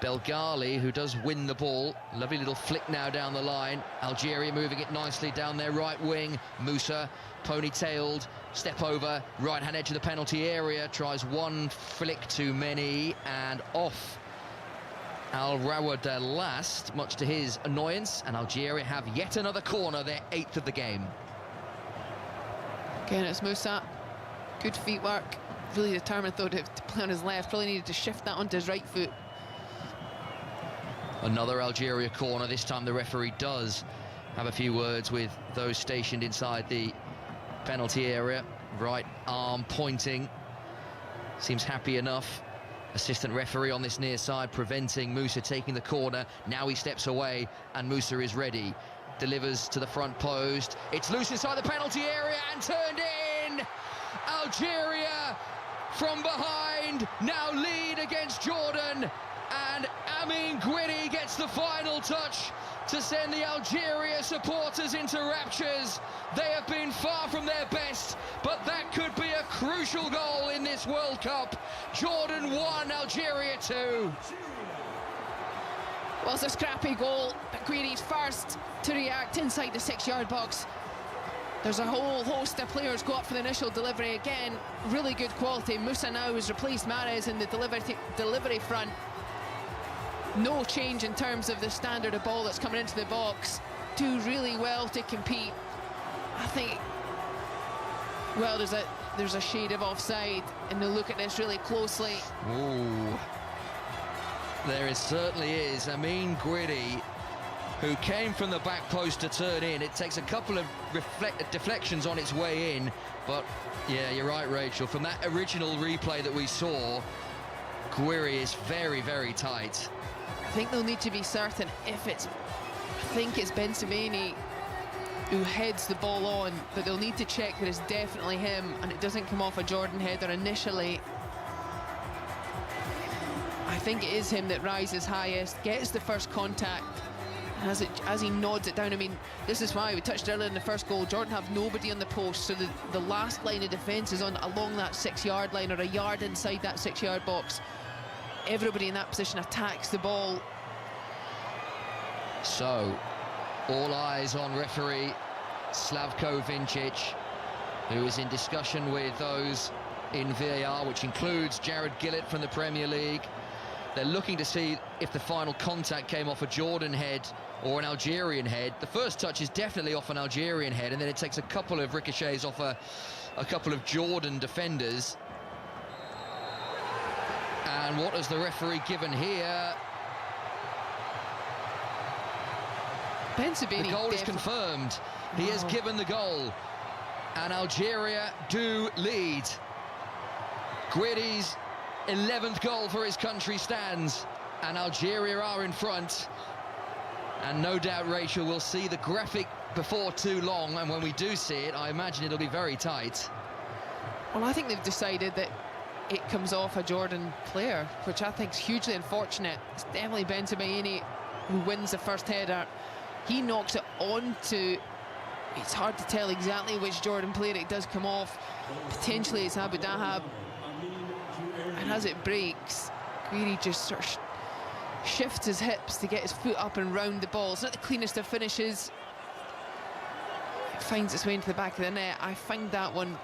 Belgali, who does win the ball. Lovely little flick now down the line. Algeria moving it nicely down their right wing. Musa ponytailed, step over, right hand edge of the penalty area, tries one flick too many, and off Al Rawada last, much to his annoyance, and Algeria have yet another corner, their 8th of the game. Again, it's Musa. Good feet work. Really determined, though, to play on his left. Probably needed to shift that onto his right foot. Another Algeria corner. This time the referee does have a few words with those stationed inside the penalty area. Right arm pointing. Seems happy enough. Assistant referee on this near side preventing Musa taking the corner. Now he steps away and Musa is ready. Delivers to the front post. It's loose inside the penalty area and turned in. Algeria from behind now lead against Jordan, and Amin Gwidi gets the final touch to send the Algeria supporters into raptures. They have been far from their best, but that could be a crucial goal in this World Cup. Jordan 1, Algeria 2. Well, it's a scrappy goal, but Guidi's first to react inside the 6-yard box. There's a whole host of players go up for the initial delivery. Again, really good quality. Musa now has replaced Mahrez in the delivery front. No change in terms of the standard of ball that's coming into the box. Do really well to compete. I think, well, there's a shade of offside, and they'll look at this really closely. Ooh. There certainly is. Amin Gwidi, who came from the back post to turn in. It takes a couple of deflections on its way in, but yeah, you're right, Rachel. From that original replay that we saw, Gwiri is very, very tight. I think they'll need to be certain if it's, I think it's Bensebaini who heads the ball on, but they'll need to check that it's definitely him and it doesn't come off a Jordan header initially. I think it is him that rises highest, gets the first contact, and as he nods it down. I mean, this is why we touched earlier in the first goal, Jordan have nobody on the post, so the last line of defence is along that 6-yard line, or a yard inside that 6-yard box. Everybody in that position attacks the ball. So, all eyes on referee Slavko Vincic, who is in discussion with those in VAR, which includes Jared Gillett from the Premier League. They're looking to see if the final contact came off a Jordan head or an Algerian head. The first touch is definitely off an Algerian head, and then it takes a couple of ricochets off a couple of Jordan defenders. And what has the referee given here? Bensebaini. The goal is confirmed. He has given the goal, and Algeria do lead. Guidi's 11th goal for his country stands, and Algeria are in front. And no doubt, Rachel, we'll see the graphic before too long, and when we do see it, I imagine it'll be very tight. Well, I think they've decided that it comes off a Jordan player, which I think is hugely unfortunate. It's definitely Bensebaini who wins the first header. He knocks it onto, it's hard to tell exactly which Jordan player it does come off. Potentially it's Abu Dahab. And as it breaks, Guiri just sort of shifts his hips to get his foot up and round the ball. It's not the cleanest of finishes. It finds its way into the back of the net. I find that one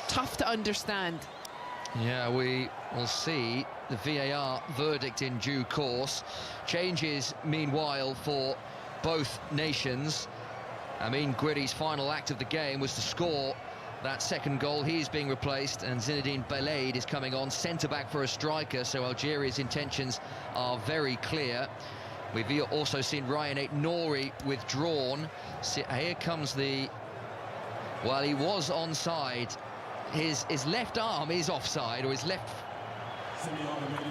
tough to understand. Yeah, we will see the VAR verdict in due course. Changes, meanwhile, for both nations. I mean, Guiri's final act of the game was to score that second goal. He's being replaced, and Zinedine Belaid is coming on, centre-back for a striker, so Algeria's intentions are very clear. We've also seen Ryan Aït-Nouri withdrawn. Here comes the... Well, he was onside. His left arm is offside, or his left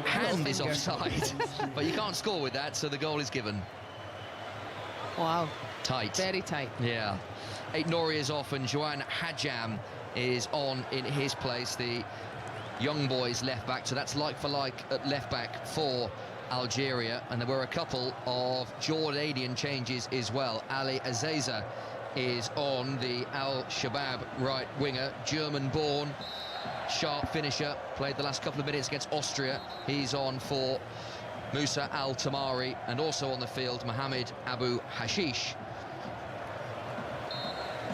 hand is offside. But you can't score with that, so the goal is given. Wow. Tight. Very tight. Yeah. Aït-Nouri is off, and Joan Hadjam is on in his place, the young boys left back. So that's like for like at left back for Algeria. And there were a couple of Jordanian changes as well. Ali Azeza is on, the Al-Shabaab right winger, German-born, sharp finisher, played the last couple of minutes against Austria. He's on for Musa Al-Tamari, and also on the field, Mohamed Abu Hashish,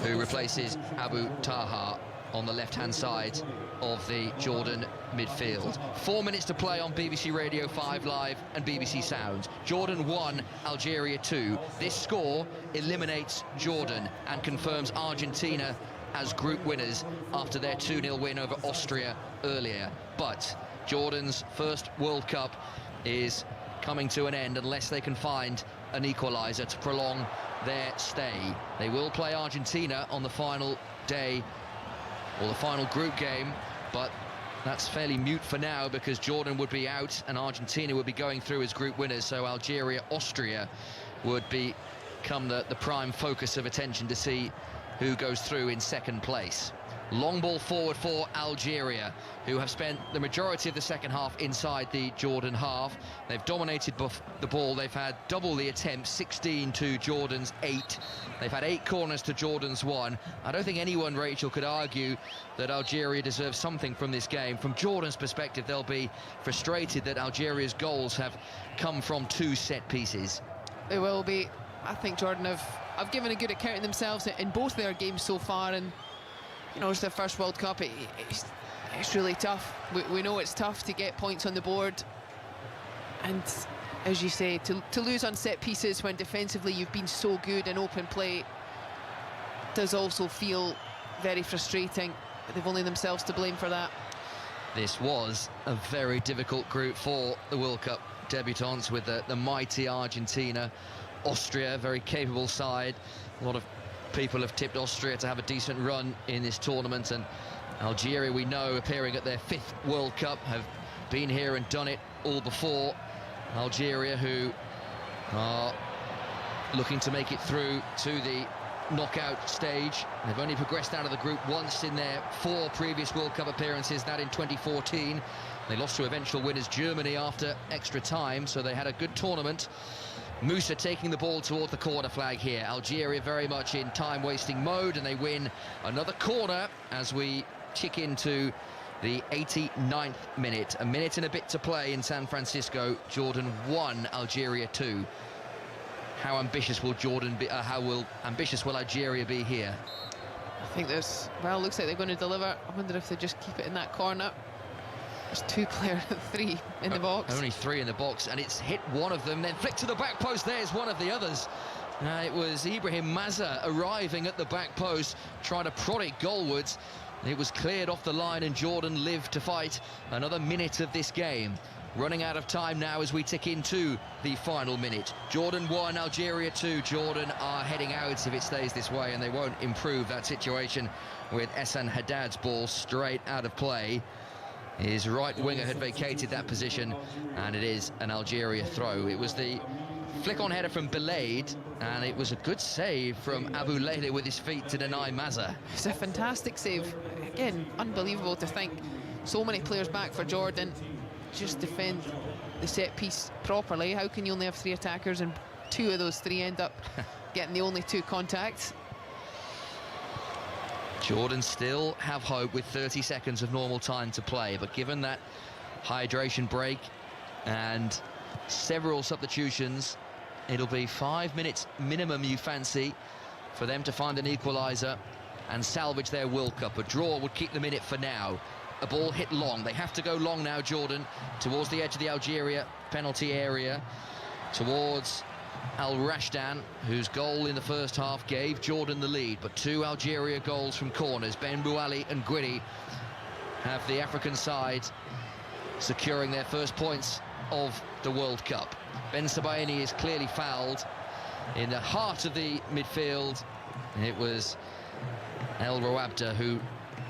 who replaces Abu Taha on the left-hand side of the Jordan midfield. 4 minutes to play on BBC Radio 5 Live and BBC Sounds. Jordan 1, Algeria 2. This score eliminates Jordan and confirms Argentina as group winners after their 2-0 win over Austria earlier. But Jordan's first World Cup is coming to an end unless they can find an equaliser to prolong their stay. They will play Argentina on the final day, or the final group game, but that's fairly mute for now because Jordan would be out and Argentina would be going through as group winners, so Algeria, Austria would become the prime focus of attention to see who goes through in second place. Long ball forward for Algeria, who have spent the majority of the second half inside the Jordan half. They've dominated the ball. They've had double the attempts, 16 to Jordan's 8. They've had 8 corners to Jordan's 1. I don't think anyone, Rachel, could argue that Algeria deserves something from this game. From Jordan's perspective, they'll be frustrated that Algeria's goals have come from 2 set pieces. They will be. I think Jordan have given a good account of themselves in both their games so far, and you know, it's their first World Cup. It's really tough. We know it's tough to get points on the board, and as you say, to lose on set pieces when defensively you've been so good in open play does also feel very frustrating, but they've only themselves to blame for that. This was a very difficult group for the World Cup debutants with the mighty Argentina. Austria, very capable side. A lot of people have tipped Austria to have a decent run in this tournament, and Algeria, we know, appearing at their 5th World Cup, have been here and done it all before. Algeria, who are looking to make it through to the knockout stage. They've only progressed out of the group once in their 4 previous World Cup appearances, that in 2014. They lost to eventual winners Germany after extra time, so they had a good tournament. Musa taking the ball toward the corner flag here. Algeria very much in time-wasting mode, and they win another corner as we tick into the 89th minute. A minute and a bit to play in San Francisco. Jordan 1, Algeria 2. How ambitious will Jordan be? Ambitious will Algeria be here? I think there's, well, looks like they're going to deliver. I wonder if they just keep it in that corner. There's 2 players, 3 in the box. Only 3 in the box, and it's hit one of them, then flicked to the back post. There's one of the others. It was Ibrahim Mazza arriving at the back post, trying to prod it goalwards. It was cleared off the line, and Jordan lived to fight another minute of this game. Running out of time now as we tick into the final minute. Jordan 1, Algeria 2. Jordan are heading out if it stays this way, and they won't improve that situation with Esen Haddad's ball straight out of play. His right winger had vacated that position, and it is an Algeria throw. It was the flick-on header from Belaid, and it was a good save from Abu Leila with his feet to deny Mazza. It's a fantastic save. Again, unbelievable to think so many players back for Jordan. Just defend the set piece properly. How can you only have 3 attackers and 2 of those 3 end up getting the only 2 contacts? Jordan still have hope with 30 seconds of normal time to play, but given that hydration break and several substitutions, it'll be 5 minutes minimum, you fancy, for them to find an equaliser and salvage their World Cup. A draw would keep them in it for now. A ball hit long. They have to go long now, Jordan, towards the edge of the Algeria penalty area, towards Al Rashdan, whose goal in the first half gave Jordan the lead, but 2 Algeria goals from corners. Ben Bouali and Guidi have the African side securing their first points of the World Cup. Ben Sabaini is clearly fouled in the heart of the midfield. It was El Rouabda who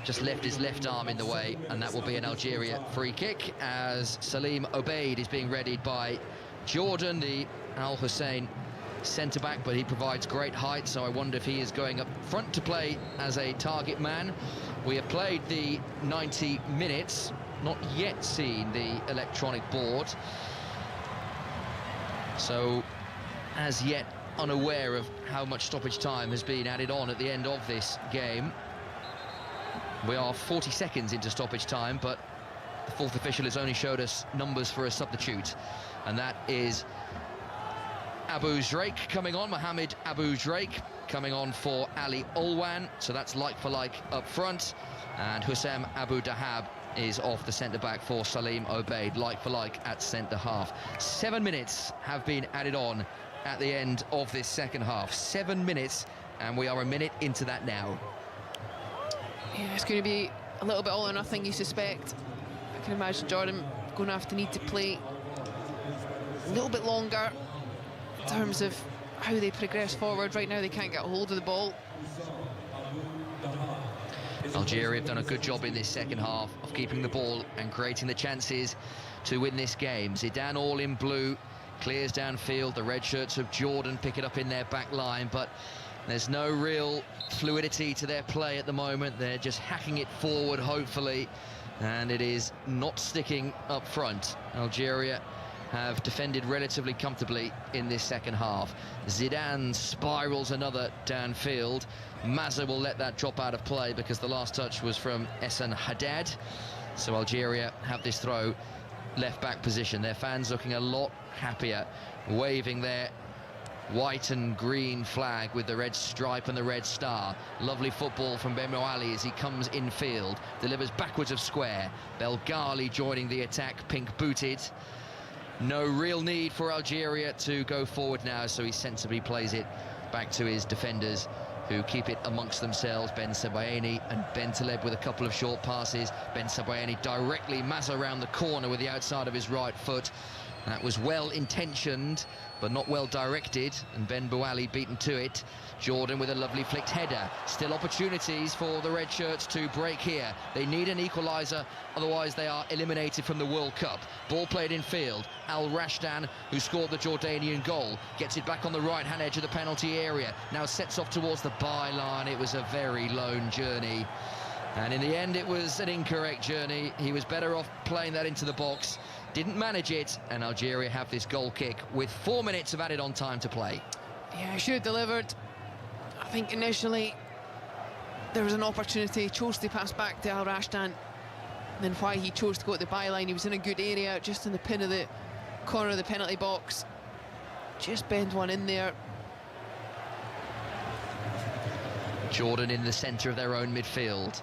just left his left arm in the way, and that will be an Algeria free kick as Salim Obeid is being readied by Jordan, the Al Hussein centre-back, but he provides great height, so I wonder if he is going up front to play as a target man. We have played the 90 minutes, not yet seen the electronic board, so as yet unaware of how much stoppage time has been added on at the end of this game. We are 40 seconds into stoppage time, but the 4th official has only showed us numbers for a substitute, and that is Abu Zraik coming on, Mohamed Abu Zraik coming on for Ali Olwan, so that's like for like up front, and Hussam Abu Dahab is off the centre-back for Salim Obeid, like for like at centre-half. 7 minutes have been added on at the end of this second half. 7 minutes, and we are a minute into that now. Yeah, it's going to be a little bit all or nothing, you suspect. I can imagine Jordan going to have to need to play a little bit longer in terms of how they progress forward. Right now they can't get a hold of the ball. Algeria have done a good job in this second half of keeping the ball and creating the chances to win this game. Zidane all in blue, clears downfield. The red shirts of Jordan pick it up in their back line, but there's no real fluidity to their play at the moment. They're just hacking it forward, hopefully, and it is not sticking up front. Algeria have defended relatively comfortably in this second half. Zidane spirals another downfield. Mazza will let that drop out of play because the last touch was from Esen Haddad. So Algeria have this throw left back position. Their fans looking a lot happier, waving their white and green flag with the red stripe and the red star. Lovely football from Ben Moali as he comes infield, delivers backwards of square. Belgali joining the attack, pink-booted. No real need for Algeria to go forward now, so he sensibly plays it back to his defenders, who keep it amongst themselves. Ben Sabaini and Bentaleb with a couple of short passes. Ben Sabaini directly, Mazza around the corner with the outside of his right foot. That was well-intentioned, but not well-directed, and Ben Bouali beaten to it. Jordan with a lovely flicked header. Still opportunities for the red shirts to break here. They need an equaliser, otherwise they are eliminated from the World Cup. Ball played in field. Al Rashdan, who scored the Jordanian goal, gets it back on the right-hand edge of the penalty area. Now sets off towards the byline. It was a very lone journey, and in the end it was an incorrect journey. He was better off playing that into the box. Didn't manage it, and Algeria have this goal kick with 4 minutes of added on time to play. Yeah, should have delivered. I think initially there was an opportunity, chose to pass back to Al Rashdan, and then why he chose to go to the byline. He was in a good area, just in the pin of the corner of the penalty box. Just bend one in there. Jordan in the centre of their own midfield.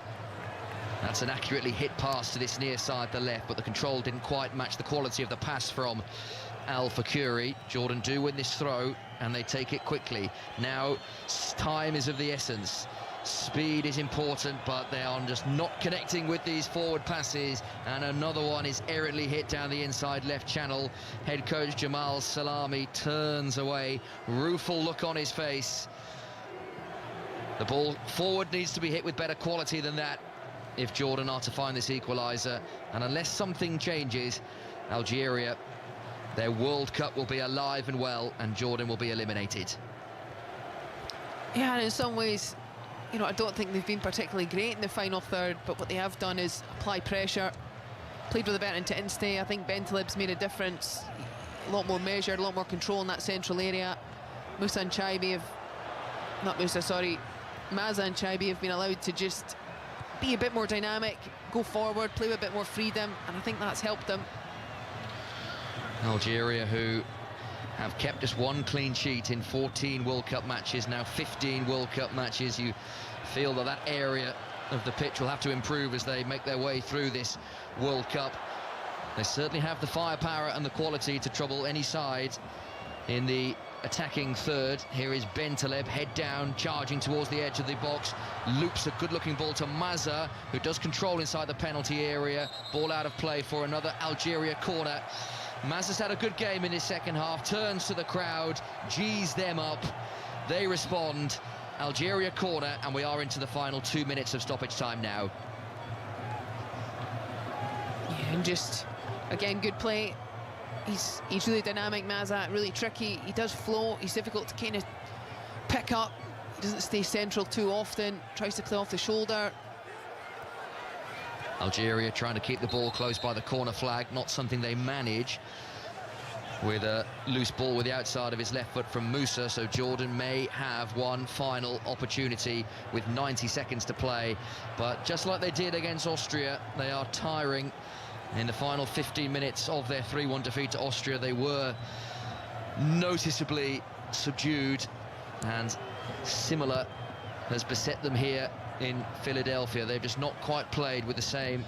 That's an accurately hit pass to this near side, the left, but the control didn't quite match the quality of the pass from Al Fakuri. Jordan do win this throw, and they take it quickly. Now, time is of the essence. Speed is important, but they are just not connecting with these forward passes, and another one is errantly hit down the inside left channel. Head coach Jamal Salami turns away, rueful look on his face. The ball forward needs to be hit with better quality than that if Jordan are to find this equaliser, and unless something changes, Algeria, their World Cup will be alive and well, and Jordan will be eliminated. Yeah, and in some ways, you know, I don't think they've been particularly great in the final third, but what they have done is apply pressure, played with a better intensity. I think Bentaleb's made a difference, a lot more measured, a lot more control in that central area. Moussa and Chaibi have, Maza and Chaibi have been allowed to just be a bit more dynamic, go forward, play with a bit more freedom, and I think that's helped them. Algeria, who have kept just one clean sheet in 14 World Cup matches, now 15 World Cup matches. You feel that that area of the pitch will have to improve as they make their way through this World Cup. They certainly have the firepower and the quality to trouble any side in the attacking third. Here is Bentaleb, head down, charging towards the edge of the box, loops a good-looking ball to Maza, who does control inside the penalty area. Ball out of play for another Algeria corner. Maza's had a good game in his second half, turns to the crowd, G's them up, they respond. Algeria corner, and we are into the final 2 minutes of stoppage time now. Yeah, and just, again, good play. He's really dynamic, Maza, really tricky. He does flow, he's difficult to kind of pick up. He doesn't stay central too often, tries to play off the shoulder. Algeria trying to keep the ball close by the corner flag, not something they manage, with a loose ball with the outside of his left foot from Moussa, so Jordan may have one final opportunity with 90 seconds to play. But just like they did against Austria, they are tiring. In the final 15 minutes of their 3-1 defeat to Austria, they were noticeably subdued, and similar has beset them here in Philadelphia. They've just not quite played with the same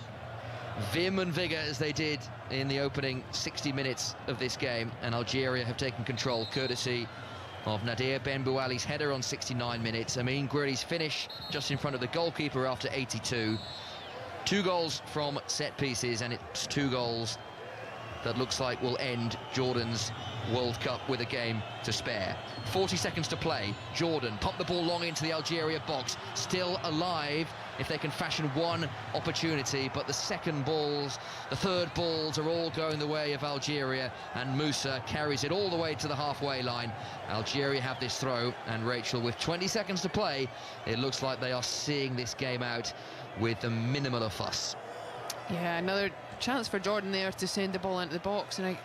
vim and vigour as they did in the opening 60 minutes of this game, and Algeria have taken control courtesy of Nadir Ben Bouali's header on 69 minutes, Amin Gouiri's finish just in front of the goalkeeper after 82. 2 goals from set pieces, and it's 2 goals that looks like will end Jordan's World Cup with a game to spare. 40 seconds to play. Jordan pump the ball long into the Algeria box, still alive if they can fashion one opportunity, but the second balls, the third balls are all going the way of Algeria, and Moussa carries it all the way to the halfway line. Algeria have this throw, and Rachel, with 20 seconds to play, it looks like they are seeing this game out with a minimal of fuss. Yeah, another chance for Jordan there to send the ball into the box, and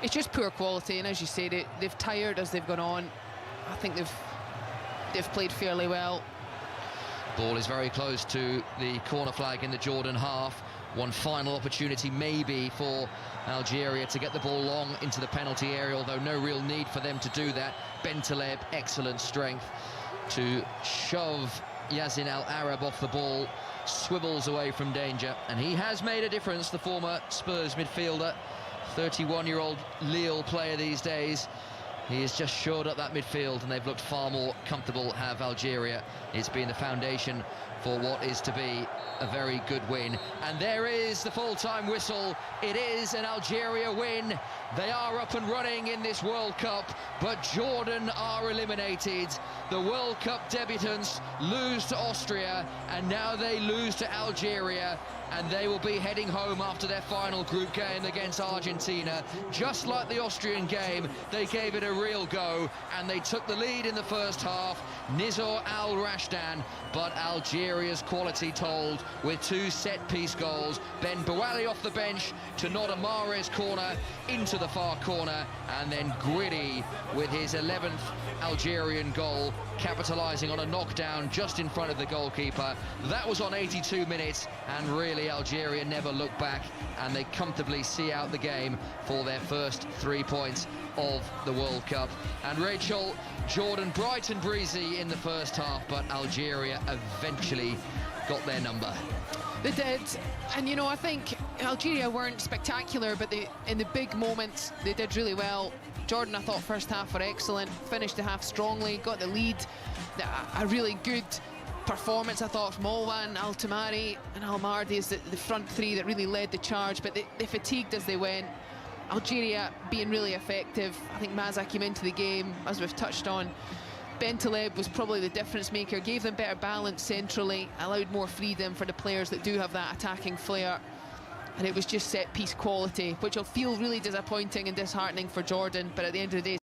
it's just poor quality, and as you said, they've tired as they've gone on. I think they've played fairly well. Ball is very close to the corner flag in the Jordan half. One final opportunity maybe for Algeria to get the ball long into the penalty area, although no real need for them to do that. Bentaleb, excellent strength to shove Yazin Al-Arab off the ball, swivels away from danger, and he has made a difference, the former Spurs midfielder, 31-year-old Lille player these days. He has just shored up that midfield, and they've looked far more comfortable, have Algeria. It's been the foundation for what is to be a very good win. And there is the full-time whistle. It is an Algeria win. They are up and running in this World Cup, but Jordan are eliminated. The World Cup debutants lose to Austria, and now they lose to Algeria, and they will be heading home after their final group game against Argentina. Just like the Austrian game, they gave it a real go, and they took the lead in the first half. Nizor Al Rashdan, but Algeria's quality told with 2 set-piece goals. Ben Bouali off the bench to Nod Amare's corner into the far corner, and then Griddy with his 11th Algerian goal, capitalising on a knockdown just in front of the goalkeeper. That was on 82 minutes, and really Algeria never looked back, and they comfortably see out the game for their first 3 points of the World Cup. And Rachel, Jordan bright and breezy in the first half, but Algeria eventually got their number. They did, and you know, I think Algeria weren't spectacular, but in the big moments they did really well. Jordan, I thought first half were excellent, finished the half strongly, got the lead. A really good performance, I thought, from Olwan, Altamari and Almardi is the front 3 that really led the charge, but they fatigued as they went. Algeria being really effective. I think Mazza came into the game, as we've touched on. Bentaleb was probably the difference maker, gave them better balance centrally, allowed more freedom for the players that do have that attacking flair. And it was just set-piece quality, which will feel really disappointing and disheartening for Jordan, but at the end of the day...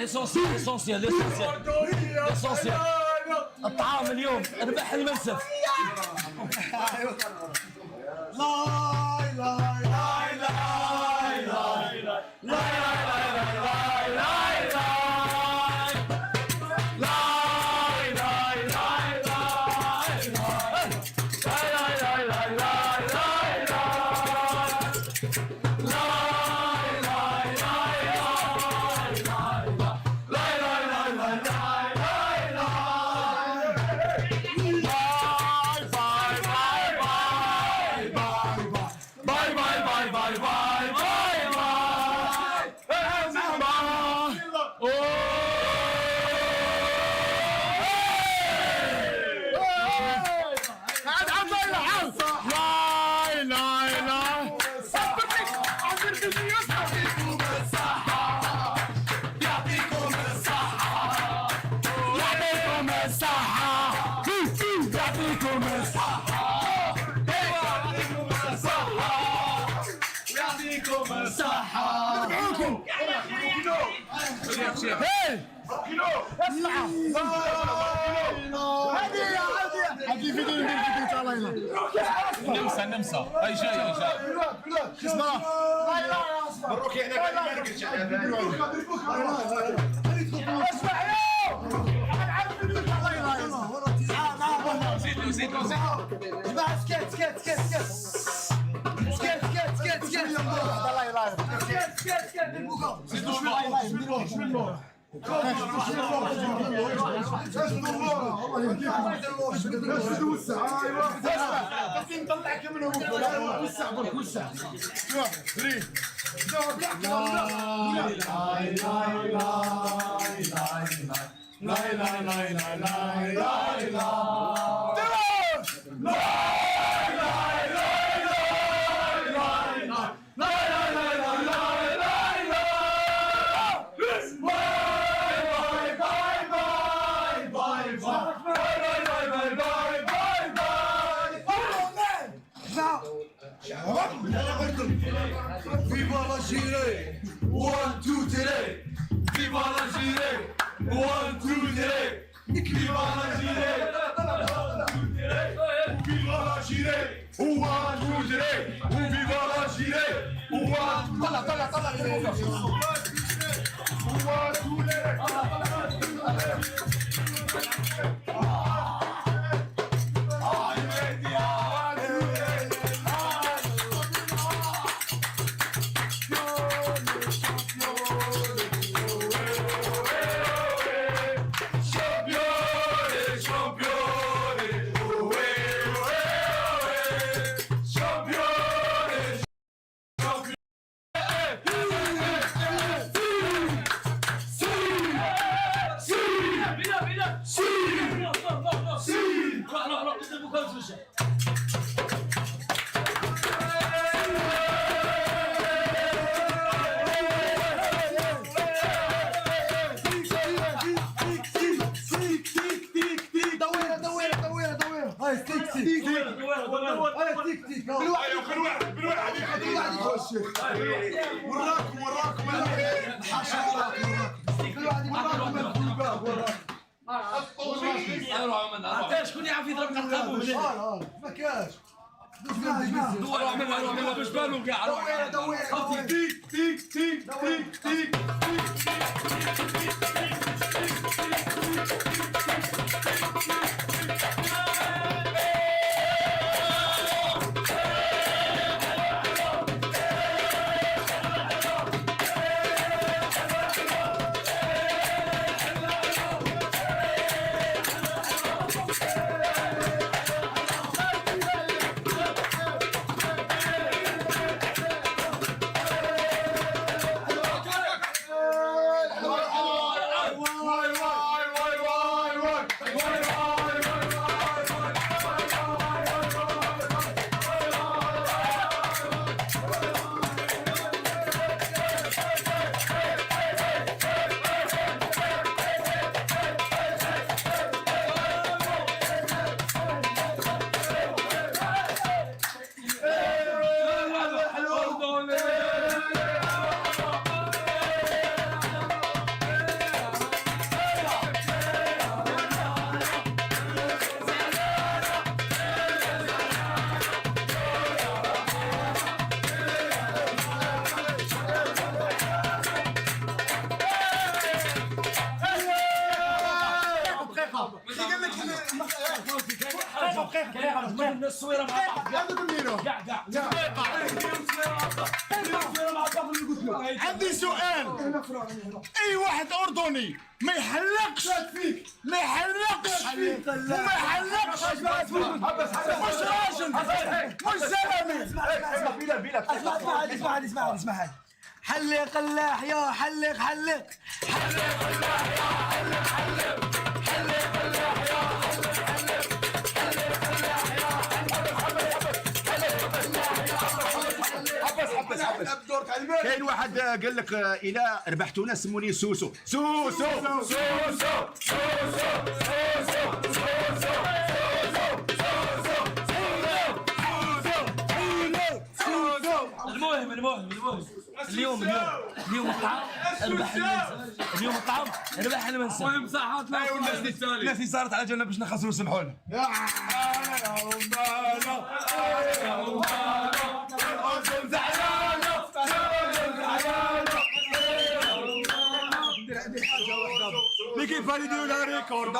الاسونسيال الطعام اليوم ربح المنسف. نمسا هاي جاي اسمع مبروك هناك Viva l'Algérie! 1, 2, 3! Viva l'Algérie! 1, 2, 3! Viva l'Algérie! Viva l'Algérie! 1, 2, 3! Viva l'Algérie! 1, طلع 1, 2, 3! شكون يعرف يضرب القلب ما كاش روح منها باش بالو كاع روح تيك تيك تيك تيك تيك الصويره مع بعض عندي سؤال. اي واحد اردني ما يحلقش وما يحلقش مش راجل مش زلمه. اسمع حلق اللاح يا حلق اللاح كاين واحد قال لك الى ربحتونا سموني سوسو. المهم اليوم الطعام ربح المنسف. اليوم الطعام ربح المنسف. المهم صحات الناس اللي صارت على جنب باش نخسروا سمحونا. اللي كيف يديروا لها ريكورد.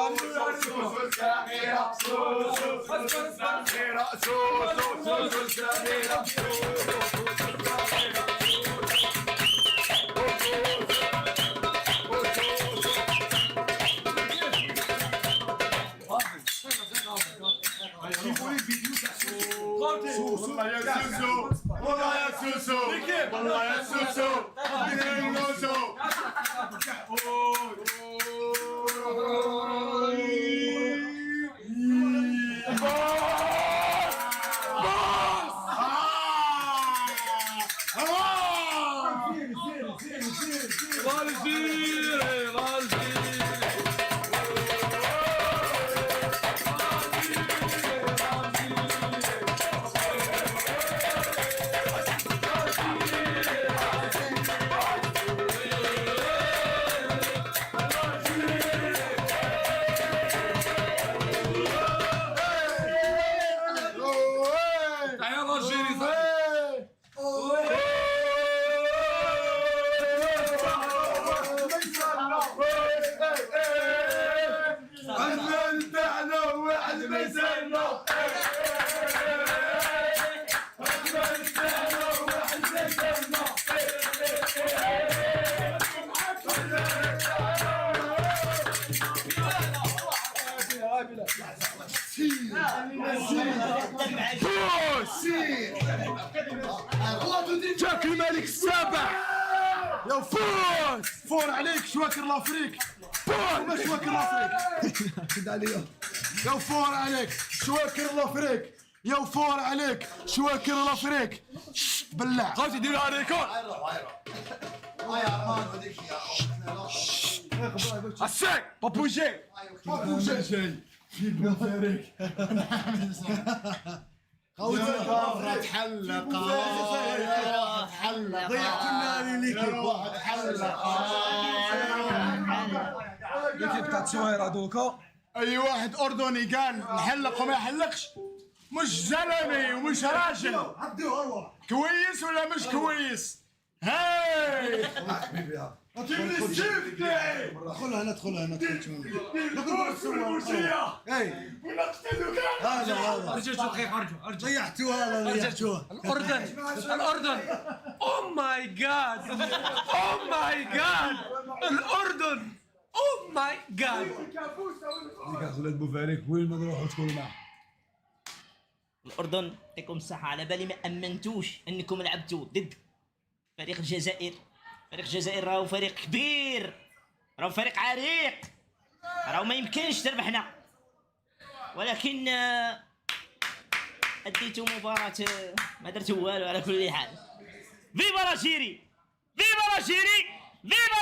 جاك الملك السابع يا فوز. فور عليك شواكر لافريك. فور ما شواكر لافريك. يا فور عليك شواكر لافريك. يا فور عليك شواكر لافريك. بالله غادي يديرها ريكورد. السي بابوجي في بوفاريك. تحلق ضيعت النار ليك ليكيب تاع الصويره دوكا. اي واحد اردني قال نحلق وما يحلقش مش زلمي ومش راجل. كويس ولا مش كويس؟ هاي جيب لي السيف تاعي. ادخلها هنا هذا رجعتوا دقيقة ارجعوا ضيعتوها الأردن او ماي جاد الأردن او ماي جاد. خلات بوفاريك وين ما نروحوا تكونوا معاه. الأردن يعطيكم الصحة، على بالي ما أمنتوش أنكم لعبتوا ضد فريق الجزائر. فريق الجزائر راهو فريق كبير، راهو فريق عريق، راهو ما يمكنش تربحنا، ولكن أديتوا مباراة ما درتوا والو. على كل حال فيفا الجيري، فيفا الجيري، فيفا